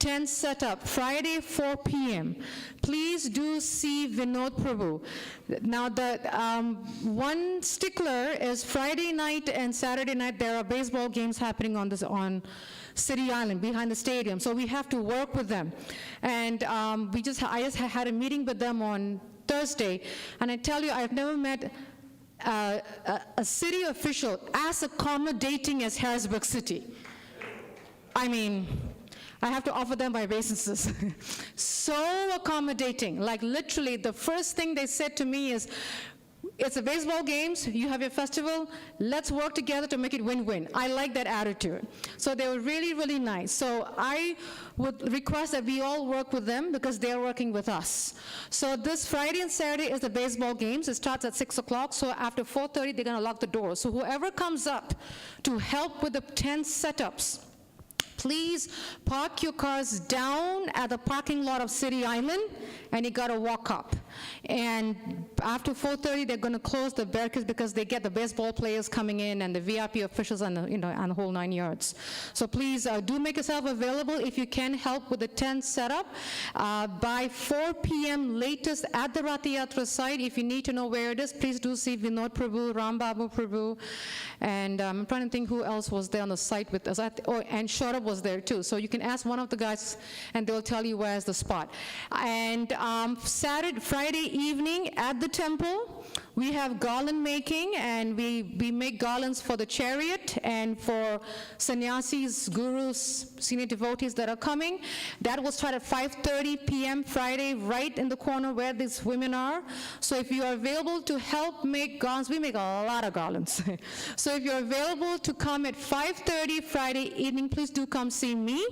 [SPEAKER 2] tent setup, Friday 4 p.m., please do see Vinod Prabhu. Now the one stickler is Friday night and Saturday night, there are baseball games happening on City Island, behind the stadium, so we have to work with them. And I just had a meeting with them on Thursday, and I tell you, I've never met a city official as accommodating as Harrisburg City. I mean, I have to offer them my obeisances. So accommodating, like literally the first thing they said to me is, it's a baseball games, you have your festival, let's work together to make it win-win. I like that attitude. So they were really, really nice. So I would request that we all work with them because they're working with us. So this Friday and Saturday is the baseball games. It starts at 6 o'clock, so after 4:30, they're gonna lock the doors. So whoever comes up to help with the tent setups, please park your cars down at the parking lot of City Island, and you gotta walk up. And after 4:30, they're gonna close the barricades because they get the baseball players coming in and the VIP officials and the whole 9 yards. So please do make yourself available if you can help with the tent setup by 4 p.m. latest at the Rath-Yatra site. If you need to know where it is, please do see Vinod Prabhu, Ram Babu Prabhu, and I'm trying to think who else was there on the site with us. And Shorab was there too. So you can ask one of the guys and they'll tell you where's the spot. And Friday evening at the temple, We have garland making, and we make garlands for the chariot and for sannyasis, gurus, senior devotees that are coming. That will start at 5:30 p.m. Friday, right in the corner where these women are. So if you are available to help make garlands, we make a lot of garlands. So if you're available to come at 5:30 Friday evening, please do come see me,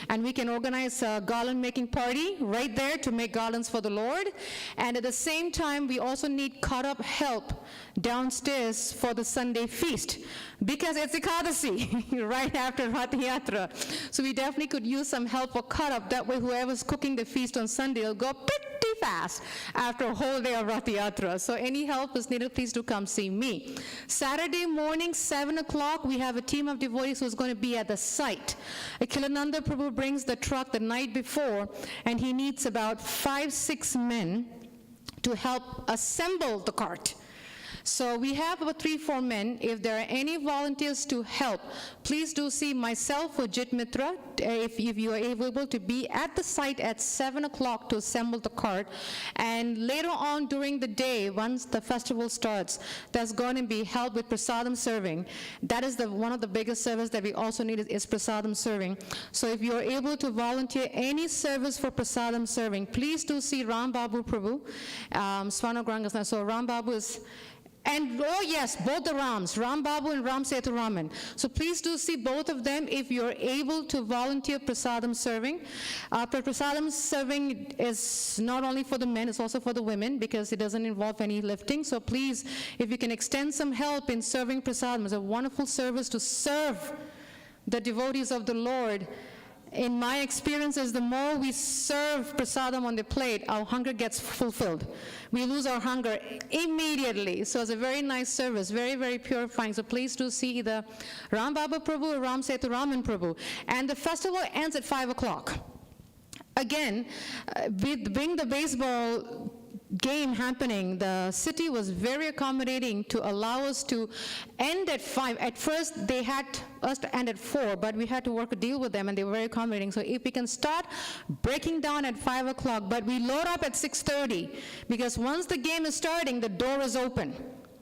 [SPEAKER 2] and we can organize a garland making party right there to make garlands for the Lord. And at the same time, we also need cut-up help downstairs for the Sunday feast, because it's ISKCON right after Rath-Yatra. So we definitely could use some help for cut-up. That way whoever's cooking the feast on Sunday will go pretty fast after a whole day of Rath-Yatra. So any help is needed, please do come see me. Saturday morning, 7 o'clock, we have a team of devotees who's going to be at the site. Akhilananda Prabhu brings the truck the night before, and he needs about 5-6 men to help assemble the cart. So we have about 3-4 men. If there are any volunteers to help, please do see myself or Jit Mitra if you are able to be at the site at 7 o'clock to assemble the cart. And later on during the day, once the festival starts, there's going to be help with prasadam serving. That is one of the biggest service that we also need is prasadam serving. So if you are able to volunteer any service for prasadam serving, please do see Ram Babu Prabhu, Swanagrangasna. So Ram Babu is, and oh yes, both the Rams, Ram Babu and Ram Seturaman. So please do see both of them if you're able to volunteer prasadam serving. Prasadam serving is not only for the men, it's also for the women, because it doesn't involve any lifting. So please, if you can extend some help in serving prasadam, it's a wonderful service to serve the devotees of the Lord. In my experiences, the more we serve prasadam on the plate, our hunger gets fulfilled. We lose our hunger immediately. So it's a very nice service, very, very purifying. So please do see either Ram Baba Prabhu or Ram Seturaman Prabhu. And the festival ends at 5 o'clock. Again, being the baseball game happening, the city was very accommodating to allow us to end at 5. At first, they had us to end at 4, but we had to work a deal with them, and they were very accommodating. So if we can start breaking down at 5 o'clock, but we load up at 6:30, because once the game is starting, the door is open.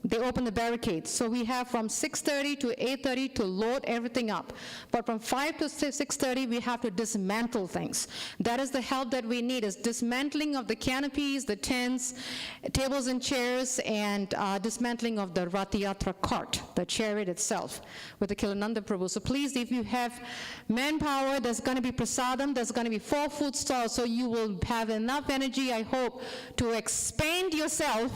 [SPEAKER 2] They open the barricades. So we have from 6:30 to 8:30 to load everything up. But from 5 to 6:30, we have to dismantle things. That is the help that we need, is dismantling of the canopies, the tents, tables and chairs, and dismantling of the Rath-Yatra cart, the chariot itself, with the Akhilananda Prabhu. So please, if you have manpower, there's going to be prasadam, there's going to be 4 food stalls, so you will have enough energy, I hope, to expand yourself,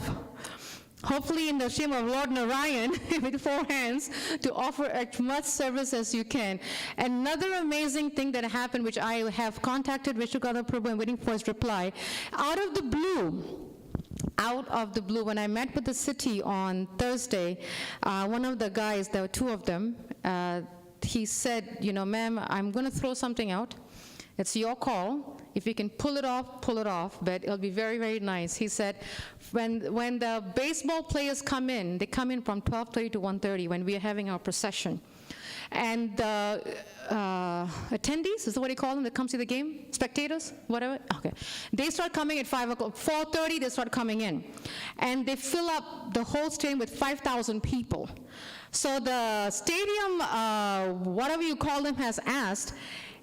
[SPEAKER 2] hopefully in the name of Lord Narayan, with 4 hands, to offer as much service as you can. Another amazing thing that happened, which I have contacted Vishnupada Prabhu and waiting for his reply, out of the blue, when I met with the city on Thursday, one of the guys, there were 2 of them, he said, ma'am, I'm going to throw something out. It's your call. If you can pull it off, but it'll be very, very nice. He said, when the baseball players come in, they come in from 12:30 to 1:30 when we are having our procession. And the attendees, is that what you call them, that come see the game? Spectators, whatever? Okay. They start coming at 5 o'clock. 4:30, they start coming in. And they fill up the whole stadium with 5,000 people. So the stadium, whatever you call them, has asked,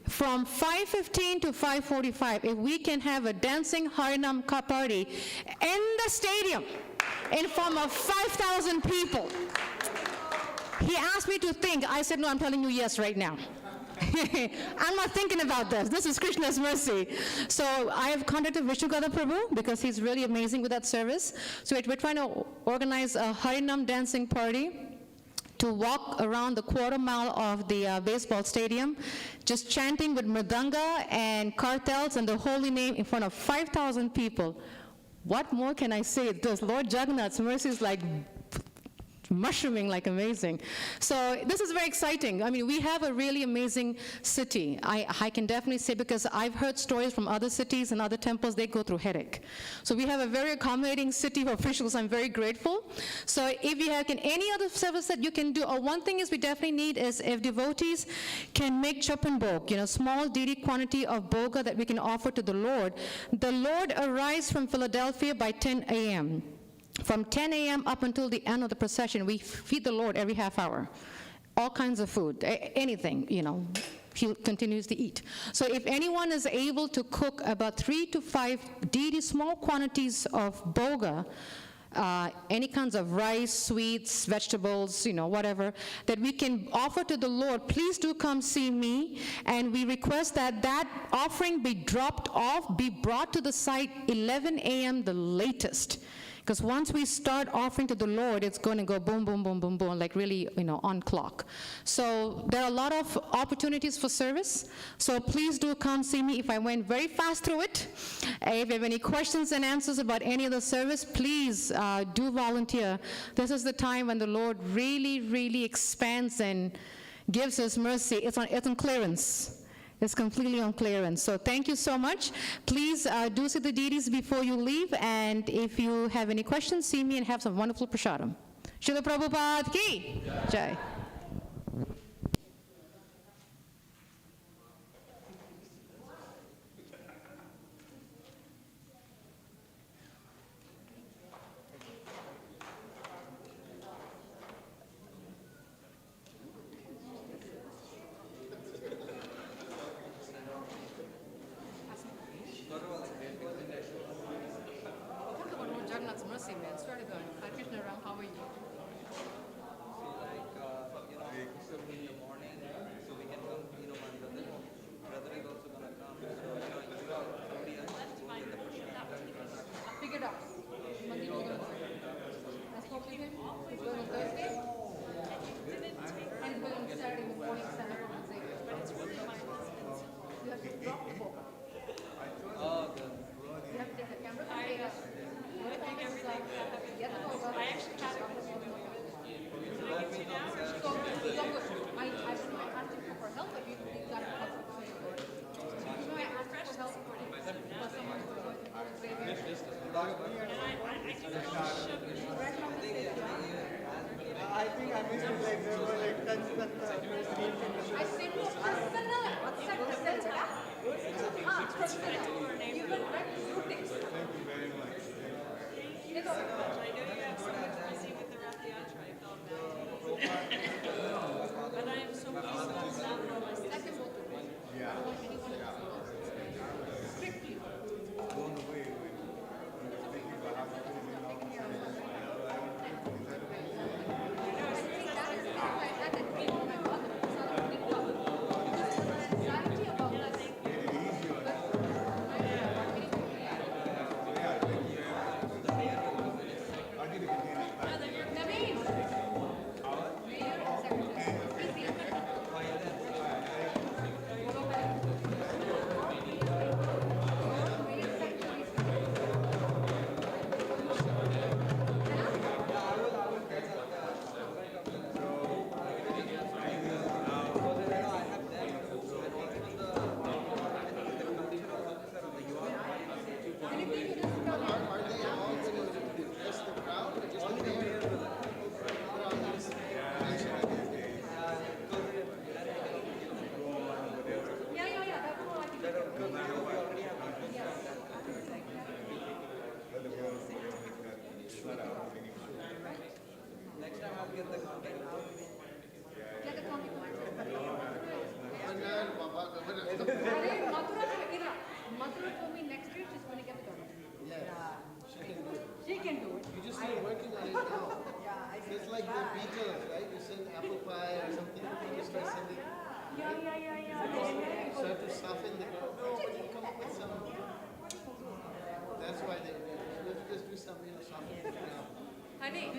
[SPEAKER 2] from 5:15 to 5:45, if we can have a dancing Harinam party in the stadium in front of 5,000 people. He asked me to think. I said, no, I'm telling you yes right now. I'm not thinking about this. This is Krishna's mercy. So I have contacted Vishnupada Prabhu because he's really amazing with that service. So we're trying to organize a Harinam dancing party to walk around the quarter mile of the baseball stadium, just chanting with mridanga and kartals and the holy name in front of 5,000 people. What more can I say? This Lord Juggernaut's mercy is like mushrooming like amazing. So this is very exciting. I mean, we have a really amazing city. I can definitely say, because I've heard stories from other cities and other temples, they go through headache. So we have a very accommodating city of officials. I'm very grateful. So if you have any other service that you can do, or one thing is we definitely need is if devotees can make chapan bhog, small deity quantity of bhoga that we can offer to the Lord. The Lord arrives from Philadelphia by 10 a.m.
[SPEAKER 5] From 10 a.m. up until the end of the procession, we feed the Lord every half hour. All kinds of food, anything, he continues to eat. So if anyone is able to cook about 3 to 5 deity small quantities of boga, any kinds of rice, sweets, vegetables, whatever, that we can offer to the Lord, please do come see me, and we request that that offering be dropped off, be brought to the site 11 a.m. the latest. Because once we start offering to the Lord, it's going to go boom, boom, boom, boom, boom, like really, on clock. So there are a lot of opportunities for service. So please do come see me. If I went very fast through it, if you have any questions and answers about any of the service, please do volunteer. This is the time when the Lord really, really expands and gives His mercy. It's on clearance. It's completely on clearance. So thank you so much. Please do see the deities before you leave, and if you have any questions, see me and have some wonderful prasadam. Srila Prabhupada ki jai. Juggernaut's mercy, man. Swear to God. Hare Krishna Ram, how are you?
[SPEAKER 1] In the morning, so we can come, my brother is also going to come. So, somebody else to go get the prasad.
[SPEAKER 5] I figured out. Monday we'll go. I spoke to him. He's going on Thursday. And he's going on Saturday morning, 7 o'clock. But it's really my husband's. You have to drop the book.
[SPEAKER 1] Oh, good.
[SPEAKER 5] You have to take the camera.
[SPEAKER 6] I think everything
[SPEAKER 5] Get the book.
[SPEAKER 6] I actually had it with me. Can I give you now? Or should
[SPEAKER 5] So good. I asked him for help, but you got it. So I asked him for help. For someone who was going to
[SPEAKER 6] and I think
[SPEAKER 7] I think I missed it, like there were like constant
[SPEAKER 5] I said, personal. What's that personal? Personal. You will write two things.
[SPEAKER 7] Thank you very much.
[SPEAKER 5] It's okay.
[SPEAKER 6] I know you have so much busy with the Rath-Yatra. I felt bad. But I am so pleased about that for my second motor.
[SPEAKER 7] Yeah.
[SPEAKER 5] Strictly.
[SPEAKER 7] Blown away with thinking about how to put it in all
[SPEAKER 5] Mathura told me next year she's going to get the donor.
[SPEAKER 8] Yeah,
[SPEAKER 5] She can do it.
[SPEAKER 8] you just start working on it now. It's like the Beatles, right? You send apple pie or something, you just start sending.
[SPEAKER 5] Yeah.
[SPEAKER 8] Start to soften the crowd. No, but you come up with some. That's why they just do some, soften the crowd.
[SPEAKER 5] Honey,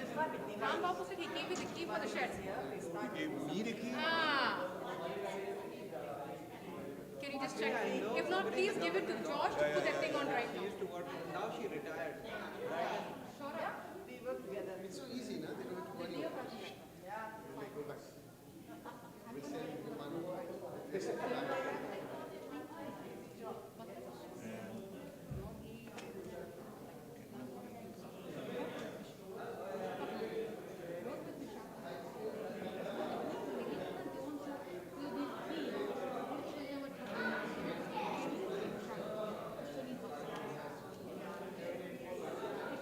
[SPEAKER 5] Ram Babu said he gave you the key for the shed.
[SPEAKER 8] He gave me the key.
[SPEAKER 5] Ah. Can you just check? If not, please give it to George to put that thing on right now.
[SPEAKER 1] Used to work, now she retired.
[SPEAKER 5] Sure.
[SPEAKER 8] It's so easy, no? They don't have to worry about it. When they go back. We send the money. They send the money.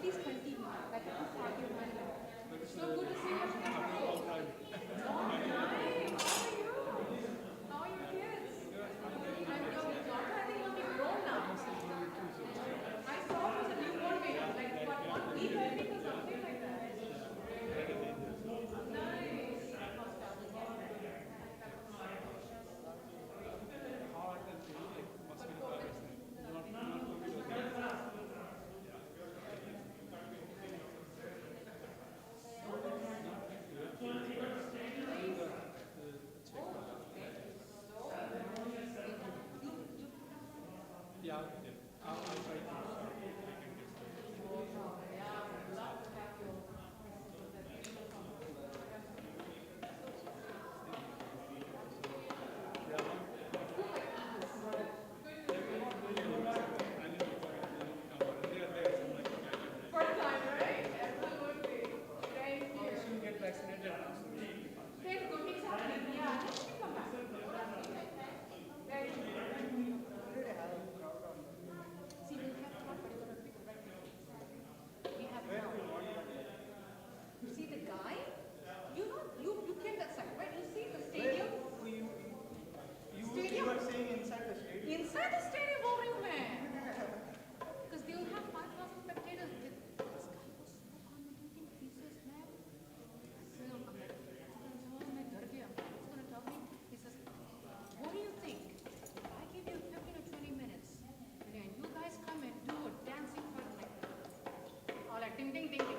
[SPEAKER 5] Please Ding, ding, ding, ding.